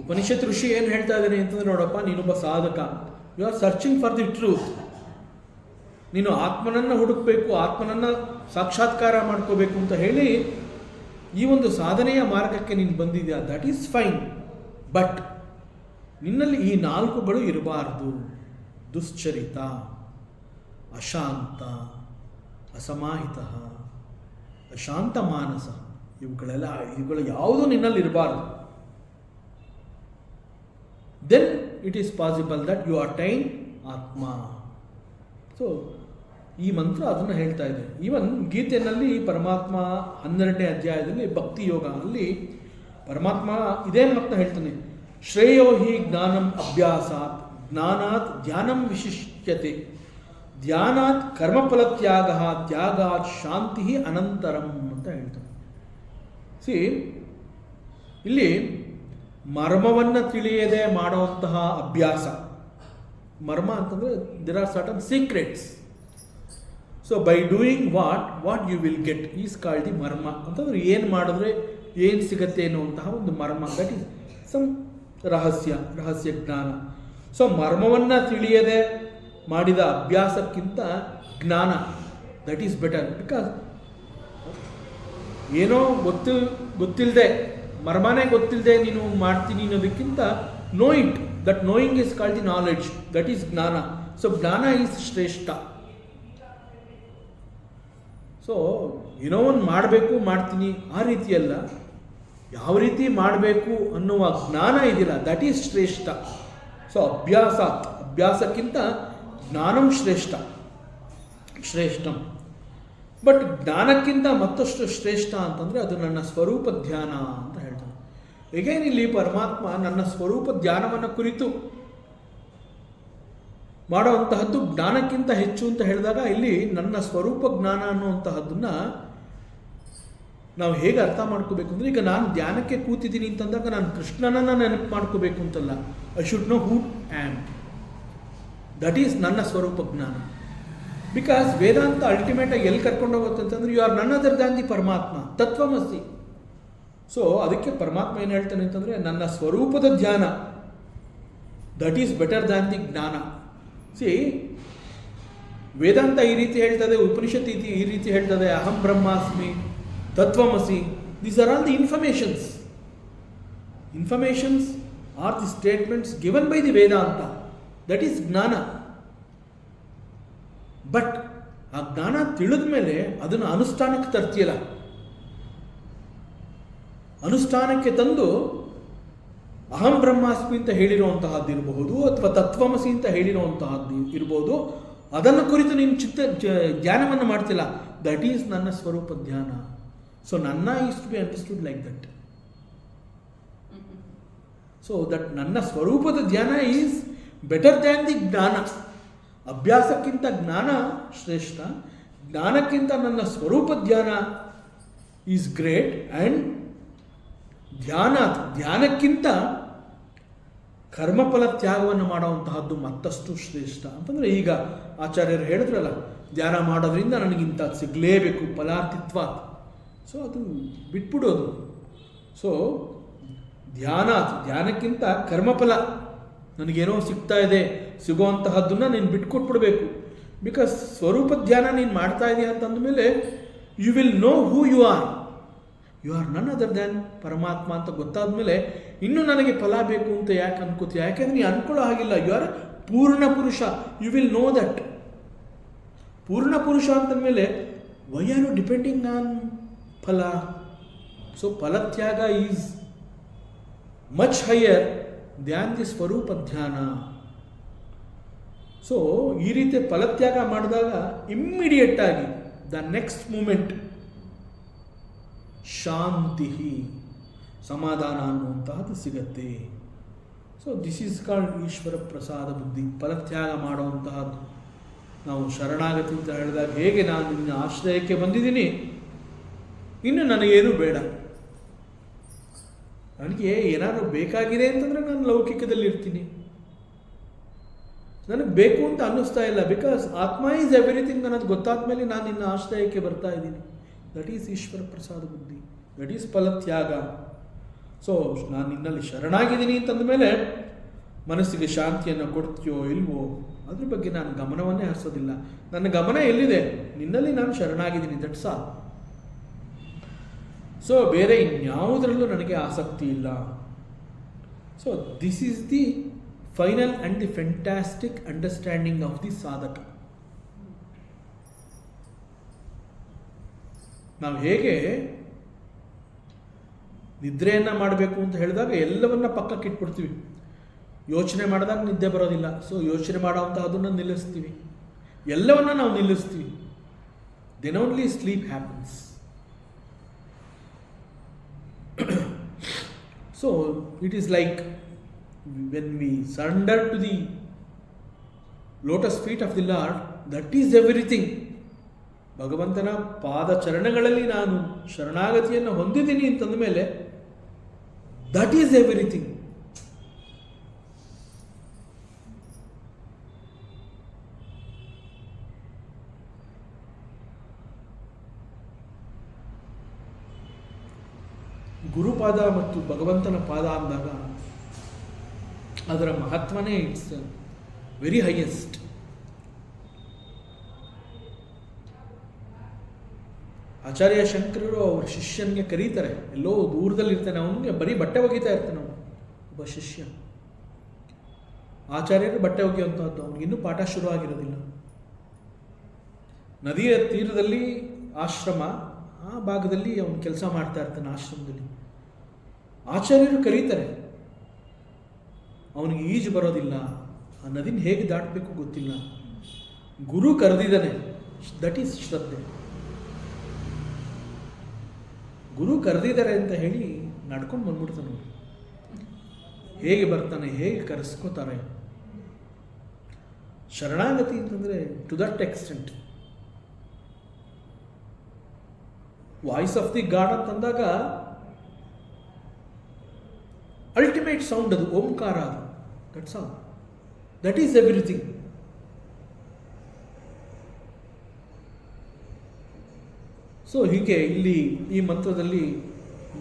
ಉಪನಿಷತ್ ಋಷಿ ಏನು ಹೇಳ್ತಾ ಇದ್ದಾನೆ ಅಂತಂದ್ರೆ, ನೋಡಪ್ಪ, ನೀನೊಬ್ಬ ಸಾಧಕ, you are searching for the truth. ನೀನು ಆತ್ಮನನ್ನು ಹುಡುಕಬೇಕು, ಆತ್ಮನನ್ನು ಸಾಕ್ಷಾತ್ಕಾರ ಮಾಡ್ಕೋಬೇಕು ಅಂತ ಹೇಳಿ ಈ ಒಂದು ಸಾಧನೆಯ ಮಾರ್ಗಕ್ಕೆ ನೀನು ಬಂದಿದ್ಯಾ, ದಟ್ ಈಸ್ ಫೈನ್. ಬಟ್ ನಿನ್ನಲ್ಲಿ ಈ 4ಗಳು ಇರಬಾರ್ದು. ದುಶ್ಚರಿತ, ಅಶಾಂತ, ಅಸಮಾಹಿತ, ಅಶಾಂತ ಮಾನಸ, ಇವುಗಳು ಯಾವುದೂ ನಿನ್ನಲ್ಲಿ ಇರಬಾರ್ದು. Then it is possible that you attain ಆತ್ಮ. ಸೊ ಈ ಮಂತ್ರ ಅದನ್ನು ಹೇಳ್ತಾ ಇದೆ. ಈವನ್ ಗೀತೆಯಲ್ಲಿ ಪರಮಾತ್ಮ 12ನೇ ಅಧ್ಯಾಯದಲ್ಲಿ ಭಕ್ತಿ ಯೋಗ ಅಲ್ಲಿ ಪರಮಾತ್ಮ ಇದೇ ಮಾತನ್ನ ಹೇಳ್ತಾನೆ, ಶ್ರೇಯೋ ಹಿ ಜ್ಞಾನಂ ಅಭ್ಯಾಸಾತ್ ಜ್ಞಾನಾತ್ ಧ್ಯಾನಂ ವಿಶಿಷ್ಯತೆ ಧ್ಯಾನಾತ್ ಕರ್ಮಫಲ ತ್ಯಾಗ ತ್ಯಾಗಾತ್ ಶಾಂತಿ ಅನಂತರಂ ಅಂತ ಹೇಳ್ತಾನೆ. ಸಿ ಇಲ್ಲಿ ಮರ್ಮವನ್ನು ತಿಳಿಯದೆ ಮಾಡುವಂತಹ ಅಭ್ಯಾಸ. ಮರ್ಮ ಅಂತಂದರೆ there are certain secrets. So by doing what you will get is called the ಮರ್ಮ. ಅಂತಂದ್ರೆ ಏನು ಮಾಡಿದ್ರೆ ಏನು ಸಿಗತ್ತೆ ಅನ್ನುವಂತಹ ಒಂದು ಮರ್ಮ, ದಟ್ ಈಸ್ ಸಮ್ ರಹಸ್ಯ ಜ್ಞಾನ. ಸೊ ಮರ್ಮವನ್ನು ತಿಳಿಯದೆ ಮಾಡಿದ ಅಭ್ಯಾಸಕ್ಕಿಂತ ಜ್ಞಾನ ದಟ್ ಈಸ್ ಬೆಟರ್. ಬಿಕಾಸ್ ಏನೋ ಗೊತ್ತಿಲ್ಲದೆ, ಮರ್ಮನೇ ಗೊತ್ತಿಲ್ಲದೆ ನೀನು ಮಾಡ್ತೀನಿ ಅನ್ನೋದಕ್ಕಿಂತ know it, that knowing is called the knowledge, that is ಜ್ಞಾನ. ಸೊ ಜ್ಞಾನ ಈಸ್ ಶ್ರೇಷ್ಠ. ಸೊ ಏನೋ ಒಂದು ಮಾಡಬೇಕು, ಮಾಡ್ತೀನಿ ಆ ರೀತಿಯಲ್ಲ, ಯಾವ ರೀತಿ ಮಾಡಬೇಕು ಅನ್ನುವ ಜ್ಞಾನ ಇದೆಯಲ್ಲ, ದಟ್ ಈಸ್ ಶ್ರೇಷ್ಠ. ಸೊ ಅಭ್ಯಾಸಕ್ಕಿಂತ ಜ್ಞಾನಂ ಶ್ರೇಷ್ಠಂ. ಬಟ್ ಜ್ಞಾನಕ್ಕಿಂತ ಮತ್ತಷ್ಟು ಶ್ರೇಷ್ಠ ಅಂತಂದರೆ ಅದು ನನ್ನ ಸ್ವರೂಪ ಧ್ಯಾನ ಅಂತ ಹೇಳ್ತಾನೆ. ಹೇಗೇನು ಇಲ್ಲಿ ಪರಮಾತ್ಮ ನನ್ನ ಸ್ವರೂಪ ಧ್ಯಾನವನ್ನು ಕುರಿತು ಮಾಡುವಂತಹದ್ದು ಜ್ಞಾನಕ್ಕಿಂತ ಹೆಚ್ಚು ಅಂತ ಹೇಳಿದಾಗ, ಇಲ್ಲಿ ನನ್ನ ಸ್ವರೂಪ ಜ್ಞಾನ ಅನ್ನುವಂತಹದ್ದನ್ನು ನಾವು ಹೇಗೆ ಅರ್ಥ ಮಾಡ್ಕೋಬೇಕು ಅಂದರೆ, ಈಗ ನಾನು ಧ್ಯಾನಕ್ಕೆ ಕೂತಿದ್ದೀನಿ ಅಂತಂದಾಗ ನಾನು ಕೃಷ್ಣನನ್ನು ನೆನಪು ಮಾಡ್ಕೋಬೇಕು ಅಂತಲ್ಲ. I should know who am. That is ನನ್ನ ಸ್ವರೂಪ ಜ್ಞಾನ. ಬಿಕಾಸ್ ವೇದಾಂತ ಅಲ್ಟಿಮೇಟಾಗಿ ಎಲ್ಲಿ ಕರ್ಕೊಂಡು ಹೋಗುತ್ತೆ ಅಂತಂದರೆ, you are none other than the ಪರಮಾತ್ಮ, ತತ್ವಮಸಿ. ಸೊ ಅದಕ್ಕೆ ಪರಮಾತ್ಮ ಏನು ಹೇಳ್ತಾನೆ ಅಂತಂದರೆ, ನನ್ನ ಸ್ವರೂಪದ ಧ್ಯಾನ that is better than the ಜ್ಞಾನ. ಸಿ ವೇದಾಂತ ಈ ರೀತಿ ಹೇಳ್ತದೆ, ಉಪನಿಷತ್ ಈ ರೀತಿ ಹೇಳ್ತದೆ, ಅಹಂ ಬ್ರಹ್ಮಾಸ್ಮಿ, ತತ್ವಮಸಿ. These are all the informations are the statements given by the Vedanta. That is jnana. But ಆ ಜ್ಞಾನ ತಿಳಿದ ಮೇಲೆ ಅದನ್ನು ಅನುಷ್ಠಾನಕ್ಕೆ ತರ್ತೀಯಲ್ಲ, ಅನುಷ್ಠಾನಕ್ಕೆ ತಂದು ಅಹಂ ಬ್ರಹ್ಮಾಸ್ಮಿ ಅಂತ ಹೇಳಿರುವಂತಹದ್ದು ಇರಬಹುದು, ಅಥವಾ ತತ್ವಮಸಿ ಅಂತ ಹೇಳಿರುವಂತಹದ್ದು ಇರಬಹುದು, ಅದನ್ನು ಕುರಿತು ನೀನು ಧ್ಯಾನವನ್ನು ಮಾಡ್ತಿಲ್ಲ, ದಟ್ ಈಸ್ ನನ್ನ ಸ್ವರೂಪ ಧ್ಯಾನ. ಸೊ ನನ್ನ is to be understood like that. So that ನನ್ನ ಸ್ವರೂಪದ ಧ್ಯಾನ ಈಸ್ ಬೆಟರ್ ದ್ಯಾನ್ ದಿ ಜ್ಞಾನ. ಅಭ್ಯಾಸಕ್ಕಿಂತ ಜ್ಞಾನ ಶ್ರೇಷ್ಠ, ಜ್ಞಾನಕ್ಕಿಂತ ನನ್ನ ಸ್ವರೂಪ ಧ್ಯಾನ ಈಸ್ ಗ್ರೇಟ್, ಆ್ಯಂಡ್ ಧ್ಯಾನಕ್ಕಿಂತ ಕರ್ಮಫಲ ತ್ಯಾಗವನ್ನು ಮಾಡುವಂತಹದ್ದು ಮತ್ತಷ್ಟು ಶ್ರೇಷ್ಠ. ಅಂತಂದರೆ ಈಗ ಆಚಾರ್ಯರು ಹೇಳಿದ್ರಲ್ಲ, ಧ್ಯಾನ ಮಾಡೋದ್ರಿಂದ ನನಗಿಂತ ಸಿಗಲೇಬೇಕು, ಫಲಾರ್ಥಿತ್ವ. ಸೊ ಅದು ಬಿಟ್ಬಿಡೋದು. ಸೊ ಧ್ಯಾನಕ್ಕಿಂತ ಕರ್ಮಫಲ, ನನಗೇನೋ ಸಿಗ್ತಾ ಇದೆ, ಸಿಗೋವಂತಹದ್ದನ್ನು ನೀನು ಬಿಟ್ಕೊಟ್ಬಿಡ್ಬೇಕು. ಬಿಕಾಸ್ ಸ್ವರೂಪ ಧ್ಯಾನ ನೀನು ಮಾಡ್ತಾ ಇದೆಯಾ ಅಂತಂದಮೇಲೆ you will know who you are none other than Paramatma ಅಂತ ಗೊತ್ತಾದ ಮೇಲೆ ಇನ್ನೂ ನನಗೆ ಫಲ ಬೇಕು ಅಂತ ಯಾಕೆ ಅನ್ಕೋತೀಯ? ಯಾಕೆಂದ್ರೆ ನೀನು ಅನ್ಕೊಳ್ಳೋ ಹಾಗಿಲ್ಲ. ಯು ಆರ್ ಪೂರ್ಣ ಪುರುಷ, ಯು ವಿಲ್ ನೋ ದಟ್. ಪೂರ್ಣ ಪುರುಷ ಅಂತಂದಮೇಲೆ why are you depending on phala? So phalatyaga is much higher than the swarupa ಧ್ಯಾನ. ಸೊ ಈ ರೀತಿ ಫಲತ್ಯಾಗ ಮಾಡಿದಾಗ ಇಮ್ಮಿಡಿಯೇಟ್ ಆಗಿ ದ ನೆಕ್ಸ್ಟ್ ಮೂಮೆಂಟ್ ಶಾಂತಿ. ಸಮಾಧಾನ ಅನ್ನುವಂತಹದ್ದು ಸಿಗತ್ತೆ. ಸೊ ದಿಸ್ ಈಸ್ ಕಾಲ್ಡ್ ಈಶ್ವರ ಪ್ರಸಾದ ಬುದ್ಧಿ, ಫಲತ್ಯಾಗ ಮಾಡುವಂತಹದ್ದು. ನಾವು ಶರಣಾಗತಿ ಅಂತ ಹೇಳಿದಾಗ ಹೇಗೆ ನಾನು ನಿನ್ನ ಆಶ್ರಯಕ್ಕೆ ಬಂದಿದ್ದೀನಿ, ಇನ್ನು ನನಗೇನು ಬೇಡ, ನನಗೆ ಏನಾದರೂ ಬೇಕಾಗಿದೆ ಅಂತಂದರೆ ನಾನು ಲೌಕಿಕದಲ್ಲಿ ಇರ್ತೀನಿ, ನನಗೆ ಬೇಕು ಅಂತ ಅನ್ನಿಸ್ತಾ ಇಲ್ಲ, ಬಿಕಾಸ್ ಆತ್ಮ ಈಸ್ ಎವ್ರಿಥಿಂಗ್ ಅನ್ನೋದು ಗೊತ್ತಾದ ಮೇಲೆ ನಾನು ನಿನ್ನ ಆಶ್ರಯಕ್ಕೆ ಬರ್ತಾ ಇದ್ದೀನಿ. ದಟ್ ಈಸ್ ಈಶ್ವರ ಪ್ರಸಾದ ಬುದ್ಧಿ, ದಟ್ ಈಸ್ ಫಲತ್ಯಾಗ. ಸೊ ನಾನು ನಿನ್ನಲ್ಲಿ ಶರಣಾಗಿದ್ದೀನಿ ಅಂತಂದ ಮೇಲೆ ಮನಸ್ಸಿಗೆ ಶಾಂತಿಯನ್ನು ಕೊಡ್ತೀಯೋ ಇಲ್ವೋ ಅದ್ರ ಬಗ್ಗೆ ನಾನು ಗಮನವನ್ನೇ ಹರಿಸೋದಿಲ್ಲ. ನನ್ನ ಗಮನ ಎಲ್ಲಿದೆ, ನಿನ್ನಲ್ಲಿ ನಾನು ಶರಣಾಗಿದ್ದೀನಿ, ದಟ್ಸ್ ಆಲ್. ಸೊ ಬೇರೆ ಇನ್ಯಾವುದರಲ್ಲೂ ನನಗೆ ಆಸಕ್ತಿ ಇಲ್ಲ. So this is the final and the fantastic understanding of the ಸಾಧಕ. ನಾವು ಹೇಗೆ ನಿದ್ರೆಯನ್ನು ಮಾಡಬೇಕು ಅಂತ ಹೇಳಿದಾಗ ಎಲ್ಲವನ್ನ ಪಕ್ಕಕ್ಕೆ ಇಟ್ಬಿಡ್ತೀವಿ, ಯೋಚನೆ ಮಾಡಿದಾಗ ನಿದ್ದೆ ಬರೋದಿಲ್ಲ. ಸೊ ಯೋಚನೆ ಮಾಡೋವಂಥದ್ದನ್ನು ನಿಲ್ಲಿಸ್ತೀವಿ, ಎಲ್ಲವನ್ನ ನಾವು ನಿಲ್ಲಿಸ್ತೀವಿ. Then only sleep happens. So it is like when we surrender to the lotus feet of the Lord, that is everything. ಭಗವಂತನ ಪಾದ ಚರಣಗಳಲ್ಲಿ ನಾನು ಶರಣಾಗತಿಯನ್ನು ಹೊಂದಿದ್ದೀನಿ ಅಂತಂದ ಮೇಲೆ ದಟ್ ಈಸ್ ಎವ್ರಿಥಿಂಗ್. ಗುರುಪಾದ ಮತ್ತು ಭಗವಂತನ ಪಾದ ಅಂದಾಗ ಅದರ ಮಹತ್ವನೇ ಇಟ್ಸ್ ವೆರಿ ಹೈಯೆಸ್ಟ್. ಆಚಾರ್ಯ ಶಂಕರರು ಅವ್ರ ಶಿಷ್ಯನಿಗೆ ಕರೀತಾರೆ, ಎಲ್ಲೋ ದೂರದಲ್ಲಿ ಇರ್ತಾನೆ, ಅವನಿಗೆ ಬರೀ ಬಟ್ಟೆ ಒಗಿತಾ ಇರ್ತಾನೆ ಅವನು, ಒಬ್ಬ ಶಿಷ್ಯ. ಆಚಾರ್ಯರು ಬಟ್ಟೆ ಒಗೆಯುವಂತಹದ್ದು, ಅವನಿಗಿನ್ನೂ ಪಾಠ ಶುರು ಆಗಿರೋದಿಲ್ಲ. ನದಿಯ ತೀರದಲ್ಲಿ ಆಶ್ರಮ, ಆ ಭಾಗದಲ್ಲಿ ಅವನು ಕೆಲಸ ಮಾಡ್ತಾ ಇರ್ತಾನೆ ಆಶ್ರಮದಲ್ಲಿ. ಆಚಾರ್ಯರು ಕರೀತಾರೆ, ಅವನಿಗೆ ಈಜು ಬರೋದಿಲ್ಲ, ಆ ನದಿನ ಹೇಗೆ ದಾಟಬೇಕು ಗೊತ್ತಿಲ್ಲ. ಗುರು ಕರೆದಿದ್ದಾನೆ, ದಟ್ ಈಸ್ ಶ್ರದ್ಧೆ. ಗುರು ಕರೆದಿದ್ದಾರೆ ಅಂತ ಹೇಳಿ ನಡ್ಕೊಂಡು ಬಂದ್ಬಿಡ್ತಾನೆ. ಹೇಗೆ ಬರ್ತಾನೆ, ಹೇಗೆ ಕರೆಸ್ಕೋತಾರೆ. ಶರಣಾಗತಿ ಅಂತಂದರೆ to that extent. Voice of the god ಅಂತಂದಾಗ ಅಲ್ಟಿಮೇಟ್ ಸೌಂಡ್ ಅದು, ಓಂಕಾರ ಅದು, that's all, that is everything. So ಹೀಗೆ ಇಲ್ಲಿ ಈ ಮಂತ್ರದಲ್ಲಿ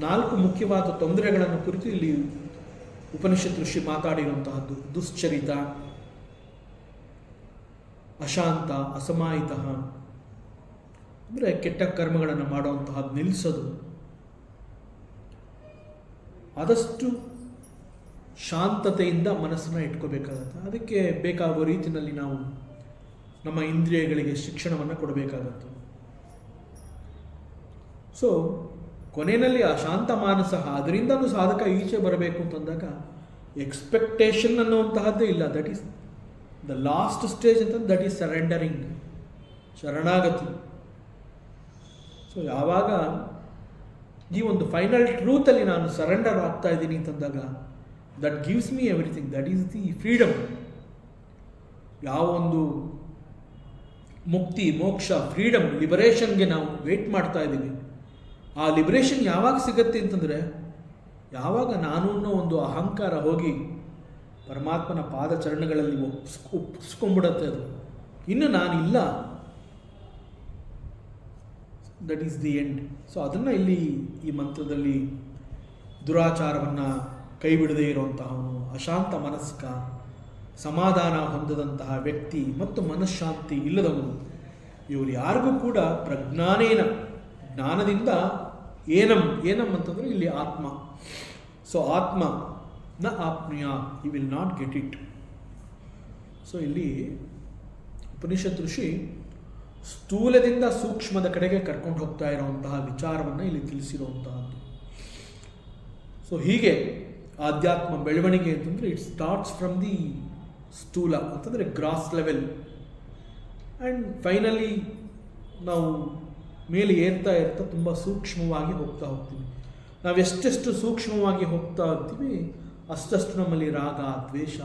4 ಮುಖ್ಯವಾದ ತೊಂದರೆಗಳನ್ನು ಕುರಿತು ಇಲ್ಲಿ ಉಪನಿಷತ್ ಋಷಿ ಮಾತಾಡಿರುವಂತಹದ್ದು. ದುಶ್ಚರಿತ, ಅಶಾಂತ, ಅಸಮಾಹಿತ ಅಂದರೆ ಕೆಟ್ಟ ಕರ್ಮಗಳನ್ನು ಮಾಡುವಂತಹದ್ದು ನಿಲ್ಲಿಸೋದು. ಆದಷ್ಟು ಶಾಂತತೆಯಿಂದ ಮನಸ್ಸನ್ನು ಇಟ್ಕೋಬೇಕಾಗತ್ತೆ. ಅದಕ್ಕೆ ಬೇಕಾಗುವ ರೀತಿಯಲ್ಲಿ ನಾವು ನಮ್ಮ ಇಂದ್ರಿಯಗಳಿಗೆ ಶಿಕ್ಷಣವನ್ನು ಕೊಡಬೇಕಾಗತ್ತೆ. ಸೊ ಕೊನೆಯಲ್ಲಿ ಆ ಶಾಂತ ಮಾನಸ, ಅದರಿಂದಲೂ ಸಾಧಕ ಈಚೆ ಬರಬೇಕು ಅಂತಂದಾಗ ಎಕ್ಸ್ಪೆಕ್ಟೇಷನ್ ಅನ್ನುವಂತಹದ್ದೇ ಇಲ್ಲ. That is the last stage ಅಂತ, ದಟ್ ಈಸ್ ಸರೆಂಡರಿಂಗ್, ಶರಣಾಗತಿ. ಸೊ ಯಾವಾಗ ಈ ಒಂದು ಫೈನಲ್ ಟ್ರೂತಲ್ಲಿ ನಾನು ಸರೆಂಡರ್ ಆಗ್ತಾ ಇದ್ದೀನಿ ಅಂತಂದಾಗ that gives me everything, that is the freedom. ಯಾವ ಒಂದು ಮುಕ್ತಿ, ಮೋಕ್ಷ, ಫ್ರೀಡಮ್, ಲಿಬರೇಷನ್ಗೆ ನಾವು ವೇಟ್ ಮಾಡ್ತಾ ಇದ್ದೀವಿ, ಆ ಲಿಬರೇಷನ್ ಯಾವಾಗ ಸಿಗತ್ತೆ ಅಂತಂದರೆ ಯಾವಾಗ ನಾನು ಅನ್ನೋ ಒಂದು ಅಹಂಕಾರ ಹೋಗಿ ಪರಮಾತ್ಮನ ಪಾದಚರಣಗಳಲ್ಲಿ ಒಪ್ಪಿಸ್ಕೊಂಡ್ಬಿಡತ್ತೆ. ಅದು ಇನ್ನು ನಾನಿಲ್ಲ, that is the end. So ಅದನ್ನು ಇಲ್ಲಿ ಈ ಮಂತ್ರದಲ್ಲಿ ದುರಾಚಾರವನ್ನು ಕೈ ಬಿಡದೇ ಇರುವಂತಹವನು, ಅಶಾಂತ ಮನಸ್ಕ, ಸಮಾಧಾನ ಹೊಂದದಂತಹ ವ್ಯಕ್ತಿ ಮತ್ತು ಮನಃಶಾಂತಿ ಇಲ್ಲದವನು, ಇವರು ಯಾರಿಗೂ ಕೂಡ ಪ್ರಜ್ಞಾನೇನ, ಜ್ಞಾನದಿಂದ ಏನಂ ಅಂತಂದರೆ ಇಲ್ಲಿ ಆತ್ಮ. ಸೊ ಆತ್ಮ ನ ಆಪ್ನುಯ, you will not get it. So ಇಲ್ಲಿ ಉಪನಿಷತ್ ಋಷಿ ಸ್ಥೂಲದಿಂದ ಸೂಕ್ಷ್ಮದ ಕಡೆಗೆ ಕರ್ಕೊಂಡು ಹೋಗ್ತಾ ಇರುವಂತಹ ವಿಚಾರವನ್ನು ಇಲ್ಲಿ ತಿಳಿಸಿರುವಂತಹದ್ದು. ಸೊ ಹೀಗೆ ಆಧ್ಯಾತ್ಮ ಬೆಳವಣಿಗೆ ಅಂತಂದರೆ ಇಟ್ ಸ್ಟಾರ್ಟ್ಸ್ ಫ್ರಮ್ ದಿ ಸ್ಥೂಲ ಅಂತಂದರೆ ಗ್ರಾಸ್ ಲೆವೆಲ್, ಆ್ಯಂಡ್ ಫೈನಲಿ ನಾವು ಮೇಲೆ ಏರ್ತಾ ತುಂಬ ಸೂಕ್ಷ್ಮವಾಗಿ ಹೋಗ್ತಾ ಹೋಗ್ತೀವಿ. ನಾವೆಷ್ಟೆಷ್ಟು ಸೂಕ್ಷ್ಮವಾಗಿ ಹೋಗ್ತಾ ಇರ್ತೀವಿ ಅಷ್ಟಷ್ಟು ನಮ್ಮಲ್ಲಿ ರಾಗ, ದ್ವೇಷ,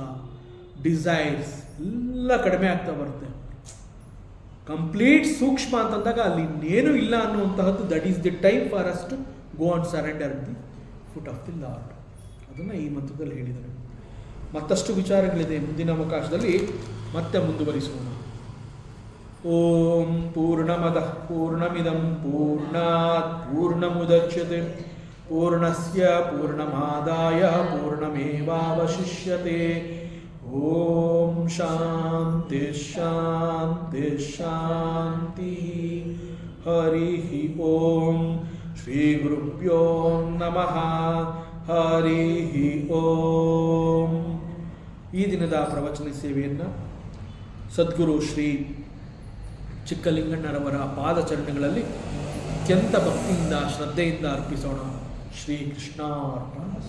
ಡಿಸೈರ್ಸ್ ಎಲ್ಲ ಕಡಿಮೆ ಆಗ್ತಾ ಬರುತ್ತೆ. ಕಂಪ್ಲೀಟ್ ಸೂಕ್ಷ್ಮ ಅಂತಂದಾಗ ಅಲ್ಲಿ ಇನ್ನೇನು ಇಲ್ಲ ಅನ್ನುವಂತಹದ್ದು. That is the time for us to go and surrender the foot of the Lord. ಅದನ್ನು ಈ ಮಂತ್ರದಲ್ಲಿ ಹೇಳಿದ್ದಾರೆ. ಮತ್ತಷ್ಟು ವಿಚಾರಗಳಿದೆ, ಮುಂದಿನ ಅವಕಾಶದಲ್ಲಿ ಮತ್ತೆ ಮುಂದುವರಿಸೋಣ. ಓಂ ಪೂರ್ಣಮದಃ ಪೂರ್ಣಮಿದಂ ಪೂರ್ಣಾತ್ ಪೂರ್ಣಮುದಚ್ಯತೆ ಪೂರ್ಣಸ್ಯ ಪೂರ್ಣಮಾದಾಯ ಪೂರ್ಣಮೇವಾವಶಿಷ್ಯತೆ. ಓಂ ಶಾಂತಿ ಶಾಂತಿ ಶಾಂತಿ. ಹರಿ ಓಂ. ಶ್ರೀ ಗುರುಭ್ಯೋ ನಮಃ. ಹರಿ ಓಂ. ಈ ದಿನದ ಪ್ರವಚನ ಸೇವೆಯನ್ನು ಸದ್ಗುರು ಶ್ರೀ ಚಿಕ್ಕಲಿಂಗಣ್ಣರವರ ಪಾದಚರಣಗಳಲ್ಲಿ ಅತ್ಯಂತ ಭಕ್ತಿಯಿಂದ ಶ್ರದ್ಧೆಯಿಂದ ಅರ್ಪಿಸೋಣ. ಶ್ರೀ ಕೃಷ್ಣಾರ್ಪಣ.